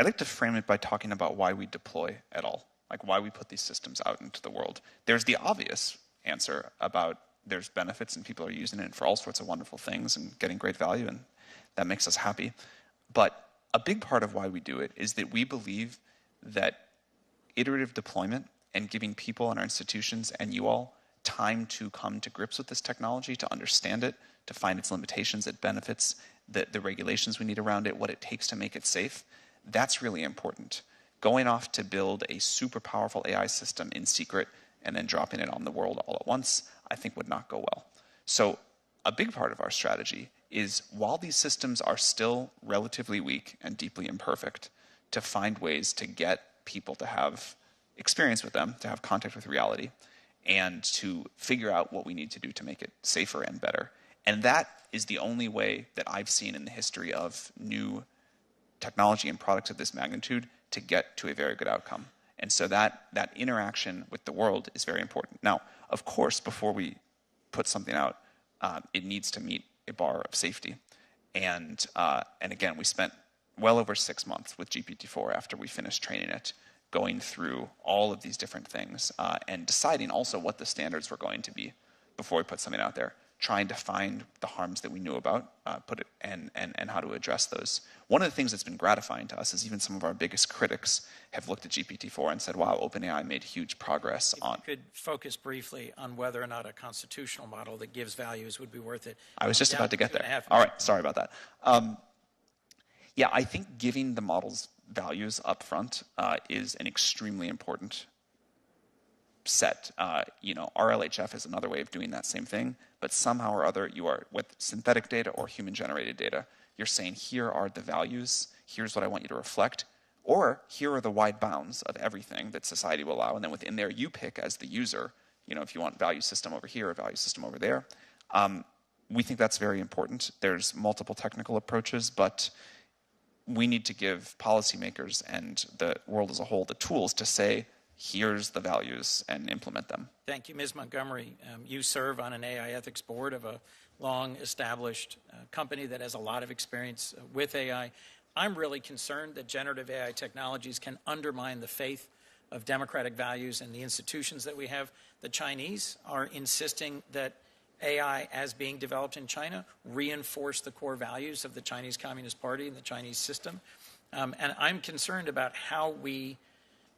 like to frame it by talking about why we deploy at all, like why we put these systems out into the world. There's the obvious answer about there's benefits and people are using it for all sorts of wonderful things and getting great value, and that makes us happy. But a big part of why we do it is that we believe that iterative deployment and giving people in our institutions and you all time to come to grips with this technology, to understand it, to find its limitations, its benefits, the regulations we need around it, what it takes to make it safe, that's really important. Going off to build a super powerful AI system in secret and then dropping it on the world all at once, I think would not go well. So a big part of our strategy is, while these systems are still relatively weak and deeply imperfect, to find ways to get people to have experience with them, to have contact with reality, and to figure out what we need to do to make it safer and better. And that is the only way that I've seen in the history of new technology and products of this magnitude to get to a very good outcome. And so that interaction with the world is very important. Now, of course, before we put something out, it needs to meet a bar of safety. And again, we spent well over 6 months with GPT-4 after we finished training it, going through all of these different things and deciding also what the standards were going to be before we put something out there. trying to find the harms that we knew about, and how to address those. One of the things that's been gratifying to us is even some of our biggest critics have looked at GPT-4 and said, wow, OpenAI made huge progress on. If you could focus briefly on whether or not a constitutional model that gives values would be worth it. I was just about to get there. All right, sorry about that. Yeah, I think giving the models values up front is an extremely important set. RLHF is another way of doing that same thing, but somehow or other, you are, with synthetic data or human-generated data, you're saying, here are the values, here's what I want you to reflect, or here are the wide bounds of everything that society will allow, and then within there, you pick as the user, if you want value system over here or value system over there. We think that's very important. There's multiple technical approaches, but we need to give policymakers and the world as a whole the tools to say, here's the values, and implement them. Thank you, Ms. Montgomery. You serve on an AI ethics board of a long-established company that has a lot of experience with AI. I'm really concerned that generative AI technologies can undermine the faith of democratic values and the institutions that we have. The Chinese are insisting that AI, as being developed in China, reinforce the core values of the Chinese Communist Party and the Chinese system. And I'm concerned about how we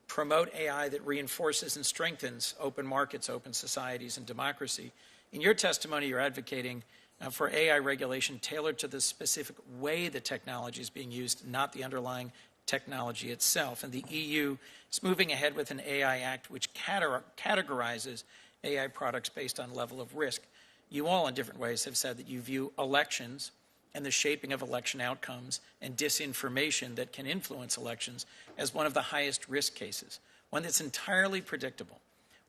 promote AI that reinforces and strengthens open markets, open societies, and democracy. In your testimony, you're advocating for AI regulation tailored to the specific way the technology is being used, not the underlying technology itself. And the EU is moving ahead with an AI Act which categorizes AI products based on level of risk. You all, in different ways, have said that you view elections and the shaping of election outcomes and disinformation that can influence elections as one of the highest risk cases, one that's entirely predictable.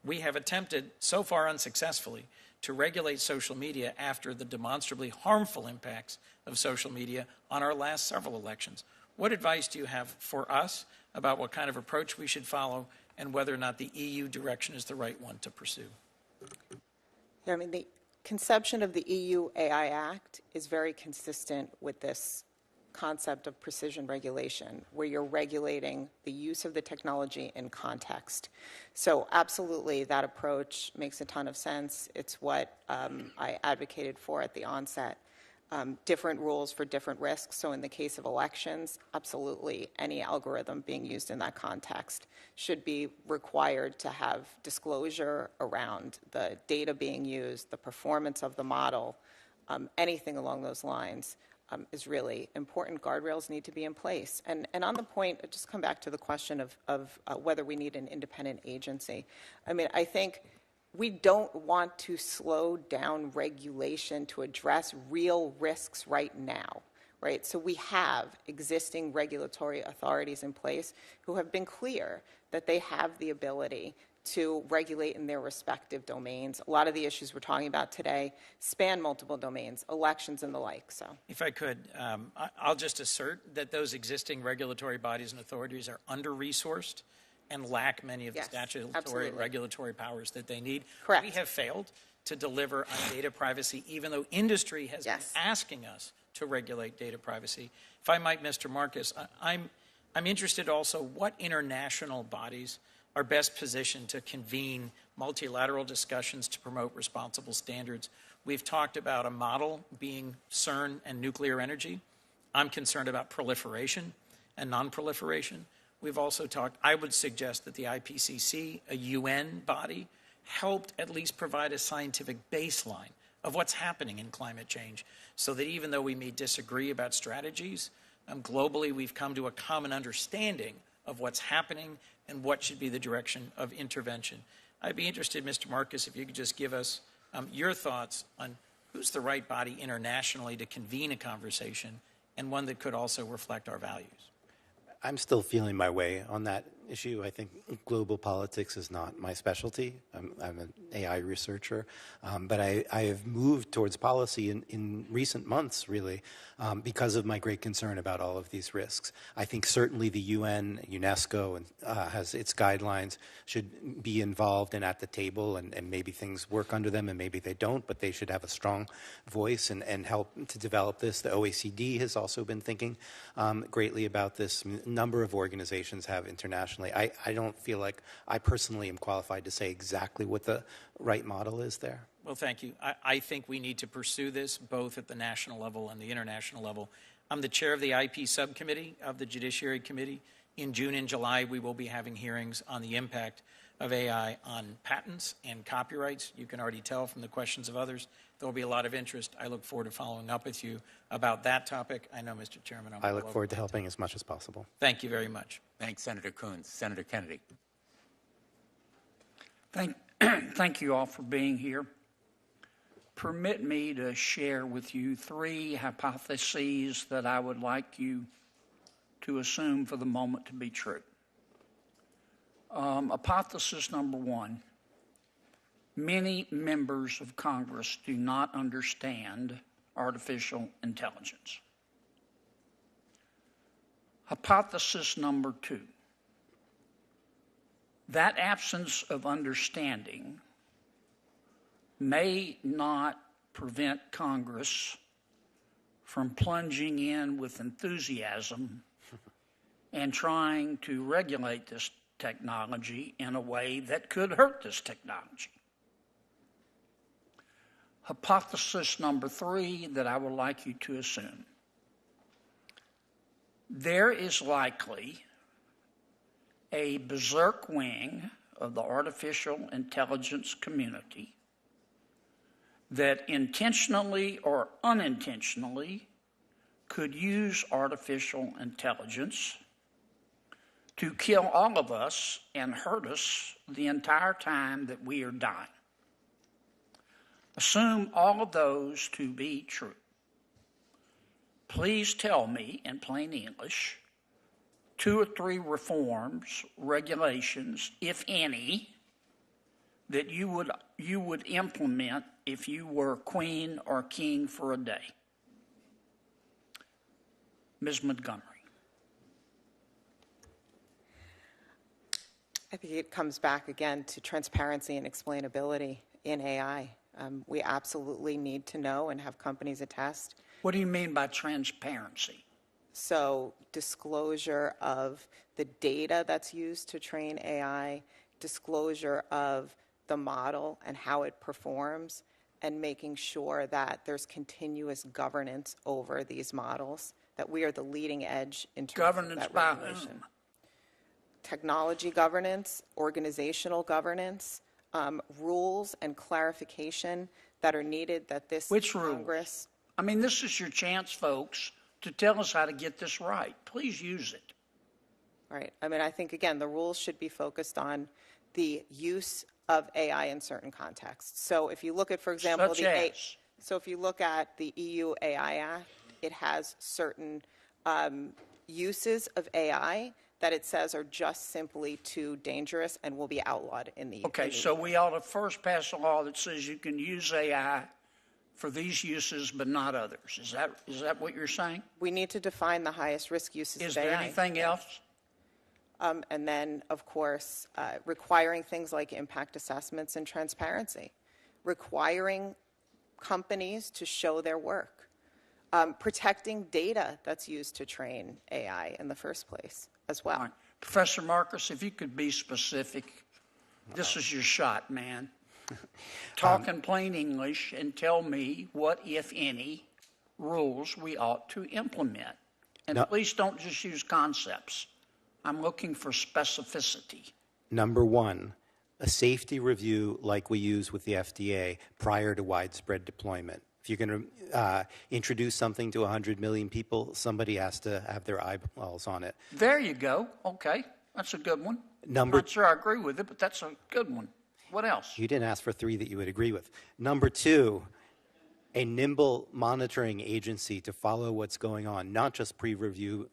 We have attempted, so far unsuccessfully, to regulate social media after the demonstrably harmful impacts of social media on our last several elections. What advice do you have for us about what kind of approach we should follow and whether or not the EU direction is the right one to pursue? Yeah, the conception of the EU AI Act is very consistent with this concept of precision regulation, where you're regulating the use of the technology in context. So absolutely, that approach makes a ton of sense. It's what I advocated for at the onset. Different rules for different risks. So in the case of elections, absolutely, any algorithm being used in that context should be required to have disclosure around the data being used, the performance of the model, anything along those lines is really important. Guardrails need to be in place. And on the point, just come back to the question of whether we need an independent agency. I think we don't want to slow down regulation to address real risks right now, right? So we have existing regulatory authorities in place who have been clear that they have the ability to regulate in their respective domains. A lot of the issues we're talking about today span multiple domains, elections and the like. So, if I could, I'll just assert that those existing regulatory bodies and authorities are under-resourced and lack many of the statutory and regulatory powers that they need. Correct. We have failed to deliver on data privacy, even though industry has been asking us to regulate data privacy. If I might, Mr. Marcus, I'm interested also what international bodies are best positioned to convene multilateral discussions to promote responsible standards. We've talked about a model being CERN and nuclear energy. I'm concerned about proliferation and non-proliferation. We've also talked, I would suggest that the IPCC, a UN body, helped at least provide a scientific baseline of what's happening in climate change so that even though we may disagree about strategies, globally we've come to a common understanding of what's happening and what should be the direction of intervention. I'd be interested, Mr. Marcus, if you could just give us your thoughts on who's the right body internationally to convene a conversation and one that could also reflect our values. I'm still feeling my way on that issue. I think global politics is not my specialty. I'm an AI researcher, but I have moved towards policy in recent months, really, because of my great concern about all of these risks. I think certainly the UN, UNESCO, and has its guidelines should be involved and at the table, and maybe things work under them and maybe they don't, but they should have a strong voice and help to develop this. The OECD has also been thinking greatly about this. A number of organizations have international personally. I don't feel like I personally am qualified to say exactly what the right model is there. Well, thank you. I think we need to pursue this both at the national level and the international level. I'm the chair of the IP subcommittee of the Judiciary Committee. In June and July, we will be having hearings on the impact of AI on patents and copyrights. You can already tell from the questions of others, there will be a lot of interest. I look forward to following up with you about that topic. I know, Mr. Chairman, I look forward to helping as much as possible. Thank you very much. Thanks, Senator Coons. Senator Kennedy. Thank you all for being here. Permit me to share with you 3 hypotheses that I would like you to assume for the moment to be true. Hypothesis number 1, many members of Congress do not understand artificial intelligence. Hypothesis number 2, that absence of understanding may not prevent Congress from plunging in with enthusiasm and trying to regulate this technology in a way that could hurt this technology. Hypothesis number 3 that I would like you to assume. There is likely a berserk wing of the artificial intelligence community that intentionally or unintentionally could use artificial intelligence to kill all of us and hurt us the entire time that we are dying. Assume all of those to be true. Please tell me in plain English 2 or 3 reforms, regulations, if any, that you would implement if you were queen or king for a day. Ms. Montgomery. I think it comes back again to transparency and explainability in AI. We absolutely need to know and have companies attest. What do you mean by transparency? So disclosure of the data that's used to train AI, disclosure of the model and how it performs, and making sure that there's continuous governance over these models, that we are the leading edge in terms of that regulation. Whom? Technology governance, organizational governance, rules and clarification that are needed that this Which Congress... rules? I mean, this is your chance, folks, to tell us how to get this right. Please use it. Right. I mean, I think, again, the rules should be focused on the use of AI in certain contexts. So if you look at, for example, so if you look at the EU AI Act, it has certain uses of AI that it says are just simply too dangerous and will be outlawed in the Okay, so we ought to first pass a law that says you can use AI for these uses but not others. Is that what you're saying? We need to define the highest risk uses of AI. Is there anything else? And then, of course, requiring things like impact assessments and transparency, requiring companies to show their work, protecting data that's used to train AI in the first place as well. Right. Professor Marcus, if you could be specific, this is your shot, man. Talk in plain English and tell me what, if any, rules we ought to implement. And please don't just use concepts. I'm looking for specificity. Number 1, a safety review like we use with the FDA prior to widespread deployment. If you're going to introduce something to 100 million people, somebody has to have their eyeballs on it. There you go. Okay, that's a good one. I'm not sure I agree with it, but that's a good one. What else? You didn't ask for 3 that you would agree with. Number 2, a nimble monitoring agency to follow what's going on, not just pre-review,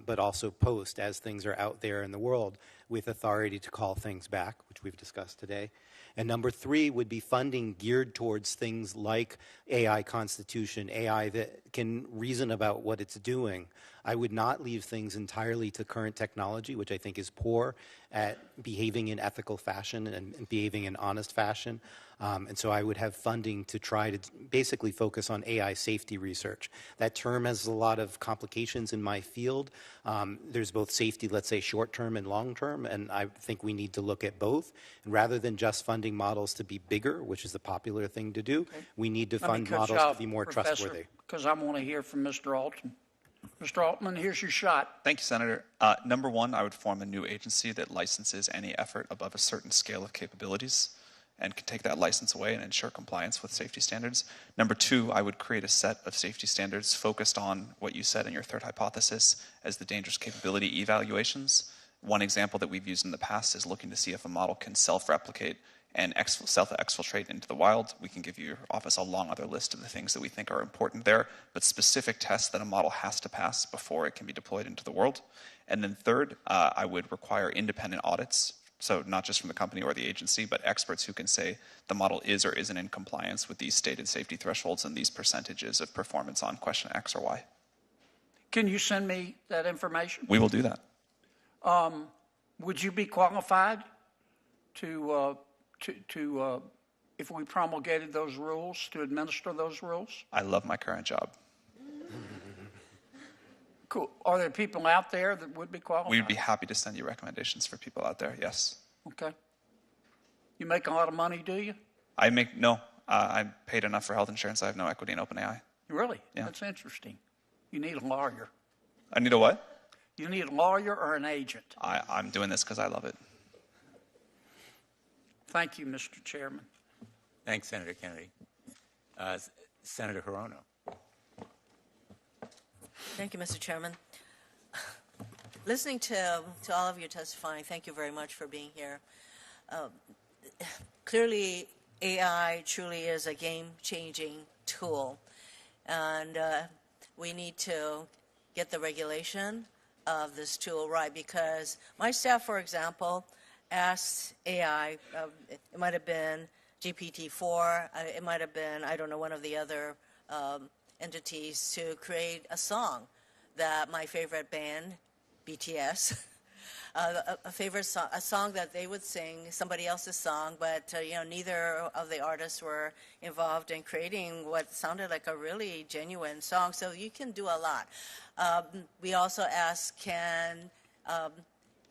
but also post as things are out there in the world with authority to call things back, which we've discussed today. And number 3 would be funding geared towards things like AI constitution, AI that can reason about what it's doing. I would not leave things entirely to current technology, which I think is poor at behaving in ethical fashion and behaving in honest fashion. And so I would have funding to try to basically focus on AI safety research. That term has a lot of complications in my field. There's both safety, let's say, short-term and long-term. term, and I think we need to look at both. And rather than just funding models to be bigger, which is the popular thing to do, we need to fund models to be more trustworthy. Because I want to hear from Mr. Altman. Mr. Altman, here's your shot. Thank you, Senator. Number one, I would form a new agency that licenses any effort above a certain scale of capabilities and can take that license away and ensure compliance with safety standards. Number two, I would create a set of safety standards focused on what you said in your third hypothesis as the dangerous capability evaluations. One example that we've used in the past is looking to see if a model can self-replicate and self-exfiltrate into the wild. We can give your office a long other list of the things that we think are important there, but specific tests that a model has to pass before it can be deployed into the world. And then third, I would require independent audits. So not just from the company or the agency, but experts who can say the model is or isn't in compliance with these stated safety thresholds and these percentages of performance on question X or Y. Can you send me that information? We will do that. Would you be qualified to if we promulgated those rules, to administer those rules? I love my current job. Cool. Are there people out there that would be qualified? We would be happy to send you recommendations for people out there, yes. Okay. You make a lot of money, do you? No. I'm paid enough for health insurance. I have no equity in OpenAI. Really? Yeah. That's interesting. You need a lawyer. I need a what? You need a lawyer or an agent. I'm doing this because I love it. Thank you, Mr. Chairman. Thanks, Senator Kennedy. Senator Hirono. Thank you, Mr. Chairman. Listening to all of you testifying, thank you very much for being here. Clearly, AI truly is a game-changing tool, and we need to get the regulation of this tool right, because my staff, for example, asked AI, it might have been GPT-4, it might have been, I don't know, one of the other entities, to create a song that my favorite band, BTS, a song that they would sing, somebody else's song, but neither of the artists were involved in creating what sounded like a really genuine song. So you can do a lot. We also asked, can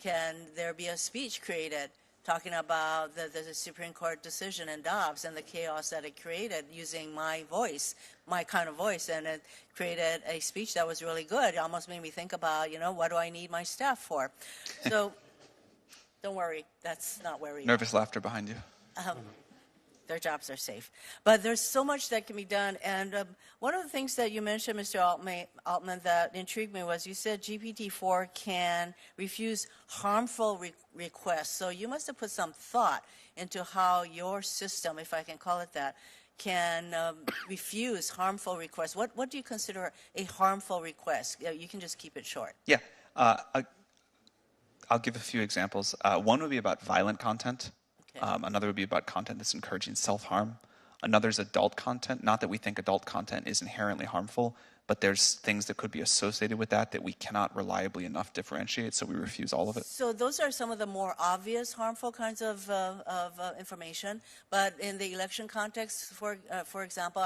there be a speech created talking about the Supreme Court decision in Dobbs and the chaos that it created using my voice, my kind of voice, and it created a speech that was really good. It almost made me think about, what do I need my staff for? So don't worry, that's not where we are. Nervous laughter behind you. Their jobs are safe. But there's so much that can be done. And one of the things that you mentioned, Mr. Altman, that intrigued me was you said GPT-4 can refuse harmful requests. So you must have put some thought into how your system, if I can call it that, can refuse harmful requests. What do you consider a harmful request? You can just keep it short. Yeah. I'll give a few examples. One would be about violent content. Another would be about content that's encouraging self-harm. Another is adult content. Not that we think adult content is inherently harmful, but there's things that could be associated with that we cannot reliably enough differentiate, so we refuse all of it. So those are some of the more obvious harmful kinds of information. But in the election context, for example,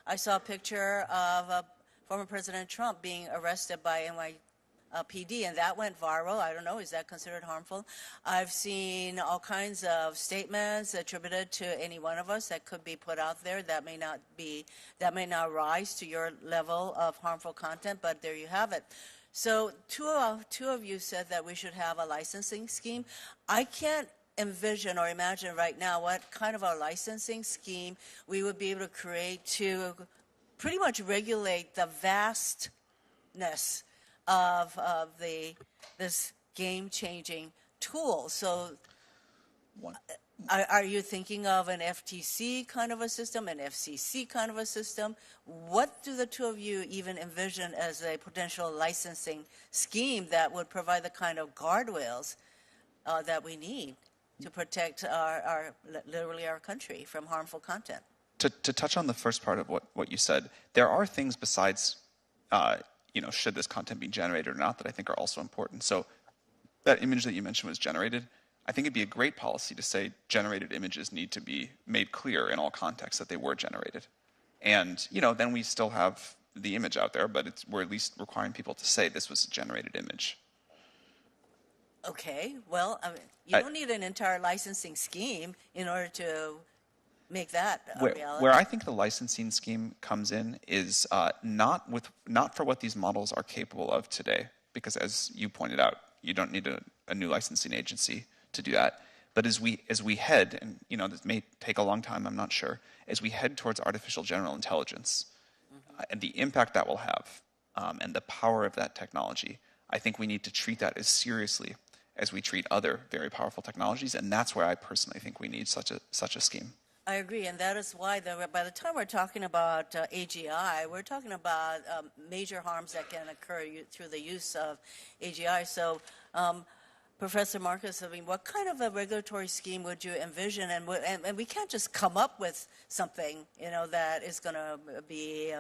I saw a picture of former President Trump being arrested by PD, and that went viral. I don't know, is that considered harmful? I've seen all kinds of statements attributed to any one of us that could be put out there that may not rise to your level of harmful content, but there you have it. So two of you said that we should have a licensing scheme. I can't envision or imagine right now what kind of a licensing scheme we would be able to create to pretty much regulate the vastness of this game-changing tool. So are you thinking of an FTC kind of a system, an FCC kind of a system? What do the two of you even envision as a potential licensing scheme that would provide the kind of guardrails that we need to protect literally our country from harmful content? To touch on the first part of what you said, there are things besides should this content be generated or not that I think are also important. So that image that you mentioned was generated. I think it'd be a great policy to say generated images need to be made clear in all contexts that they were generated. And, then we still have the image out there, but we're at least requiring people to say this was a generated image. Okay, well, I mean, you don't need an entire licensing scheme in order to make that a reality. Where I think the licensing scheme comes in is not for what these models are capable of today, because as you pointed out, you don't need a new licensing agency to do that. But as we head, and this may take a long time, I'm not sure, as we head towards artificial general intelligence, and the impact that will have, and the power of that technology, I think we need to treat that as seriously as we treat other very powerful technologies, and that's where I personally think we need such a scheme. I agree, and that is why by the time we're talking about AGI, we're talking about major harms that can occur through the use of AGI. So, Professor Marcus, I mean, what kind of a regulatory scheme would you envision? And we can't just come up with something, that is going to be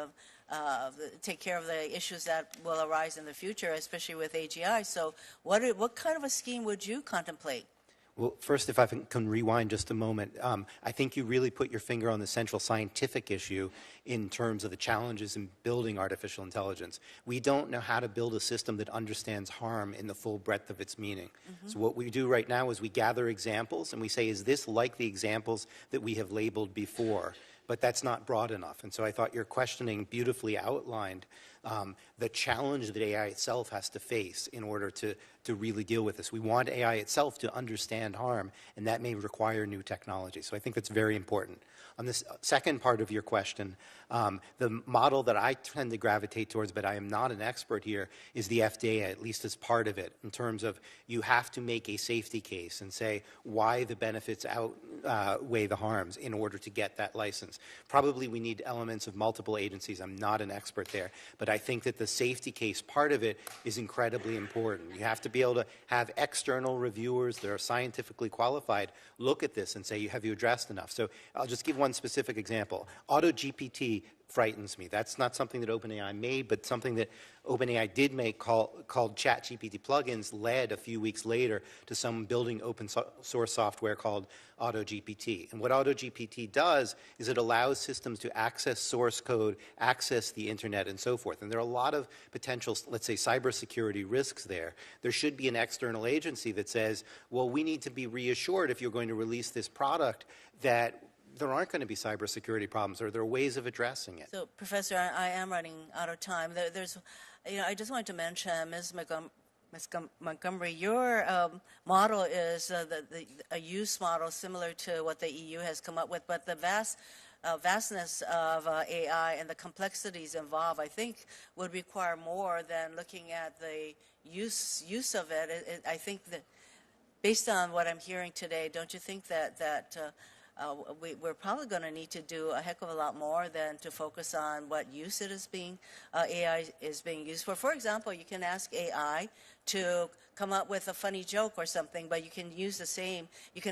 take care of the issues that will arise in the future, especially with AGI. So, what kind of a scheme would you contemplate? Well, first, if I can rewind just a moment, I think you really put your finger on the central scientific issue in terms of the challenges in building artificial intelligence. We don't know how to build a system that understands harm in the full breadth of its meaning. Mm-hmm. So what we do right now is we gather examples and we say, is this like the examples that we have labeled before? But that's not broad enough. And so I thought your questioning beautifully outlined the challenge that AI itself has to face in order to really deal with this. We want AI itself to understand harm, and that may require new technology. So I think that's very important. On this second part of your question, the model that I tend to gravitate towards, but I am not an expert here, is the FDA, at least as part of it, in terms of you have to make a safety case and say why the benefits outweigh the harms in order to get that license. Probably we need elements of multiple agencies. I'm not an expert there, but I think that the safety case part of it is incredibly important. You have to be able to have external reviewers that are scientifically qualified look at this and say, have you addressed enough? So I'll just give one specific example. AutoGPT frightens me. That's not something that OpenAI made, but something that OpenAI did make called ChatGPT plugins led a few weeks later to someone building open source software called AutoGPT. And what AutoGPT does is it allows systems to access source code, access the internet, and so forth. And there are a lot of potential, let's say, cybersecurity risks there. There should be an external agency that says, well, we need to be reassured if you're going to release this product that there aren't going to be cybersecurity problems, or there are ways of addressing it. So, Professor, I am running out of time. I just wanted to mention, Ms. Montgomery, your model is a use model similar to what the EU has come up with, but the vastness of AI and the complexities involved, I think, would require more than looking at the use of it. I think that, based on what I'm hearing today, don't you think that we're probably going to need to do a heck of a lot more than to focus on what use it is being, AI is being used for. For example, you can ask AI to come up with a funny joke or something, but you can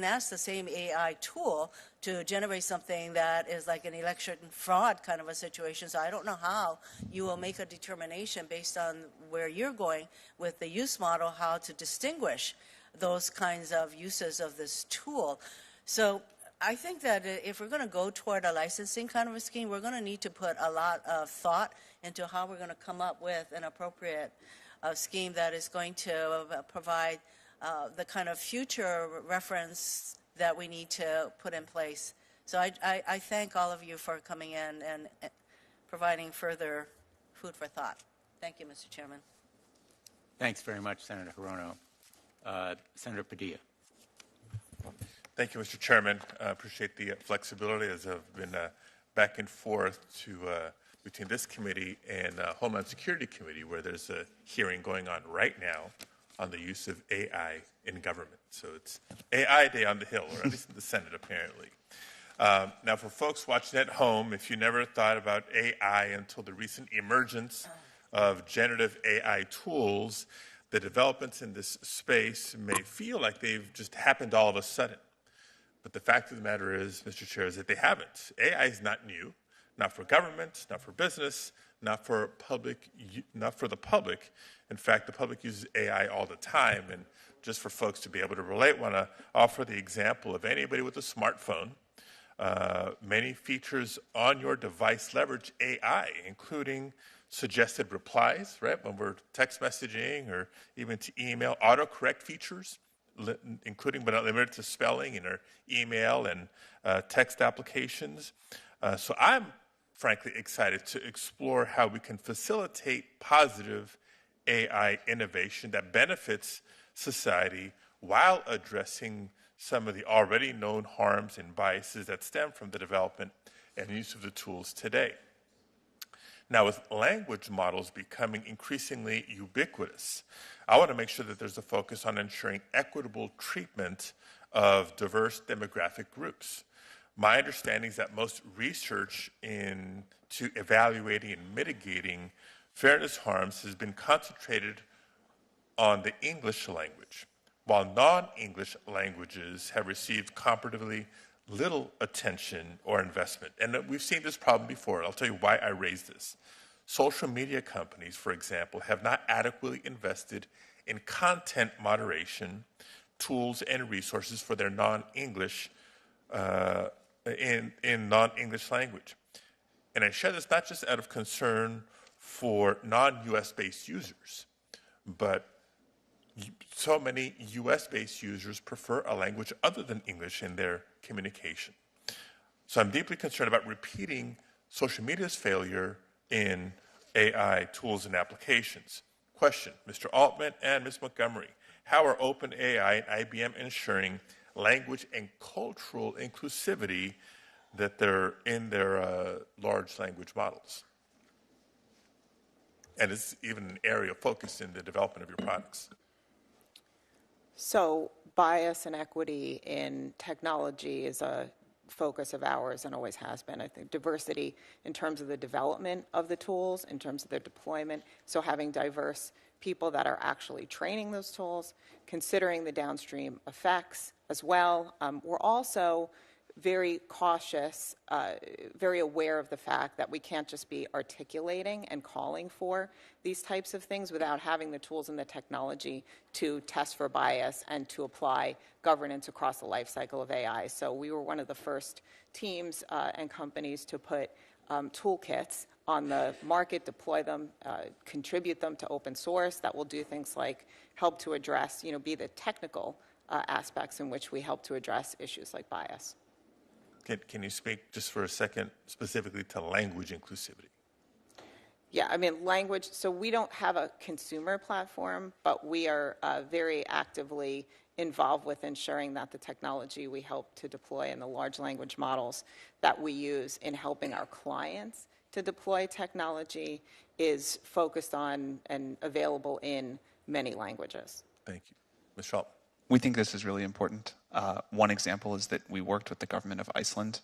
ask the same AI tool to generate something that is like an election fraud kind of a situation. So I don't know how you will make a determination based on where you're going with the use model, how to distinguish those kinds of uses of this tool. So I think that if we're going to go toward a licensing kind of a scheme, we're going to need to put a lot of thought into how we're going to come up with an appropriate scheme that is going to provide the kind of future reference that we need to put in place. So I thank all of you for coming in and providing further food for thought. Thank you, Mr. Chairman. Thanks very much, Senator Hirono. Senator Padilla. Thank you, Mr. Chairman. I appreciate the flexibility as I've been back and forth between this committee and Homeland Security Committee, where there's a hearing going on right now on the use of AI in government. So it's AI Day on the Hill, or at least in the Senate, apparently. Now, for folks watching at home, if you never thought about AI until the recent emergence of generative AI tools, the developments in this space may feel like they've just happened all of a sudden. But the fact of the matter is, Mr. Chair, is that they haven't. AI is not new, not for government, not for business, not for the public. In fact, the public uses AI all the time. And just for folks to be able to relate, I want to offer the example of anybody with a smartphone. Many features on your device leverage AI, including suggested replies, right, when we're text messaging or even to email, autocorrect features, including but not limited to spelling in our email and text applications. So I'm frankly excited to explore how we can facilitate positive AI innovation that benefits society while addressing some of the already known harms and biases that stem from the development and use of the tools today. Now, with language models becoming increasingly ubiquitous, I want to make sure that there's a focus on ensuring equitable treatment of diverse demographic groups. My understanding is that most research into evaluating and mitigating fairness harms has been concentrated on the English language, while non-English languages have received comparatively little attention or investment. And we've seen this problem before. I'll tell you why I raise this. Social media companies, for example, have not adequately invested in content moderation tools and resources for their non-English in non-English language. And I share this not just out of concern for non-US based users, but so many US-based users prefer a language other than English in their communication. So I'm deeply concerned about repeating social media's failure in AI tools and applications. Question, Mr. Altman and Ms. Montgomery, how are OpenAI and IBM ensuring language and cultural inclusivity that they're in their large language models? And it's even an area of focus in the development of your products. So bias and equity in technology is a focus of ours and always has been. I think diversity in terms of the development of the tools, in terms of their deployment, so having diverse people that are actually training those tools, considering the downstream effects as well. We're also very cautious, very aware of the fact that we can't just be articulating and calling for these types of things without having the tools and the technology to test for bias and to apply governance across the life cycle of AI. So we were one of the first teams and companies to put toolkits on the market, deploy them, contribute them to open source that will do things like help to address, be the technical aspects in which we help to address issues like bias. Can you speak just for a second specifically to language inclusivity? Yeah, I mean, language, so we don't have a consumer platform, but we are very actively involved with ensuring that the technology we help to deploy and the large language models that we use in helping our clients to deploy technology is focused on and available in many languages. Thank you. Ms. Schultz. We think this is really important. One example is that we worked with the government of Iceland,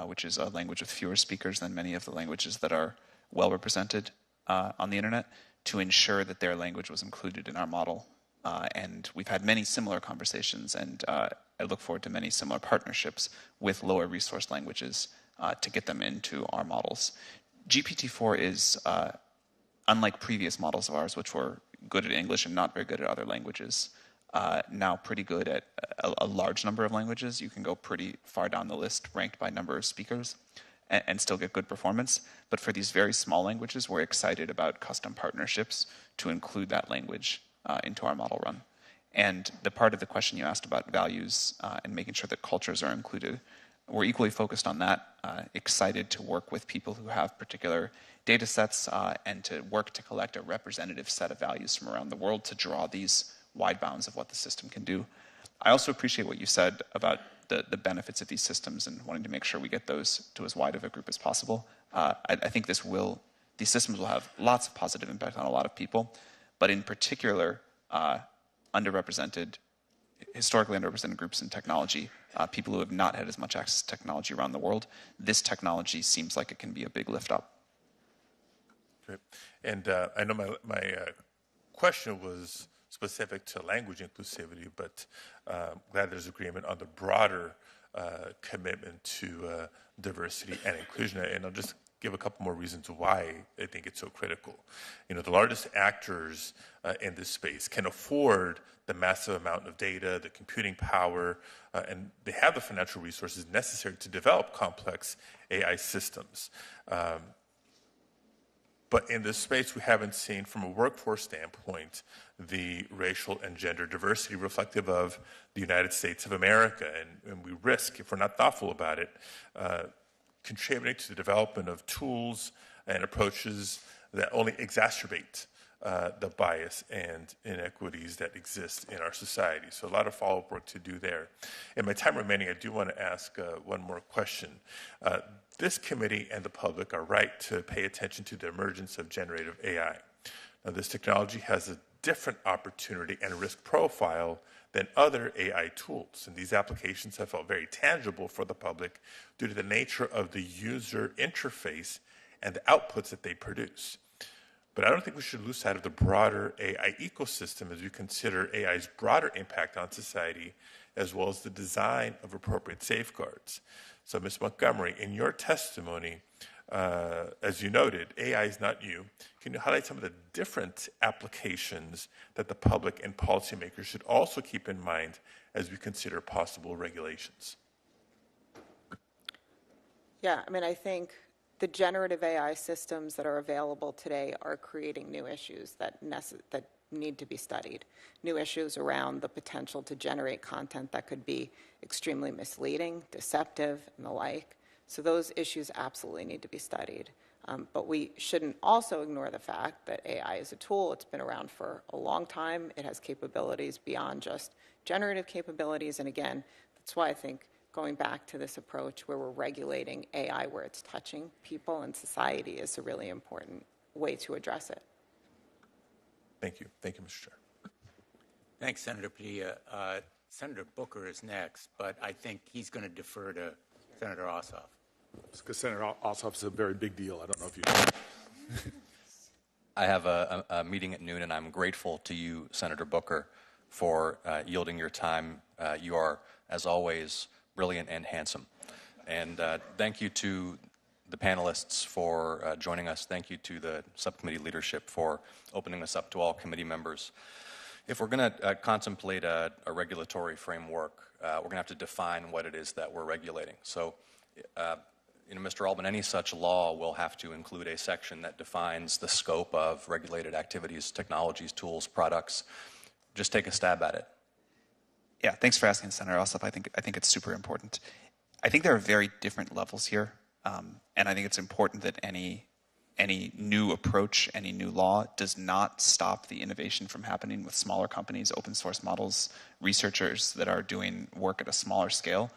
which is a language with fewer speakers than many of the languages that are well represented on the internet, to ensure that their language was included in our model. And we've had many similar conversations, and I look forward to many similar partnerships with lower resource languages to get them into our models. GPT-4 is, unlike previous models of ours, which were good at English and not very good at other languages, now pretty good at a large number of languages. You can go pretty far down the list, ranked by number of speakers, and still get good performance. But for these very small languages, we're excited about custom partnerships to include that language into our model run. And the part of the question you asked about values and making sure that cultures are included, we're equally focused on that, excited to work with people who have particular data sets and to work to collect a representative set of values from around the world to draw these wide bounds of what the system can do. I also appreciate what you said about the benefits of these systems and wanting to make sure we get those to as wide of a group as possible. I think these systems will have lots of positive impact on a lot of people, but in particular, historically underrepresented groups in technology, people who have not had as much access to technology around the world. This technology seems like it can be a big lift up. Great. And I know my question was specific to language inclusivity, but glad there's agreement on the broader commitment to diversity and inclusion. And I'll just give a couple more reasons why I think it's so critical. The largest actors in this space can afford the massive amount of data, the computing power, and they have the financial resources necessary to develop complex AI systems. But in this space, we haven't seen, from a workforce standpoint, the racial and gender diversity reflective of the United States of America. And we risk, if we're not thoughtful about it, contributing to the development of tools and approaches that only exacerbate the bias and inequities that exist in our society. So a lot of follow-up work to do there. In my time remaining, I do want to ask one more question. This committee and the public are right to pay attention to the emergence of generative AI. Now, this technology has a different opportunity and risk profile than other AI tools, and these applications have felt very tangible for the public due to the nature of the user interface and the outputs that they produce. But I don't think we should lose sight of the broader AI ecosystem as we consider AI's broader impact on society, as well as the design of appropriate safeguards. So, Ms. Montgomery, in your testimony, as you noted, AI is not you. Can you highlight some of the different applications that the public and policymakers should also keep in mind as we consider possible regulations? Yeah, I mean, I think the generative AI systems that are available today are creating new issues that need to be studied. New issues around the potential to generate content that could be extremely misleading, deceptive, and the like. So those issues absolutely need to be studied. But we shouldn't also ignore the fact that AI is a tool. It's been around for a long time. It has capabilities beyond just generative capabilities. And again, that's why I think going back to this approach where we're regulating AI where it's touching people and society is a really important way to address it. Thank you. Thank you, Mr. Chair. Thanks, Senator Padilla. Senator Booker is next, but I think he's going to defer to Senator Ossoff. Because Senator Ossoff is a very big deal. I don't know if you know. I have a meeting at noon, and I'm grateful to you, Senator Booker, for yielding your time. You are, as always, brilliant and handsome. And thank you to the panelists for joining us. Thank you to the subcommittee leadership for opening us up to all committee members. If we're going to contemplate a regulatory framework, we're going to have to define what it is that we're regulating. So, Mr. Altman, any such law will have to include a section that defines the scope of regulated activities, technologies, tools, products. Just take a stab at it. Yeah, thanks for asking, Senator Ossoff. I think it's super important. I think there are very different levels here, and I think it's important that any new approach, any new law does not stop the innovation from happening with smaller companies, open source models, researchers that are doing work at a smaller scale.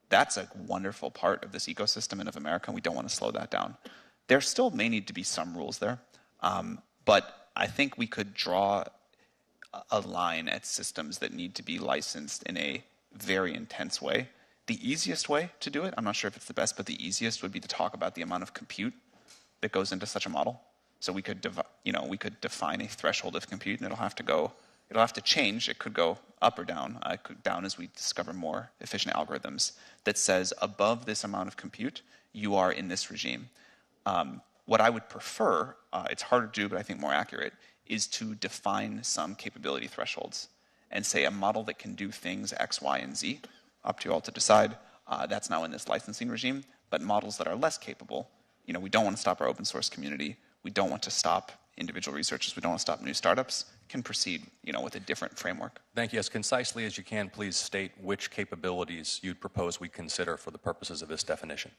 That's a wonderful part of this ecosystem and of America, and we don't want to slow that down. There still may need to be some rules there, but I think we could draw a line at systems that need to be licensed in a very intense way. The easiest way to do it, I'm not sure if it's the best, but the easiest would be to talk about the amount of compute that goes into such a model. So we could, we could define a threshold of compute, and it'll have to change. It could go up or down. It could down as we discover more efficient algorithms that says above this amount of compute, you are in this regime. What I would prefer, it's harder to do, but I think more accurate, is to define some capability thresholds and say a model that can do things X, Y, and Z, up to you all to decide, that's now in this licensing regime, but models that are less capable, we don't want to stop our open source community, we don't want to stop individual researchers, we don't want to stop new startups, can proceed, with a different framework. Thank you. As concisely as you can, please state which capabilities you'd propose we consider for the purposes of this definition.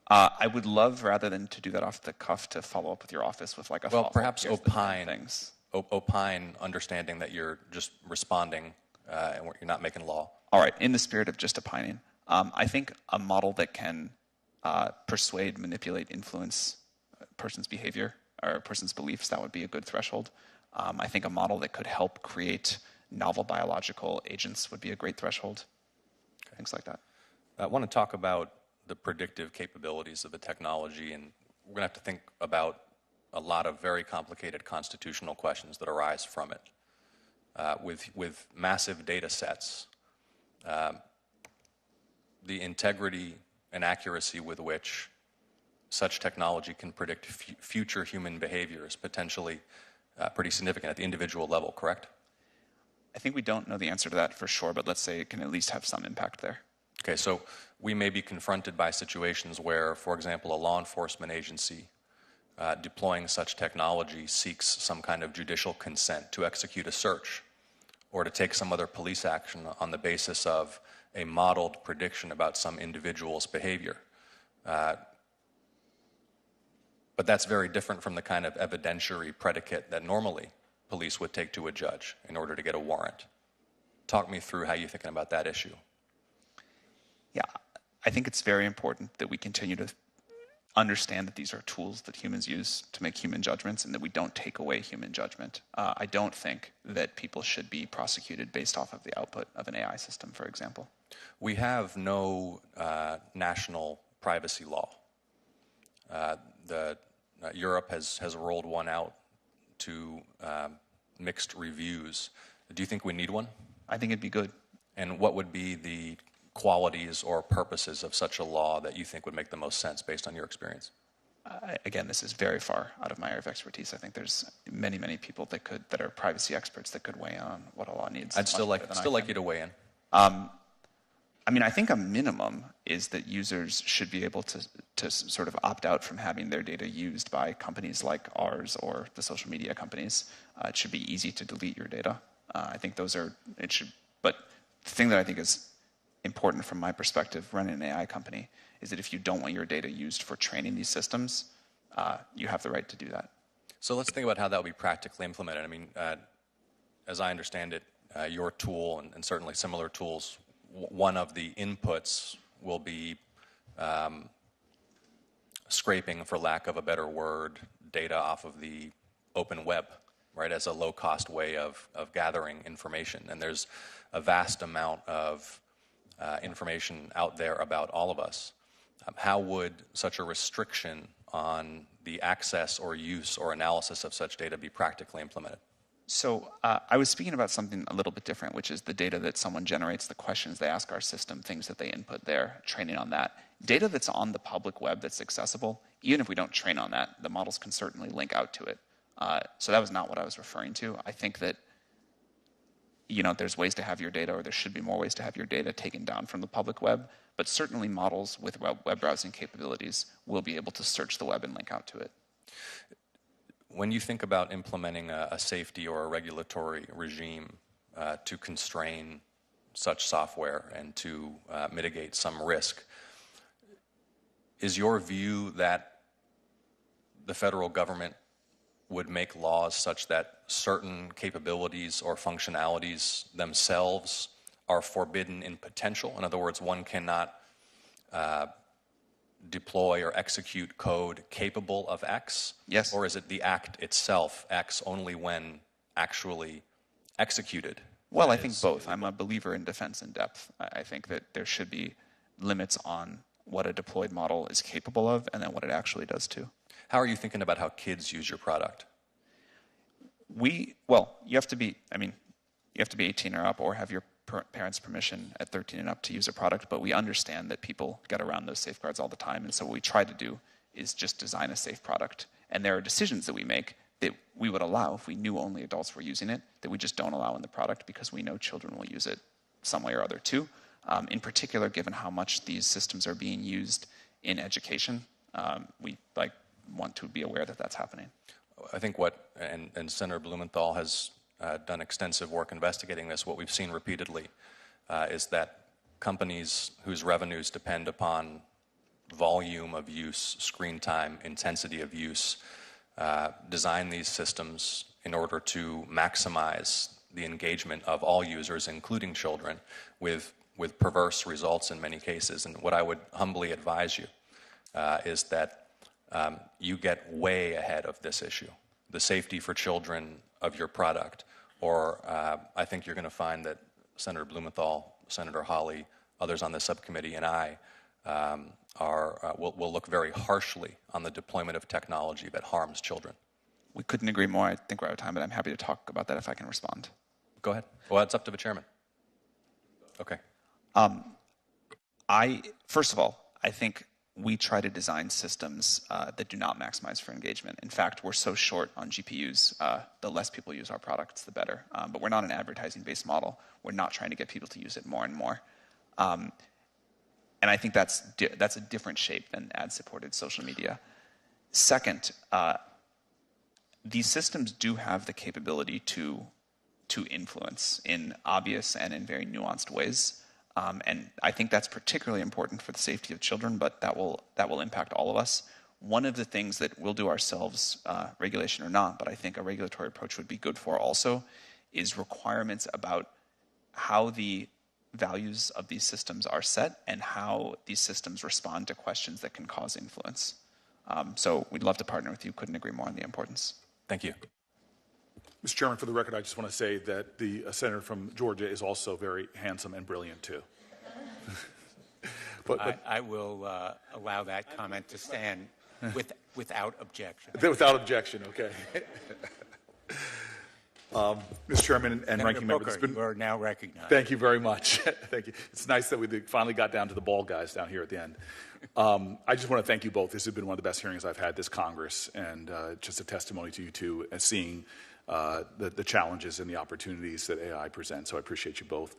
I would love, rather than to do that off the cuff, to follow up with your office with like a follow-up. Well, perhaps opine, understanding that you're just responding and you're not making law. All right. In the spirit of just opining, I think a model that can persuade, manipulate, influence a person's behavior or a person's beliefs, that would be a good threshold. I think a model that could help create novel biological agents would be a great threshold. Okay. Things like that. I want to talk about the predictive capabilities of the technology, and we're going to have to think about a lot of very complicated constitutional questions that arise from it. With massive data sets, the integrity and accuracy with which such technology can predict future human behavior is potentially pretty significant at the individual level, correct? I think we don't know the answer to that for sure, but let's say it can at least have some impact there. Okay, so we may be confronted by situations where, for example, a law enforcement agency deploying such technology seeks some kind of judicial consent to execute a search or to take some other police action on the basis of a modeled prediction about some individual's behavior. But that's very different from the kind of evidentiary predicate that normally police would take to a judge in order to get a warrant. Talk me through how you're thinking about that issue. Yeah, I think it's very important that we continue to understand that these are tools that humans use to make human judgments and that we don't take away human judgment. I don't think that people should be prosecuted based off of the output of an AI system, for example. We have no national privacy law. Europe has rolled one out to mixed reviews. Do you think we need one? I think it'd be good. And what would be the qualities or purposes of such a law that you think would make the most sense based on your experience? Again, this is very far out of my area of expertise. I think there's many, many people that are privacy experts that could weigh in on what a law needs. I'd still like you to weigh in. I mean, I think a minimum is that users should be able to sort of opt out from having their data used by companies like ours or the social media companies. It should be easy to delete your data. I think but the thing that I think is important from my perspective running an AI company is that if you don't want your data used for training these systems, you have the right to do that. So let's think about how that would be practically implemented. I mean, as I understand it, your tool and certainly similar tools, one of the inputs will be scraping, for lack of a better word, data off of the open web, right, as a low-cost way of gathering information. And there's a vast amount of information out there about all of us. How would such a restriction on the access or use or analysis of such data be practically implemented? So I was speaking about something a little bit different, which is the data that someone generates, the questions they ask our system, things that they input there, training on that. Data that's on the public web that's accessible, even if we don't train on that, the models can certainly link out to it. So that was not what I was referring to. I think that there's ways to have your data, or there should be more ways to have your data taken down from the public web, but certainly models with web browsing capabilities will be able to search the web and link out to it. When you think about implementing a safety or a regulatory regime to constrain such software and to mitigate some risk, is your view that the federal government would make laws such that certain capabilities or functionalities themselves are forbidden in potential? In other words, one cannot deploy or execute code capable of X? Yes. Or is it the act itself, X, only when actually executed? Well, I think both. I'm a believer in defense in depth. I think that there should be limits on what a deployed model is capable of and then what it actually does too. How are you thinking about how kids use your product? You have to be 18 or up or have your parents' permission at 13 and up to use a product, but we understand that people get around those safeguards all the time, and so what we try to do is just design a safe product. And there are decisions that we make that we would allow if we knew only adults were using it, that we just don't allow in the product because we know children will use it some way or other too. In particular, given how much these systems are being used in education, we want to be aware that that's happening. I think and Senator Blumenthal has done extensive work investigating this. What we've seen repeatedly is that companies whose revenues depend upon volume of use, screen time, intensity of use, design these systems in order to maximize the engagement of all users, including children, with perverse results in many cases. And what I would humbly advise you is that you get way ahead of this issue, the safety for children of your product. Or I think you're going to find that Senator Blumenthal, Senator Hawley, others on the subcommittee, and I will look very harshly on the deployment of technology that harms children. We couldn't agree more. I think we're out of time, but I'm happy to talk about that if I can respond. Go ahead. Well, it's up to the chairman. Okay. First of all, I think we try to design systems that do not maximize for engagement. In fact, we're so short on GPUs, the less people use our products, the better. But we're not an advertising-based model. We're not trying to get people to use it more and more. And I think that's a different shape than ad-supported social media. Second, these systems do have the capability to influence in obvious and in very nuanced ways. And I think that's particularly important for the safety of children, but that will impact all of us. One of the things that we'll do ourselves, regulation or not, but I think a regulatory approach would be good for also, is requirements about how the values of these systems are set and how these systems respond to questions that can cause influence. So we'd love to partner with you. Couldn't agree more on the importance. Thank you. Mr. Chairman, for the record, I just want to say that the senator from Georgia is also very handsome and brilliant, too. but I will allow that comment to stand without objection. Without objection, okay. Mr. Chairman and Ranking Member, you are now recognized. Thank you very much. Thank you. It's nice that we finally got down to the bald guys down here at the end. I just want to thank you both. This has been one of the best hearings I've had this Congress, and just a testimony to you two as seeing the challenges and the opportunities that AI presents. So I appreciate you both.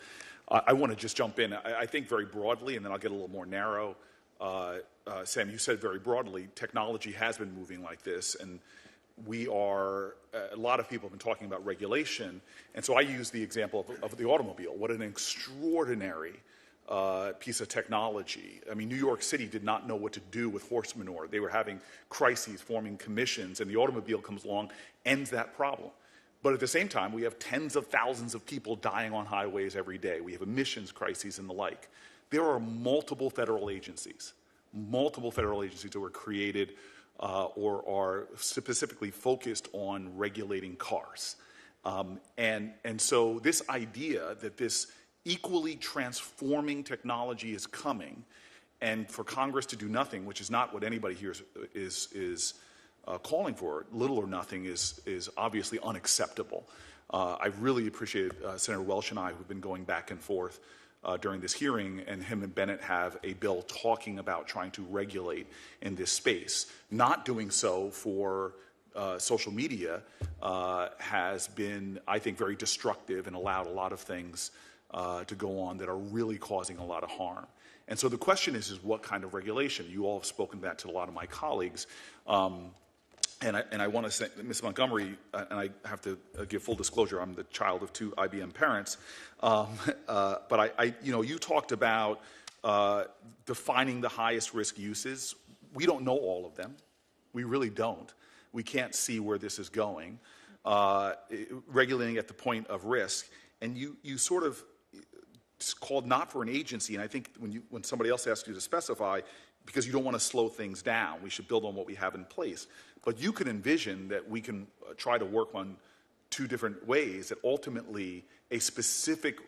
I want to just jump in. I think very broadly, and then I'll get a little more narrow. Sam, you said very broadly, technology has been moving like this, and we are, a lot of people have been talking about regulation, and so I use the example of the automobile. What an extraordinary piece of technology. I mean, New York City did not know what to do with horse manure. They were having crises, forming commissions, and the automobile comes along, ends that problem. But at the same time, we have tens of thousands of people dying on highways every day. We have emissions crises and the like. There are multiple federal agencies that were created or are specifically focused on regulating cars. And so this idea that this equally transforming technology is coming, and for Congress to do nothing, which is not what anybody here is calling for, little or nothing is obviously unacceptable. I really appreciate Senator Welch and I, who've been going back and forth during this hearing, and him and Bennett have a bill talking about trying to regulate in this space. Not doing so for social media has been, I think, very destructive and allowed a lot of things to go on that are really causing a lot of harm. And so the question is what kind of regulation? You all have spoken that to a lot of my colleagues. And I want to say, Ms. Montgomery, and I have to give full disclosure, I'm the child of two IBM parents, but you talked about defining the highest risk uses. We don't know all of them. We really don't. We can't see where this is going. Regulating at the point of risk, and you sort of called not for an agency, and I think when somebody else asks you to specify, because you don't want to slow things down, we should build on what we have in place. But you can envision that we can try to work on two different ways, that ultimately a specific,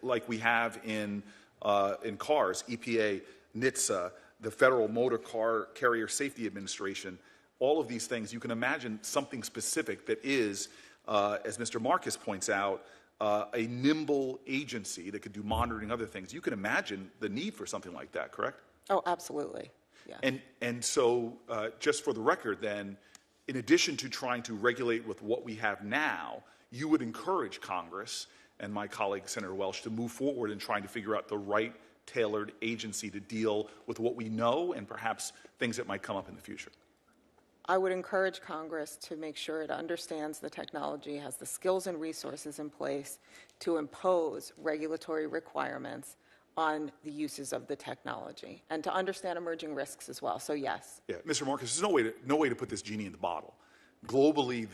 like we have in cars, EPA, NHTSA, the Federal Motor Car Carrier Safety Administration, all of these things, you can imagine something specific that is, as Mr. Marcus points out, a nimble agency that could do monitoring, other things. You can imagine the need for something like that, correct? Oh, absolutely. Yeah. And so, just for the record then, in addition to trying to regulate with what we have now, you would encourage Congress and my colleague, Senator Welch, to move forward in trying to figure out the right tailored agency to deal with what we know and perhaps things that might come up in the future. I would encourage Congress to make sure it understands the technology, has the skills and resources in place to impose regulatory requirements on the uses of the technology and to understand emerging risks as well. So yes. Yeah, Mr. Marcus, there's no way to put this genie in the bottle. Globally,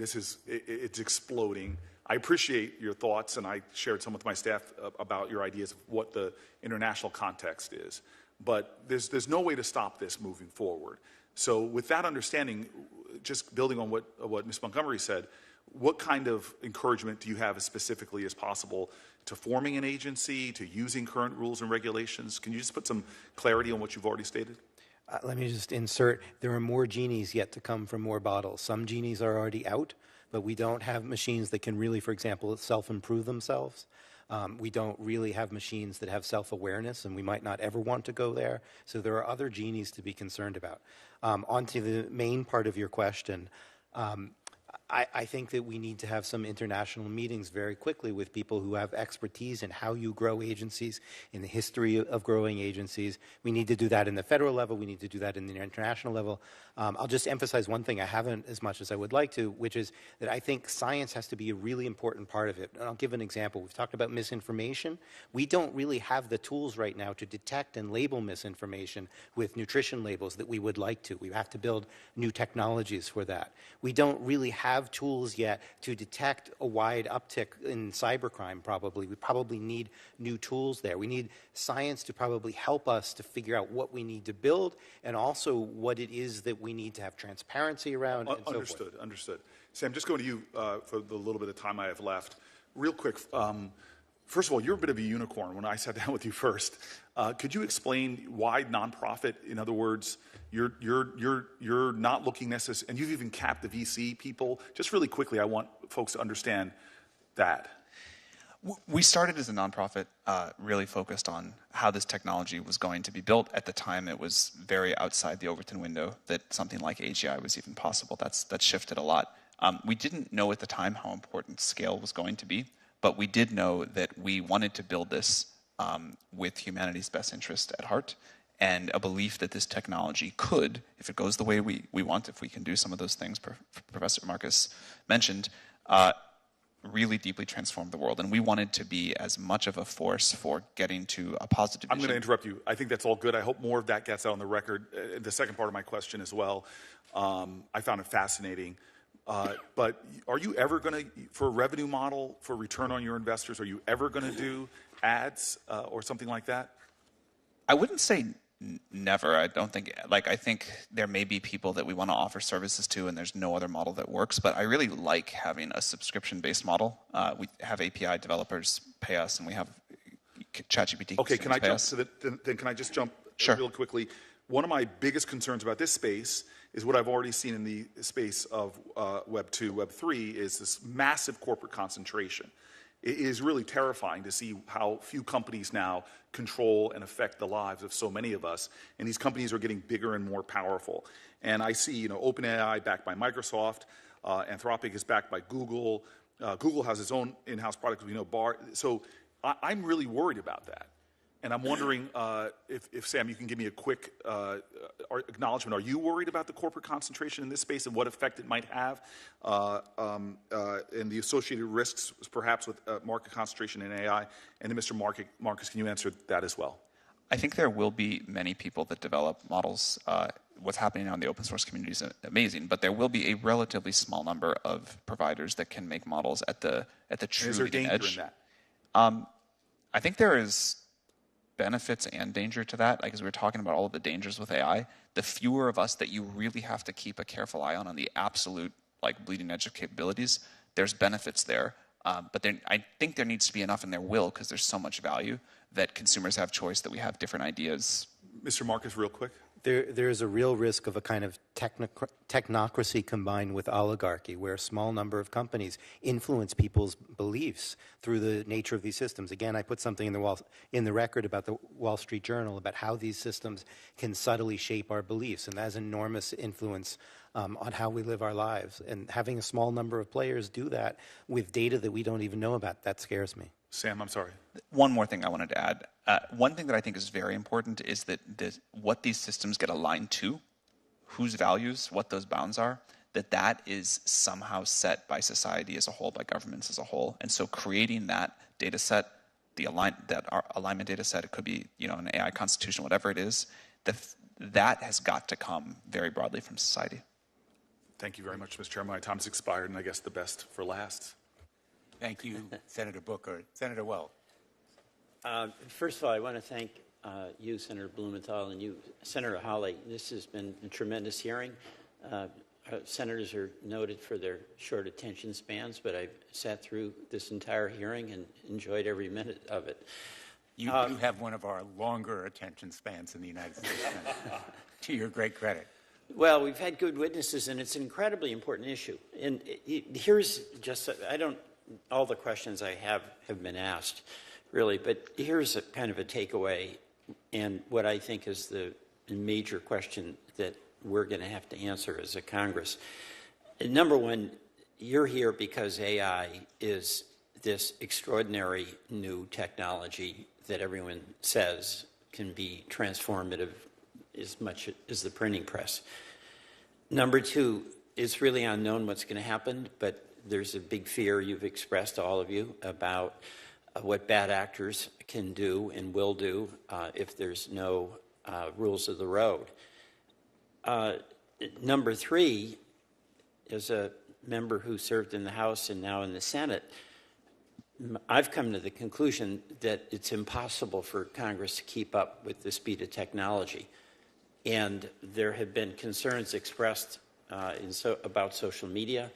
it's exploding. I appreciate your thoughts, and I shared some with my staff about your ideas of what the international context is. But there's no way to stop this moving forward. So with that understanding, just building on what Ms. Montgomery said, what kind of encouragement do you have as specifically as possible to forming an agency, to using current rules and regulations? Can you just put some clarity on what you've already stated? Let me just insert, there are more genies yet to come from more bottles. Some genies are already out, but we don't have machines that can really, for example, self-improve themselves. We don't really have machines that have self-awareness, and we might not ever want to go there. So there are other genies to be concerned about. On to the main part of your question. I think that we need to have some international meetings very quickly with people who have expertise in how you grow agencies, in the history of growing agencies. We need to do that in the federal level. We need to do that in the international level. I'll just emphasize one thing I haven't as much as I would like to, which is that I think science has to be a really important part of it. And I'll give an example. We've talked about misinformation. We don't really have the tools right now to detect and label misinformation with nutrition labels that we would like to. We have to build new technologies for that. We don't really have tools yet to detect a wide uptick in cybercrime, probably. We probably need new tools there. We need science to probably help us to figure out what we need to build and also what it is that we need to have transparency around and so forth. Understood. Sam, just going to you for the little bit of time I have left. Real quick, first of all, you're a bit of a unicorn when I sat down with you first. Could you explain why nonprofit? In other words, you're not looking necessarily, and you've even capped the VC people. Just really quickly, I want folks to understand that. We started as a nonprofit really focused on how this technology was going to be built. At the time, it was very outside the Overton window that something like AGI was even possible. That's shifted a lot. We didn't know at the time how important scale was going to be, but we did know that we wanted to build this with humanity's best interest at heart, and a belief that this technology could, if it goes the way we want, if we can do some of those things Professor Marcus mentioned, really deeply transform the world. And we wanted to be as much of a force for getting to a positive vision. I'm going to interrupt you. I think that's all good. I hope more of that gets out on the record. The second part of my question as well, I found it fascinating. But are you ever going to, for a revenue model, for return on your investors, are you ever going to do ads or something like that? I wouldn't say never. I don't think, I think there may be people that we want to offer services to and there's no other model that works, but I really like having a subscription-based model. We have API developers pay us and we have ChatGPT. Okay, can I jump to then can I just jump real quickly? One of my biggest concerns about this space is what I've already seen in the space of Web 2, Web 3 is this massive corporate concentration. It is really terrifying to see how few companies now control and affect the lives of so many of us. And these companies are getting bigger and more powerful. And I see, OpenAI backed by Microsoft, Anthropic is backed by Google. Google has its own in-house product, we know, Bar. So I'm really worried about that. And I'm wondering if, Sam, you can give me a quick acknowledgement. Are you worried about the corporate concentration in this space and what effect it might have and the associated risks, perhaps, with market concentration in AI? And then, Mr. Marcus, can you answer that as well? I think there will be many people that develop models. What's happening now in the open source community is amazing, but there will be a relatively small number of providers that can make models at the true leading edge. Is there danger in that? I think there is benefits and danger to that. As we were talking about all of the dangers with AI, the fewer of us that you really have to keep a careful eye on the absolute bleeding edge of capabilities, there's benefits there. But I think there needs to be enough, and there will, because there's so much value, that consumers have choice, that we have different ideas. Mr. Marcus, real quick. There's a real risk of a kind of technocracy combined with oligarchy, where a small number of companies influence people's beliefs through the nature of these systems. Again, I put something in the record about the Wall Street Journal about how these systems can subtly shape our beliefs, and that has enormous influence on how we live our lives. And having a small number of players do that with data that we don't even know about, that scares me. Sam, I'm sorry. One more thing I wanted to add. One thing that I think is very important is that what these systems get aligned to, whose values, what those bounds are, that is somehow set by society as a whole, by governments as a whole. And so creating that data set, our alignment data set, it could be an AI constitution, whatever it is, that has got to come very broadly from society. Thank you very much, Mr. Chairman. My time's expired, and I guess the best for last. Thank you, Senator Booker. Senator Wells. First of all, I want to thank you, Senator Blumenthal, and you, Senator Hawley. This has been a tremendous hearing. Senators are noted for their short attention spans, but I've sat through this entire hearing and enjoyed every minute of it. You have one of our longer attention spans in the United States, to your great credit. Well, we've had good witnesses, and it's an incredibly important issue. And here's just, all the questions I have been asked, really, but here's a kind of a takeaway, and what I think is the major question that we're going to have to answer as a Congress. Number one, you're here because AI is this extraordinary new technology that everyone says can be transformative as much as the printing press. Number two, it's really unknown what's going to happen, but there's a big fear you've expressed, all of you, about what bad actors can do and will do if there's no rules of the road. Number three, as a member who served in the House and now in the Senate, I've come to the conclusion that it's impossible for Congress to keep up with the speed of technology. And there have been concerns expressed about social media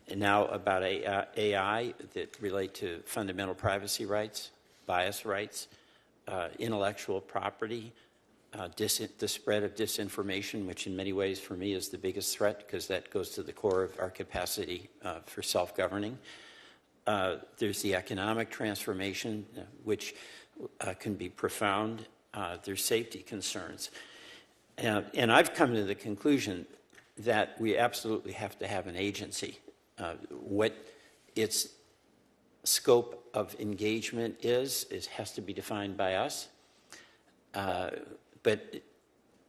and now about AI that relate to fundamental privacy rights, bias rights, intellectual property, the spread of disinformation, which in many ways for me is the biggest threat because that goes to the core of our capacity for self-governing. There's the economic transformation, which can be profound. There's safety concerns. And I've come to the conclusion that we absolutely have to have an agency. What its scope of engagement is has to be defined by us. But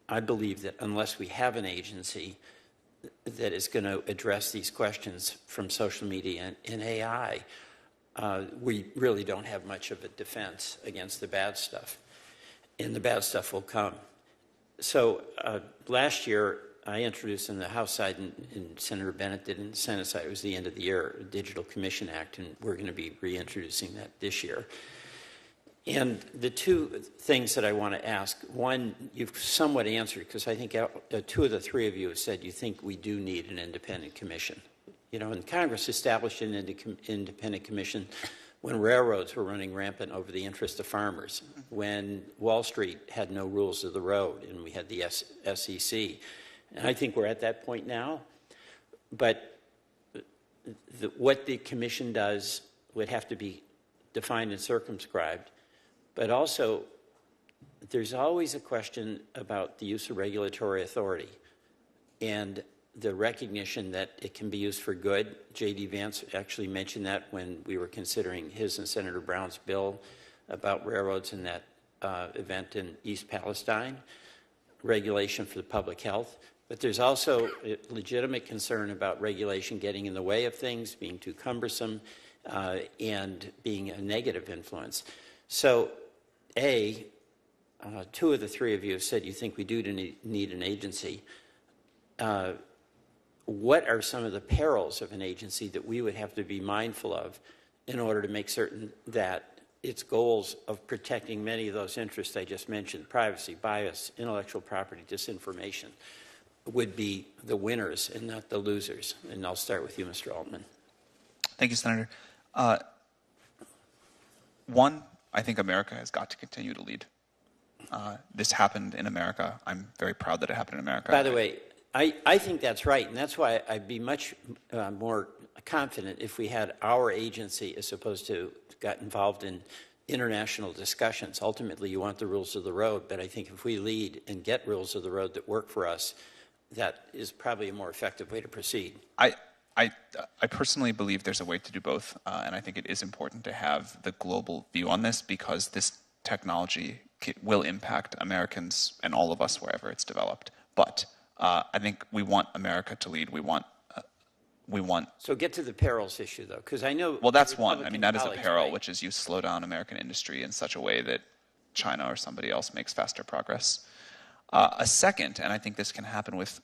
I believe that unless we have an agency that is going to address these questions from social media and AI, we really don't have much of a defense against the bad stuff. And the bad stuff will come. So last year, I introduced in the House side, and Senator Bennett did in the Senate side, it was the end of the year, a Digital Commission Act, and we're going to be reintroducing that this year. And the two things that I want to ask, one, you've somewhat answered, because I think two of the three of you have said you think we do need an independent commission. You know, and Congress established an independent commission when railroads were running rampant over the interest of farmers, when Wall Street had no rules of the road, and we had the SEC. And I think we're at that point now. But what the commission does would have to be defined and circumscribed. But also, there's always a question about the use of regulatory authority and the recognition that it can be used for good. J.D. Vance actually mentioned that when we were considering his and Senator Brown's bill about railroads in that event in East Palestine, regulation for the public health. But there's also a legitimate concern about regulation getting in the way of things, being too cumbersome, and being a negative influence. So, two of the three of you have said you think we do need an agency. What are some of the perils of an agency that we would have to be mindful of in order to make certain that its goals of protecting many of those interests I just mentioned, privacy, bias, intellectual property, disinformation, would be the winners and not the losers? And I'll start with you, Mr. Altman. Thank you, Senator. One, I think America has got to continue to lead. This happened in America. I'm very proud that it happened in America. By the way, I think that's right, and that's why I'd be much more confident if we had our agency as opposed to got involved in international discussions. Ultimately, you want the rules of the road, but I think if we lead and get rules of the road that work for us, that is probably a more effective way to proceed. I personally believe there's a way to do both, and I think it is important to have the global view on this because this technology will impact Americans and all of us wherever it's developed. But I think we want America to lead. We want. So get to the perils issue, though, because I know. Well, that's one. I mean, that is a peril, right? which is you slow down American industry in such a way that China or somebody else makes faster progress. A second, and I think this can happen with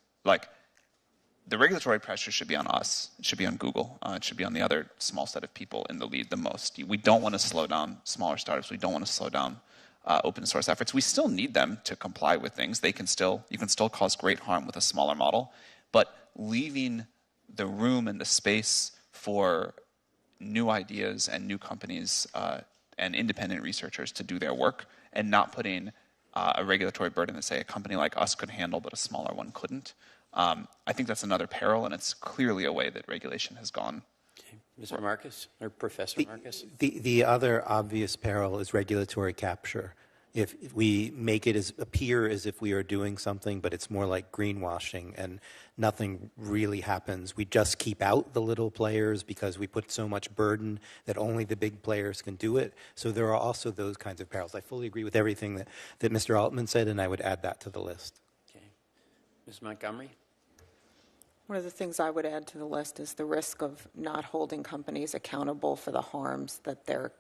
the regulatory pressure should be on us. It should be on Google. It should be on the other small set of people in the lead the most. We don't want to slow down smaller startups. We don't want to slow down open source efforts. We still need them to comply with things. You can still cause great harm with a smaller model, but leaving the room and the space for new ideas and new companies and independent researchers to do their work and not putting a regulatory burden that, say, a company like us could handle but a smaller one couldn't. I think that's another peril, and it's clearly a way that regulation has gone. Okay. Mr. Marcus, or Professor Marcus? The other obvious peril is regulatory capture. if we make it appear as if we are doing something, but it's more like greenwashing and nothing really happens. We just keep out the little players because we put so much burden that only the big players can do it. So there are also those kinds of perils. I fully agree with everything that Mr. Altman said, and I would add that to the list. Okay. Ms. Montgomery? One of the things I would add to the list is the risk of not holding companies accountable for the harms that they're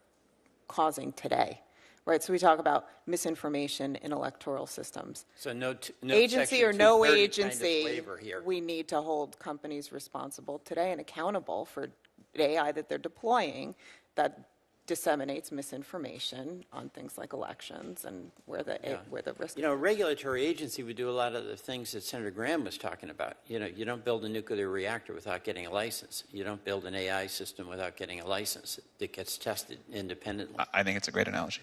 causing today. Right, so we talk about misinformation in electoral systems. So no agency Section or no 230 agency, kind of flavor here. we need to hold companies responsible today and accountable for AI that they're deploying that disseminates misinformation on things like elections and where the risk. You know, a regulatory agency would do a lot of the things that Senator Graham was talking about. You know, you don't build a nuclear reactor without getting a license. You don't build an AI system without getting a license that gets tested independently. I think it's a great analogy.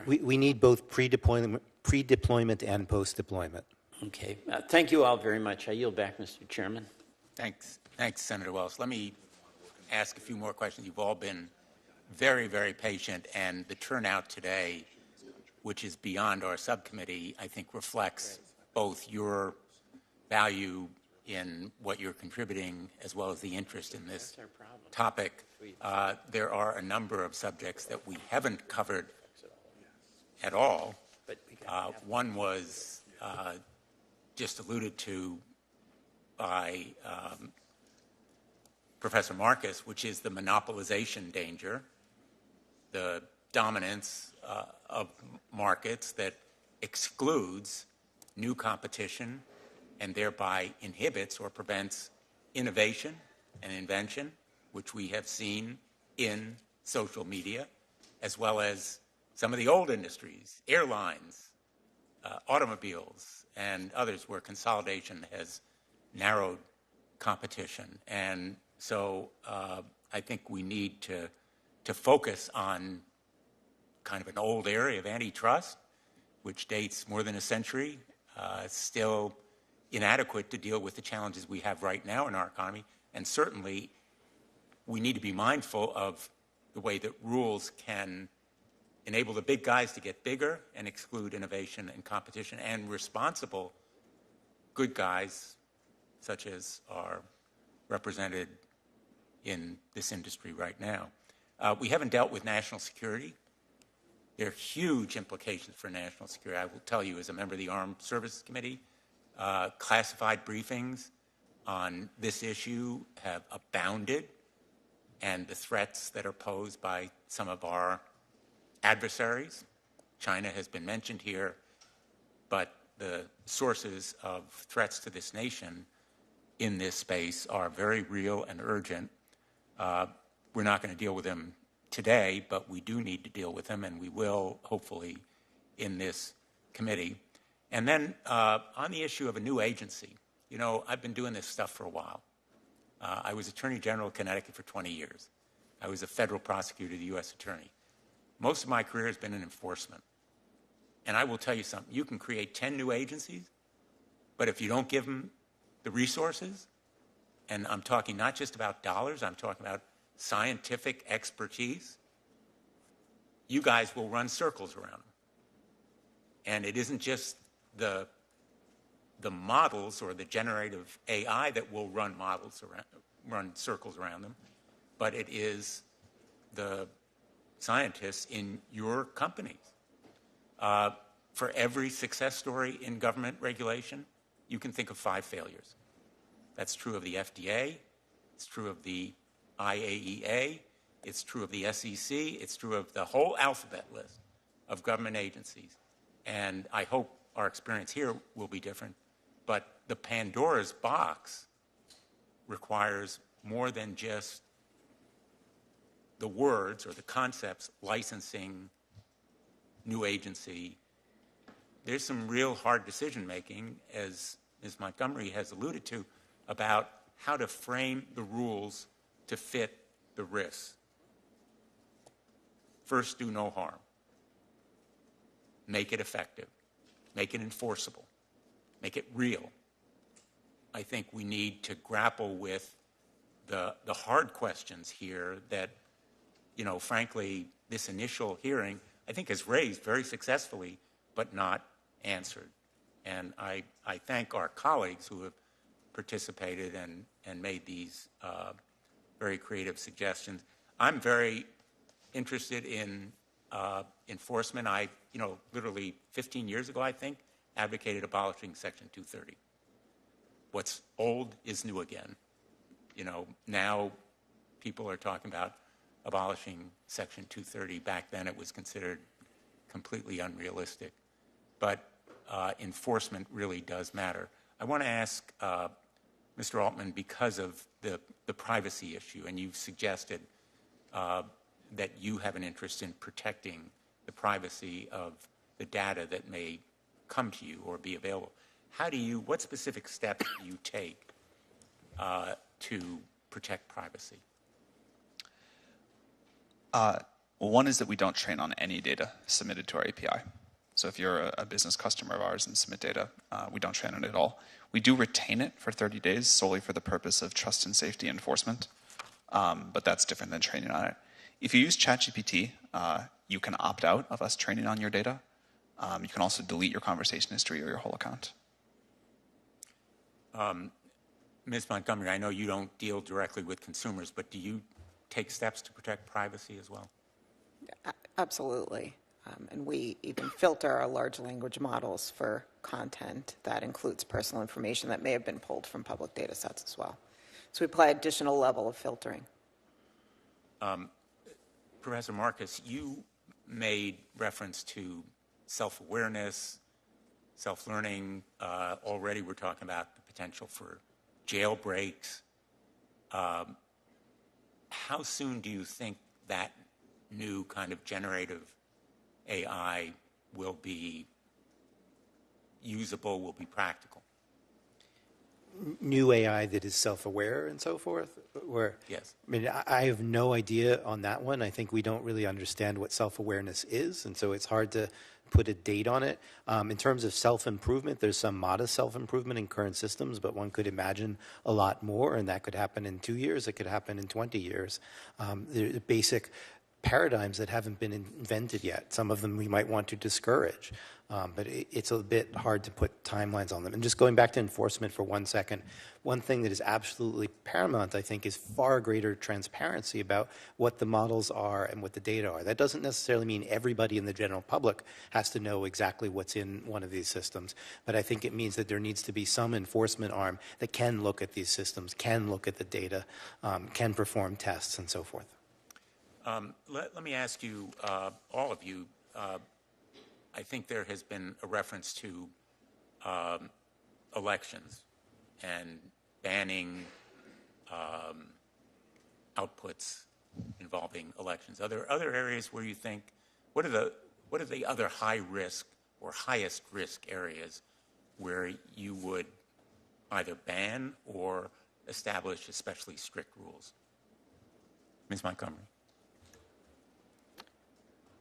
We need both pre-deployment and post-deployment. Okay. Thank you all very much. I yield back, Mr. Chairman. Thanks, Senator Wells. Let me ask a few more questions. You've all been very, very patient, and the turnout today, which is beyond our subcommittee, I think reflects both your value in what you're contributing as well as the interest in this topic. There are a number of subjects that we haven't covered at all. One was just alluded to by Professor Marcus, which is the monopolization danger, the dominance of markets that excludes new competition and thereby inhibits or prevents innovation and invention, which we have seen in social media, as well as some of the old industries, airlines, automobiles, and others where consolidation has narrowed competition. And so I think we need to focus on kind of an old area of antitrust, which dates more than a century, still inadequate to deal with the challenges we have right now in our economy. And certainly we need to be mindful of the way that rules can enable the big guys to get bigger and exclude innovation and competition, and responsible good guys, such as are represented in this industry right now. We haven't dealt with national security. There are huge implications for national security. I will tell you, as a member of the Armed Services Committee, classified briefings on this issue have abounded, and the threats that are posed by some of our adversaries. China has been mentioned here, but the sources of threats to this nation in this space are very real and urgent. We're not going to deal with them today, but we do need to deal with them, and we will, hopefully, in this committee. And then on the issue of a new agency, you know, I've been doing this stuff for a while. I was Attorney General of Connecticut for 20 years. I was a federal prosecutor, the U.S. Attorney. Most of my career has been in enforcement. And I will tell you something. You can create 10 new agencies, but if you don't give them the resources, and I'm talking not just about dollars, I'm talking about scientific expertise, you guys will run circles around them. And it isn't just the models or the generative AI that will run circles around them, but it is the scientists in your companies. For every success story in government regulation, you can think of 5 failures. That's true of the FDA, it's true of the IAEA, it's true of the SEC, it's true of the whole alphabet list of government agencies. And I hope our experience here will be different, but the Pandora's box requires more than just the words or the concepts, licensing, new agency. There's some real hard decision-making, as Ms. Montgomery has alluded to, about how to frame the rules to fit the risks. First, do no harm. Make it effective. Make it enforceable. Make it real. I think we need to grapple with the hard questions here that, you know, frankly, this initial hearing, I think, has raised very successfully but not answered. And I thank our colleagues who have participated and made these very creative suggestions. I'm very interested in enforcement. I, literally 15 years ago, I think, advocated abolishing Section 230. What's old is new again. Now people are talking about abolishing Section 230. Back then it was considered completely unrealistic. But enforcement really does matter. I want to ask Mr. Altman, because of the privacy issue, and you've suggested that you have an interest in protecting the privacy of the data that may come to you or be available. What specific steps do you take to protect privacy? One is that we don't train on any data submitted to our API. So if you're a business customer of ours and submit data, we don't train on it at all. We do retain it for 30 days solely for the purpose of trust and safety enforcement, but that's different than training on it. If you use ChatGPT, you can opt out of us training on your data. You can also delete your conversation history or your whole account. Ms. Montgomery, I know you don't deal directly with consumers, but do you take steps to protect privacy as well? Absolutely. And we even filter our large language models for content that includes personal information that may have been pulled from public data sets as well. So we apply additional level of filtering. Professor Marcus, you made reference to self-awareness, self-learning. Already we're talking about the potential for jailbreaks. How soon do you think that new kind of generative AI will be usable, will be practical? New AI that is self-aware and so forth? Yes. I mean, I have no idea on that one. I think we don't really understand what self-awareness is, and so it's hard to put a date on it. In terms of self-improvement, there's some modest self-improvement in current systems, but one could imagine a lot more, and that could happen in 2 years. It could happen in 20 years. The basic paradigms that haven't been invented yet. Some of them we might want to discourage, but it's a bit hard to put timelines on them. And just going back to enforcement for 1 second, one thing that is absolutely paramount, I think, is far greater transparency about what the models are and what the data are. That doesn't necessarily mean everybody in the general public has to know exactly what's in one of these systems, but I think it means that there needs to be some enforcement arm that can look at these systems, can look at the data, can perform tests and so forth. Let me ask you, all of you, I think there has been a reference to elections and banning outputs involving elections. Are there other areas where you think, what are the other high risk or highest risk areas where you would either ban or establish especially strict rules? Ms. Montgomery.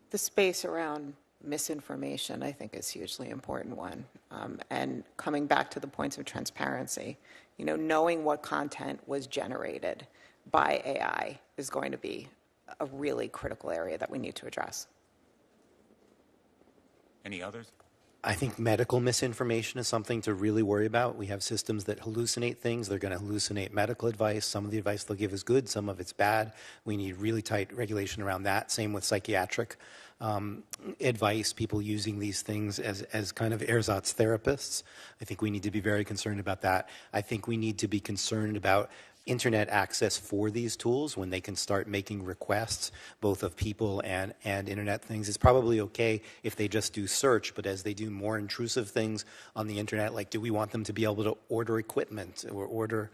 The space around misinformation, I think, is a hugely important one. And coming back to the points of transparency, knowing what content was generated by AI is going to be a really critical area that we need to address. Any others? I think medical misinformation is something to really worry about. We have systems that hallucinate things. They're going to hallucinate medical advice. Some of the advice they'll give is good. Some of it's bad. We need really tight regulation around that. Same with psychiatric advice, people using these things as kind of ersatz therapists. I think we need to be very concerned about that. I think we need to be concerned about internet access for these tools when they can start making requests both of people and internet things. It's probably okay if they just do search, but as they do more intrusive things on the internet, like do we want them to be able to order equipment or order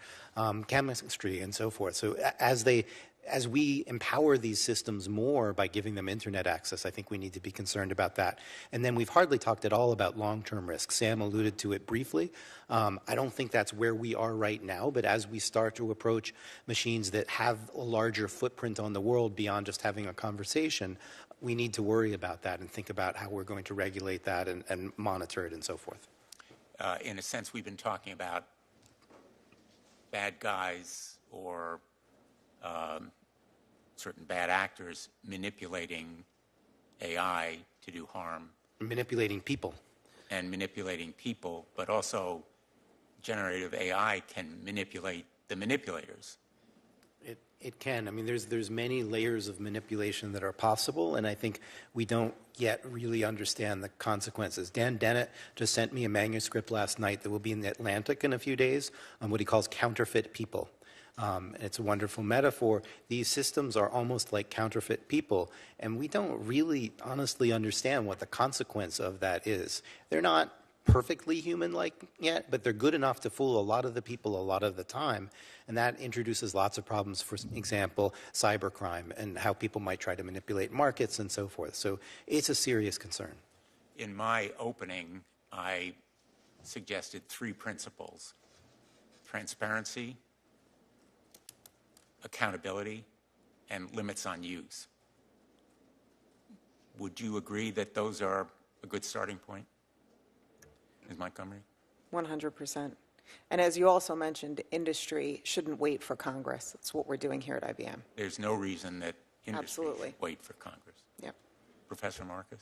chemistry and so forth. So as we empower these systems more by giving them internet access, I think we need to be concerned about that. And then we've hardly talked at all about long-term risks. Sam alluded to it briefly. I don't think that's where we are right now, but as we start to approach machines that have a larger footprint on the world beyond just having a conversation, we need to worry about that and think about how we're going to regulate that and monitor it and so forth. In a sense, we've been talking about bad guys or certain bad actors manipulating AI to do harm. manipulating people. And manipulating people, but also generative AI can manipulate the manipulators. It can. I mean, there's many layers of manipulation that are possible, and I think we don't yet really understand the consequences. Dan Dennett just sent me a manuscript last night that will be in the Atlantic in a few days on what he calls counterfeit people. It's a wonderful metaphor. These systems are almost like counterfeit people, and we don't really honestly understand what the consequence of that is. They're not perfectly human-like yet, but they're good enough to fool a lot of the people a lot of the time, and that introduces lots of problems, for example, cybercrime and how people might try to manipulate markets and so forth. So it's a serious concern. In my opening, I suggested 3 principles: transparency, accountability, and limits on use. Would you agree that those are a good starting point? Ms. Montgomery? 100%. And as you also mentioned, industry shouldn't wait for Congress. That's what we're doing here at IBM. There's no reason that industry Absolutely. should wait for Congress. Yep. Professor Marcus?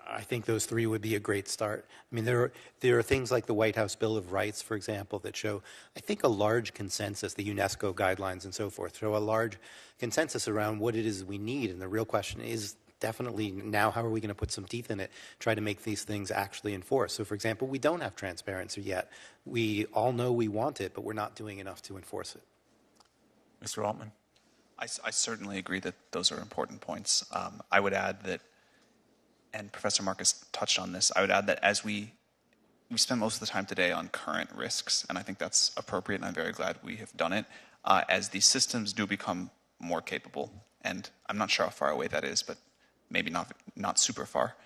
I think those 3 would be a great start. I mean, there are things like the White House Bill of Rights, for example, that show, I think, a large consensus, the UNESCO guidelines and so forth, show a large consensus around what it is we need. And the real question is definitely now, how are we going to put some teeth in it, try to make these things actually enforced? So, for example, we don't have transparency yet. We all know we want it, but we're not doing enough to enforce it. Mr. Altman? I certainly agree that those are important points. I would add that, and Professor Marcus touched on this, I would add that as we spent most of the time today on current risks, and I think that's appropriate, and I'm very glad we have done it, as these systems do become more capable, and I'm not sure how far away that is, but maybe not super far,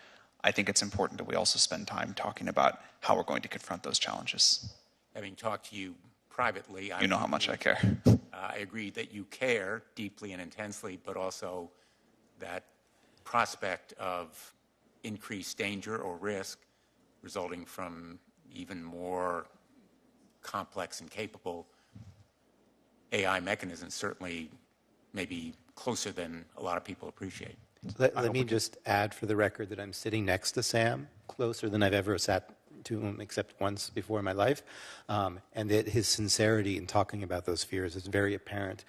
I think it's important that we also spend time talking about how we're going to confront those challenges. Having talked to you privately, you know how much I care. I agree that you care deeply and intensely, but also that prospect of increased danger or risk resulting from even more complex and capable AI mechanisms certainly may be closer than a lot of people appreciate. Let me just add for the record that I'm sitting next to Sam, closer than I've ever sat to him except once before in my life, and that his sincerity in talking about those fears is very apparent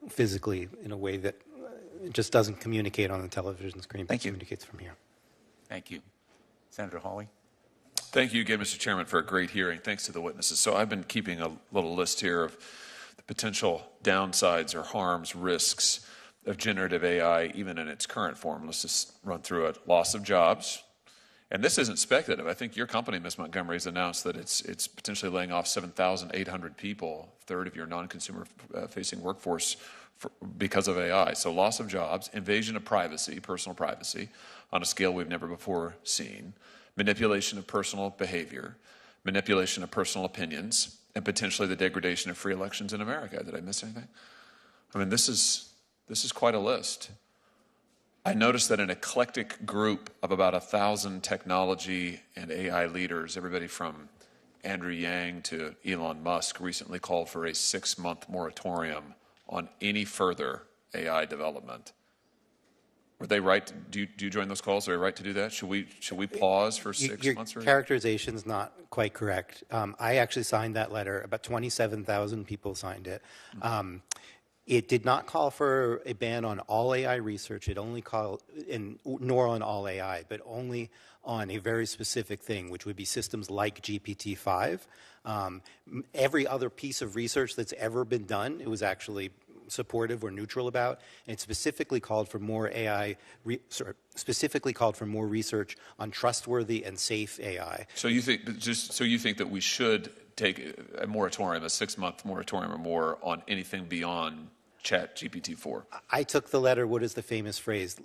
physically in a way that just doesn't communicate on the television screen, but communicates from here. Thank you. Senator Hawley? Thank you again, Mr. Chairman, for a great hearing. Thanks to the witnesses. So I've been keeping a little list here of the potential downsides or harms, risks of generative AI, even in its current form. Let's just run through it. Loss of jobs. And this isn't speculative. I think your company, Ms. Montgomery, has announced that it's potentially laying off 7,800 people, a third of your non-consumer facing workforce because of AI. So loss of jobs, invasion of privacy, personal privacy, on a scale we've never before seen, manipulation of personal behavior, manipulation of personal opinions, and potentially the degradation of free elections in America. Did I miss anything? I mean, this is quite a list. I noticed that an eclectic group of about 1,000 technology and AI leaders, everybody from Andrew Yang to Elon Musk, recently called for a 6-month moratorium on any further AI development. Were they right? Do you join those calls? Are they right to do that? Should we pause for 6 months? Your characterization is not quite correct. I actually signed that letter. About 27,000 people signed it. It did not call for a ban on all AI research. It only called, nor on all AI, but only on a very specific thing, which would be systems like GPT-5. Every other piece of research that's ever been done, it was actually supportive or neutral about, and it specifically called for more research on trustworthy and safe AI. So you think that we should take a moratorium, a 6-month moratorium or more, on anything beyond Chat GPT-4? I took the letter. What is the famous phrase?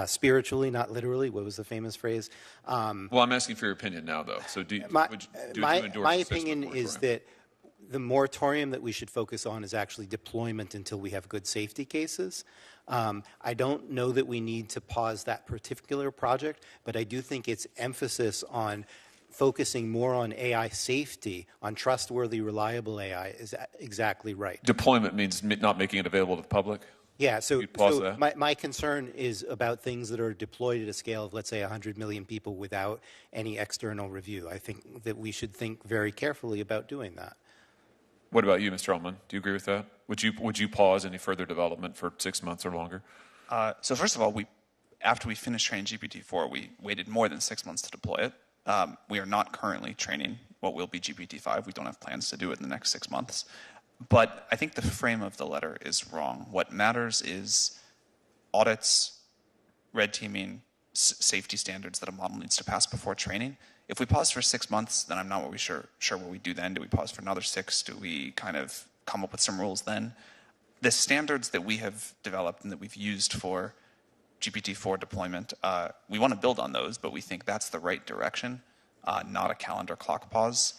Spiritually, not literally. What was the famous phrase? Well, I'm asking for your opinion now, though. So do you endorse my opinion is that the moratorium that we should focus on is actually deployment until we have good safety cases. I don't know that we need to pause that particular project, but I do think its emphasis on focusing more on AI safety, on trustworthy, reliable AI, is exactly right. Deployment means not making it available to the public? Yeah, so that? my concern is about things that are deployed at a scale of, let's say, 100 million people without any external review. I think that we should think very carefully about doing that. What about you, Mr. Altman? Do you agree with that? Would you pause any further development for 6 months or longer? So first of all, after we finished training GPT-4, we waited more than 6 months to deploy it. We are not currently training what will be GPT-5. We don't have plans to do it in the next 6 months. But I think the frame of the letter is wrong. What matters is audits, red teaming, safety standards that a model needs to pass before training. If we pause for 6 months, then I'm not really sure what we do then. Do we pause for another 6? Do we kind of come up with some rules then? The standards that we have developed and that we've used for GPT-4 deployment, we want to build on those, but we think that's the right direction, not a calendar clock pause.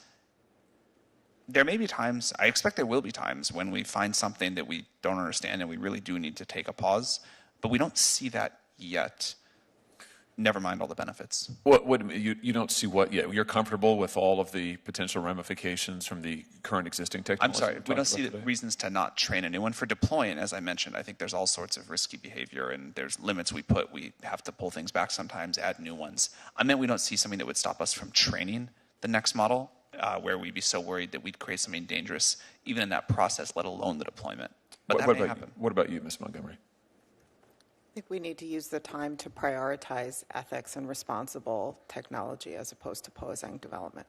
There may be times, I expect there will be times, when we find something that we don't understand and we really do need to take a pause, but we don't see that yet. Never mind all the benefits. You don't see what yet? You're comfortable with all of the potential ramifications from the current existing technology? I'm sorry, we don't see reasons to not train a new one. For deploying, as I mentioned, I think there's all sorts of risky behavior and there's limits we put. We have to pull things back sometimes, add new ones. I mean, we don't see something that would stop us from training the next model, where we'd be so worried that we'd create something dangerous, even in that process, let alone the deployment. But that may happen. What about you, Ms. Montgomery? I think we need to use the time to prioritize ethics and responsible technology as opposed to pausing development.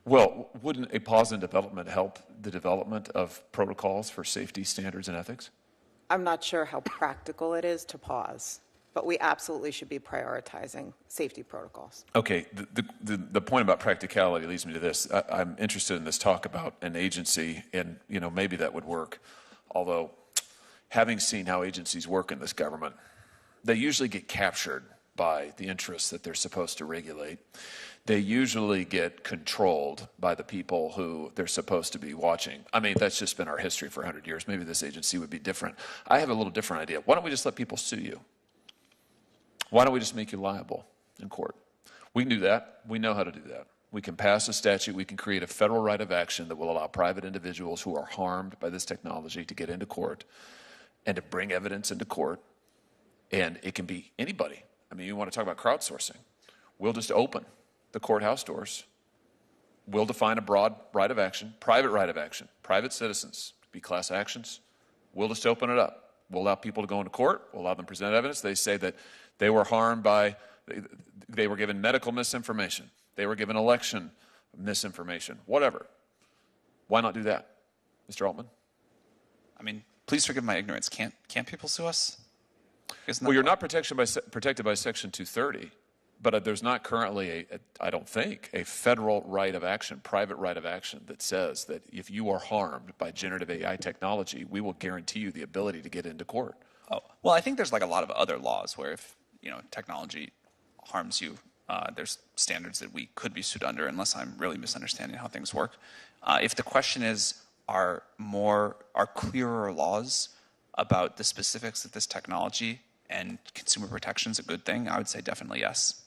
Well, wouldn't a pause in development help the development of protocols for safety standards and ethics? I'm not sure how practical it is to pause, but we absolutely should be prioritizing safety protocols. Okay, the point about practicality leads me to this. I'm interested in this talk about an agency, and maybe that would work. Although, having seen how agencies work in this government, they usually get captured by the interests that they're supposed to regulate. They usually get controlled by the people who they're supposed to be watching. I mean, that's just been our history for 100 years. Maybe this agency would be different. I have a little different idea. Why don't we just let people sue you? Why don't we just make you liable in court? We can do that. We know how to do that. We can pass a statute. We can create a federal right of action that will allow private individuals who are harmed by this technology to get into court and to bring evidence into court. And it can be anybody. I mean, you want to talk about crowdsourcing. We'll just open the courthouse doors. We'll define a broad right of action, private citizens, be class actions. We'll just open it up. We'll allow people to go into court. We'll allow them to present evidence. They say that they were harmed by, they were given medical misinformation. They were given election misinformation, whatever. Why not do that, Mr. Altman? I mean, please forgive my ignorance. Can't people sue us? Well, you're not protected by Section 230, but there's not currently, I don't think, a federal right of action, private right of action that says that if you are harmed by generative AI technology, we will guarantee you the ability to get into court. Oh, well, I think there's like a lot of other laws where if technology harms you, there's standards that we could be sued under, unless I'm really misunderstanding how things work. If the question is, are clearer laws about the specifics of this technology and consumer protections a good thing, I would say definitely yes.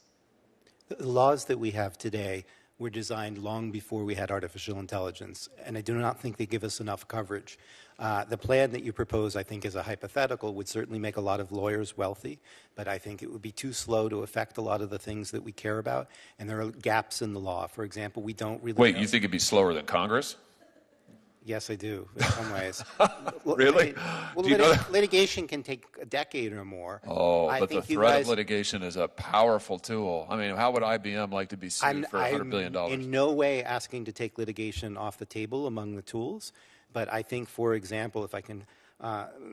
The laws that we have today were designed long before we had artificial intelligence, and I do not think they give us enough coverage. The plan that you propose, I think, as a hypothetical, would certainly make a lot of lawyers wealthy, but I think it would be too slow to affect a lot of the things that we care about, and there are gaps in the law. For example, we don't really Wait, you think it'd be slower than Congress? Yes, I do, in some ways. Really? Well, litigation can take a decade or more. Oh, but the threat of litigation is a powerful tool. I mean, how would IBM like to be sued for $100 billion? I'm in no way asking to take litigation off the table among the tools, but I think, for example, if I can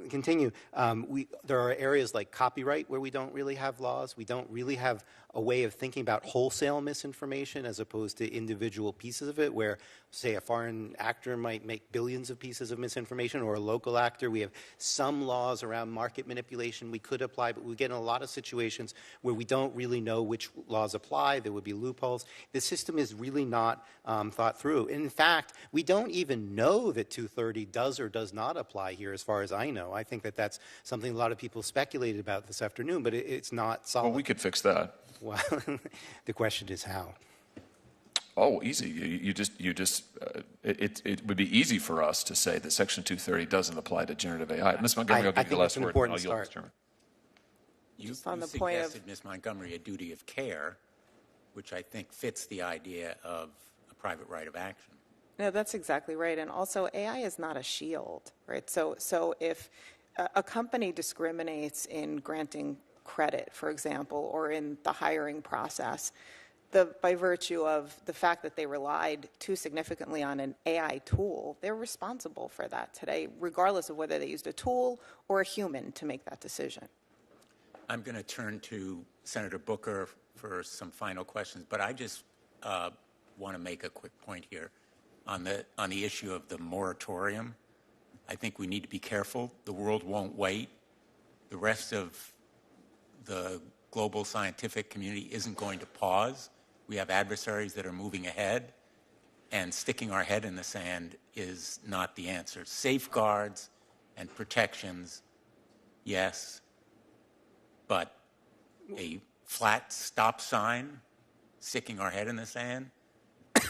continue, there are areas like copyright where we don't really have laws. We don't really have a way of thinking about wholesale misinformation as opposed to individual pieces of it, where, say, a foreign actor might make billions of pieces of misinformation, or a local actor. We have some laws around market manipulation we could apply, but we get in a lot of situations where we don't really know which laws apply. There would be loopholes. The system is really not thought through. In fact, we don't even know that 230 does or does not apply here, as far as I know. I think that that's something a lot of people speculated about this afternoon, but it's not solid. Well, we could fix that. Well, the question is how. Oh, easy. It would be easy for us to say that Section 230 doesn't apply to generative AI. Ms. Montgomery, I'll give you the last word. Important I'll yield, start. Mr. Chairman. You on the point of- suggested, Ms. Montgomery, a duty of care, which I think fits the idea of a private right of action. No, that's exactly right. And also, AI is not a shield, right? So if a company discriminates in granting credit, for example, or in the hiring process, by virtue of the fact that they relied too significantly on an AI tool, they're responsible for that today, regardless of whether they used a tool or a human to make that decision. I'm going to turn to Senator Booker for some final questions, but I just want to make a quick point here on the issue of the moratorium. I think we need to be careful. The world won't wait. The rest of the global scientific community isn't going to pause. We have adversaries that are moving ahead, and sticking our head in the sand is not the answer. Safeguards and protections, yes, but a flat stop sign, sticking our head in the sand,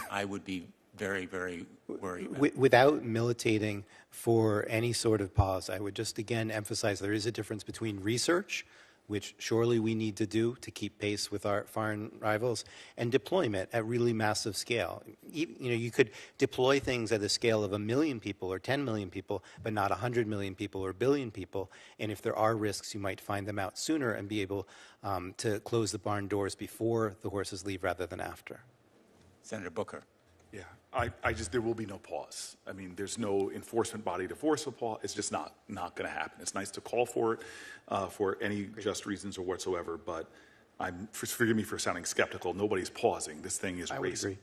I would be very, very worried about. Without militating for any sort of pause, I would just again emphasize there is a difference between research, which surely we need to do to keep pace with our foreign rivals, and deployment at really massive scale. You could deploy things at the scale of 1 million people or 10 million people, but not 100 million people or 1 billion people. And if there are risks, you might find them out sooner and be able to close the barn doors before the horses leave rather than after. Senator Booker. Yeah, there will be no pause. I mean, there's no enforcement body to force a pause. It's just not going to happen. It's nice to call for it for any just reasons or whatsoever, but forgive me for sounding skeptical. Nobody's pausing. This thing is racing.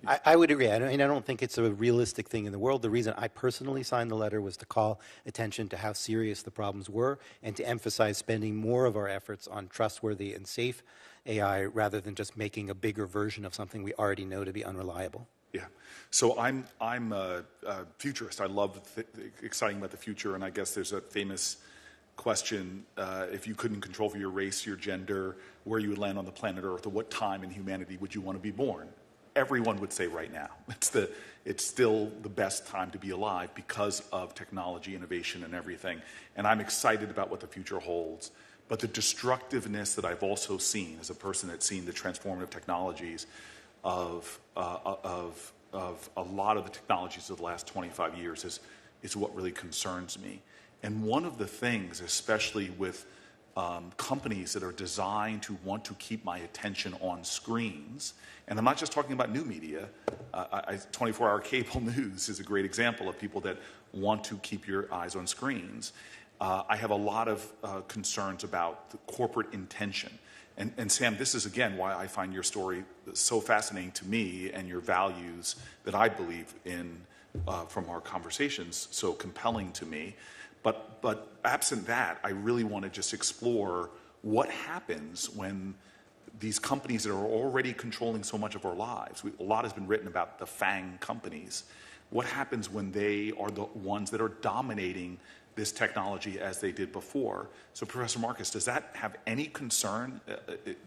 I would agree. I don't think it's a realistic thing in the world. The reason I personally signed the letter was to call attention to how serious the problems were and to emphasize spending more of our efforts on trustworthy and safe AI rather than just making a bigger version of something we already know to be unreliable. Yeah. So I'm a futurist. I love exciting about the future, and I guess there's a famous question, if you couldn't control for your race, your gender, where you would land on the planet Earth, or what time in humanity would you want to be born? Everyone would say right now. It's still the best time to be alive because of technology, innovation, and everything. And I'm excited about what the future holds. But the destructiveness that I've also seen as a person that's seen the transformative technologies of a lot of the technologies of the last 25 years is what really concerns me. And one of the things, especially with companies that are designed to want to keep my attention on screens, and I'm not just talking about new media, 24-hour cable news is a great example of people that want to keep your eyes on screens. I have a lot of concerns about the corporate intention. And Sam, this is again why I find your story so fascinating to me and your values that I believe in from our conversations so compelling to me. But absent that, I really want to just explore what happens when these companies that are already controlling so much of our lives. A lot has been written about the FANG companies. What happens when they are the ones that are dominating this technology as they did before? So Professor Marcus, does that have any concern,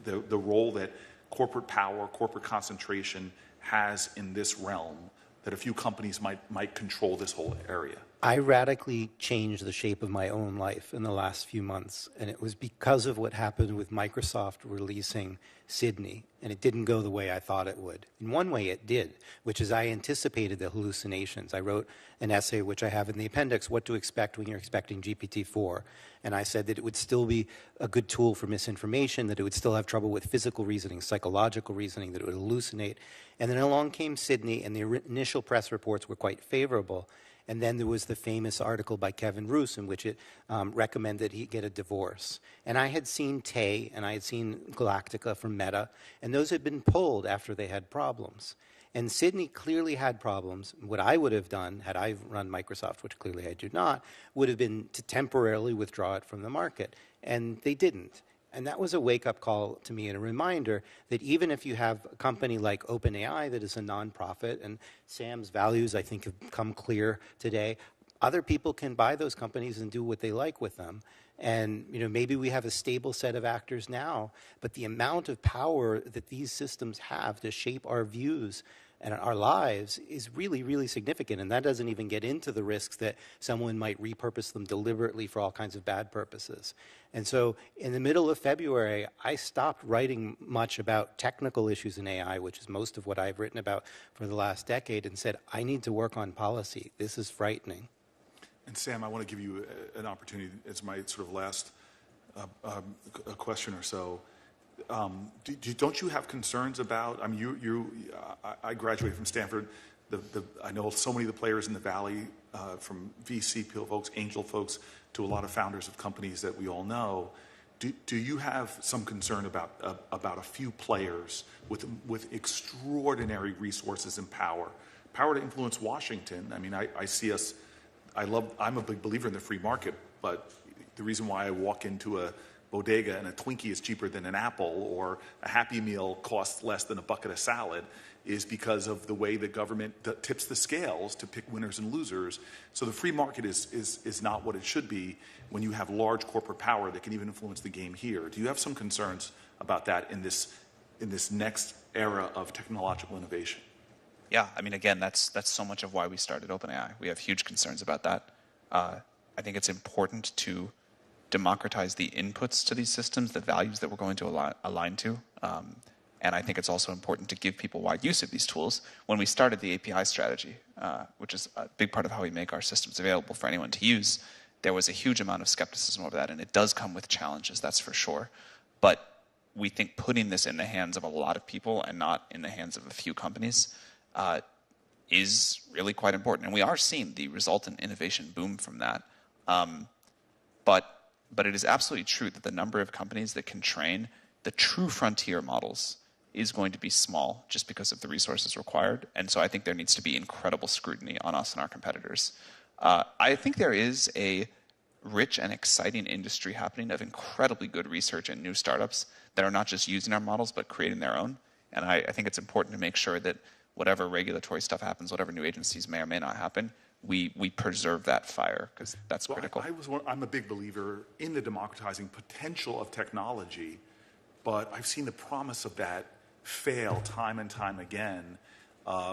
the role that corporate power, corporate concentration has in this realm, that a few companies might control this whole area? I radically changed the shape of my own life in the last few months, and it was because of what happened with Microsoft releasing Sydney, and it didn't go the way I thought it would. In one way it did, which is I anticipated the hallucinations. I wrote an essay, which I have in the appendix, What to Expect When You're Expecting GPT-4, and I said that it would still be a good tool for misinformation, that it would still have trouble with physical reasoning, psychological reasoning, that it would hallucinate. And then along came Sydney, and the initial press reports were quite favorable. And then there was the famous article by Kevin Roose in which it recommended he get a divorce. And I had seen Tay and I had seen Galactica from Meta, and those had been pulled after they had problems. And Sydney clearly had problems. What I would have done, had I run Microsoft, which clearly I do not, would have been to temporarily withdraw it from the market. And they didn't. And that was a wake-up call to me and a reminder that even if you have a company like OpenAI that is a nonprofit, and Sam's values, I think, have come clear today, other people can buy those companies and do what they like with them. And maybe we have a stable set of actors now, but the amount of power that these systems have to shape our views and our lives is really, really significant. And that doesn't even get into the risks that someone might repurpose them deliberately for all kinds of bad purposes. And so in the middle of February, I stopped writing much about technical issues in AI, which is most of what I've written about for the last decade, and said, I need to work on policy. This is frightening. And Sam, I want to give you an opportunity as my sort of last question or so. Don't you have concerns about? I mean, I graduated from Stanford. I know so many of the players in the Valley, from VC folks, angel folks, to a lot of founders of companies that we all know. Do you have some concern about a few players with extraordinary resources and power to influence Washington? I mean, I see us. I'm a big believer in the free market, but the reason why I walk into a bodega and a Twinkie is cheaper than an apple, or a Happy Meal costs less than a bucket of salad, is because of the way the government tips the scales to pick winners and losers. So the free market is not what it should be when you have large corporate power that can even influence the game here. Do you have some concerns about that in this next era of technological innovation? Yeah, I mean, again, that's so much of why we started OpenAI. We have huge concerns about that. I think it's important to democratize the inputs to these systems, the values that we're going to align to. And I think it's also important to give people wide use of these tools. When we started the API strategy, which is a big part of how we make our systems available for anyone to use, there was a huge amount of skepticism over that, and it does come with challenges, that's for sure. But we think putting this in the hands of a lot of people and not in the hands of a few companies is really quite important. And we are seeing the resultant innovation boom from that. But it is absolutely true that the number of companies that can train the true frontier models is going to be small just because of the resources required. And so I think there needs to be incredible scrutiny on us and our competitors. I think there is a rich and exciting industry happening of incredibly good research and new startups that are not just using our models but creating their own. And I think it's important to make sure that whatever regulatory stuff happens, whatever new agencies may or may not happen, we preserve that fire, because that's critical. I'm a big believer in the democratizing potential of technology, but I've seen the promise of that fail time and time again,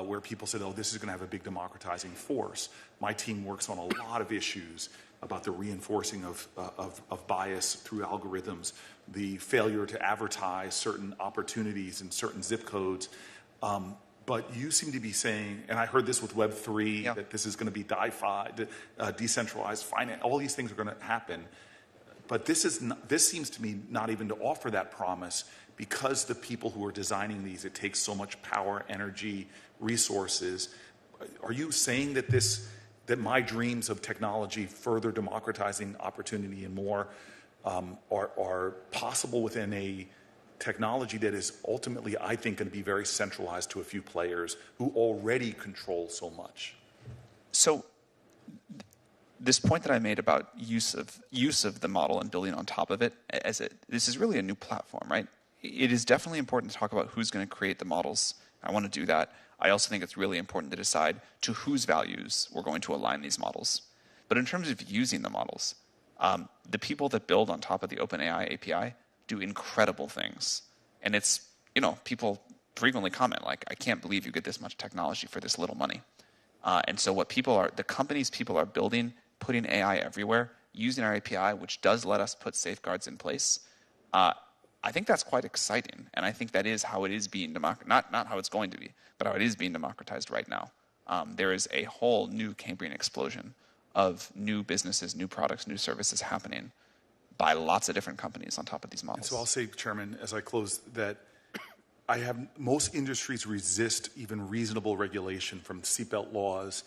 where people said, oh, this is going to have a big democratizing force. My team works on a lot of issues about the reinforcing of bias through algorithms, the failure to advertise certain opportunities in certain zip codes. But you seem to be saying, and I heard this with Web3, that this is going to be decentralized finance. All these things are going to happen. But this seems to me not even to offer that promise, because the people who are designing these, it takes so much power, energy, resources. Are you saying that that my dreams of technology, further democratizing opportunity and more, are possible within a technology that is ultimately, I think, going to be very centralized to a few players who already control so much? So this point that I made about use of the model and building on top of it, this is really a new platform, right? It is definitely important to talk about who's going to create the models. I want to do that. I also think it's really important to decide to whose values we're going to align these models. But in terms of using the models, the people that build on top of the OpenAI API do incredible things. And it's, people frequently comment, like, I can't believe you get this much technology for this little money. And so the companies people are building, putting AI everywhere, using our API, which does let us put safeguards in place, I think that's quite exciting. And I think that is how it is being democratized, not how it's going to be, but how it is being democratized right now. There is a whole new Cambrian explosion of new businesses, new products, new services happening by lots of different companies on top of these models. And so I'll say, Chairman, as I close, that most industries resist even reasonable regulation, from seatbelt laws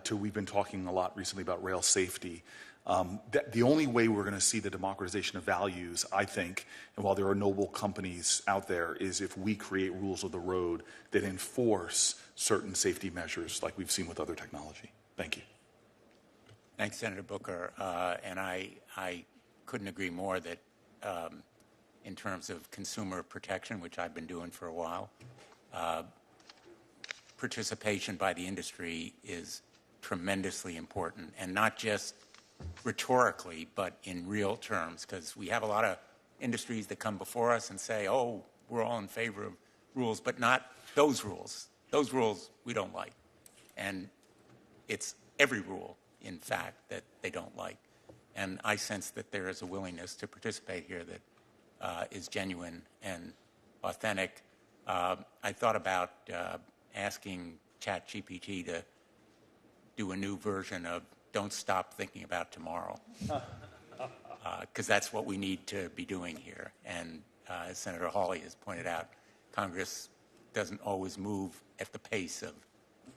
to, we've been talking a lot recently about rail safety. The only way we're going to see the democratization of values, I think, and while there are noble companies out there, is if we create rules of the road that enforce certain safety measures like we've seen with other technology. Thank you. Thanks, Senator Booker. And I couldn't agree more that in terms of consumer protection, which I've been doing for a while, participation by the industry is tremendously important, and not just rhetorically, but in real terms, because we have a lot of industries that come before us and say, oh, we're all in favor of rules, but not those rules. Those rules we don't like. And it's every rule, in fact, that they don't like. And I sense that there is a willingness to participate here that is genuine and authentic. I thought about asking ChatGPT to do a new version of Don't Stop Thinking About Tomorrow, because that's what we need to be doing here. And as Senator Hawley has pointed out, Congress doesn't always move at the pace of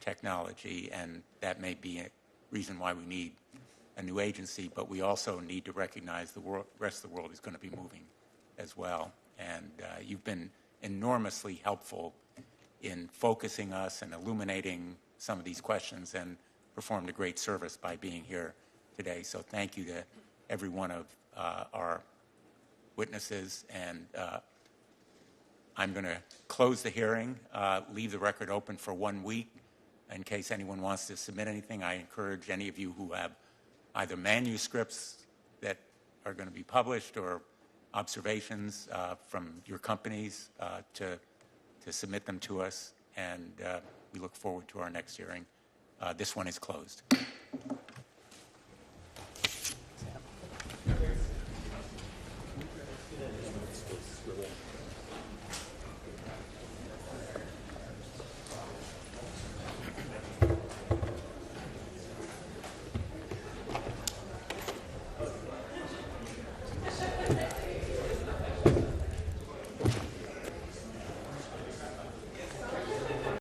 technology, and that may be a reason why we need a new agency, but we also need to recognize the rest of the world is going to be moving as well. And you've been enormously helpful in focusing us and illuminating some of these questions, and performed a great service by being here today. So thank you to every one of our witnesses. And I'm going to close the hearing, leave the record open for 1 week. In case anyone wants to submit anything, I encourage any of you who have either manuscripts that are going to be published or observations from your companies to submit them to us. And we look forward to our next hearing. This one is closed. Sam.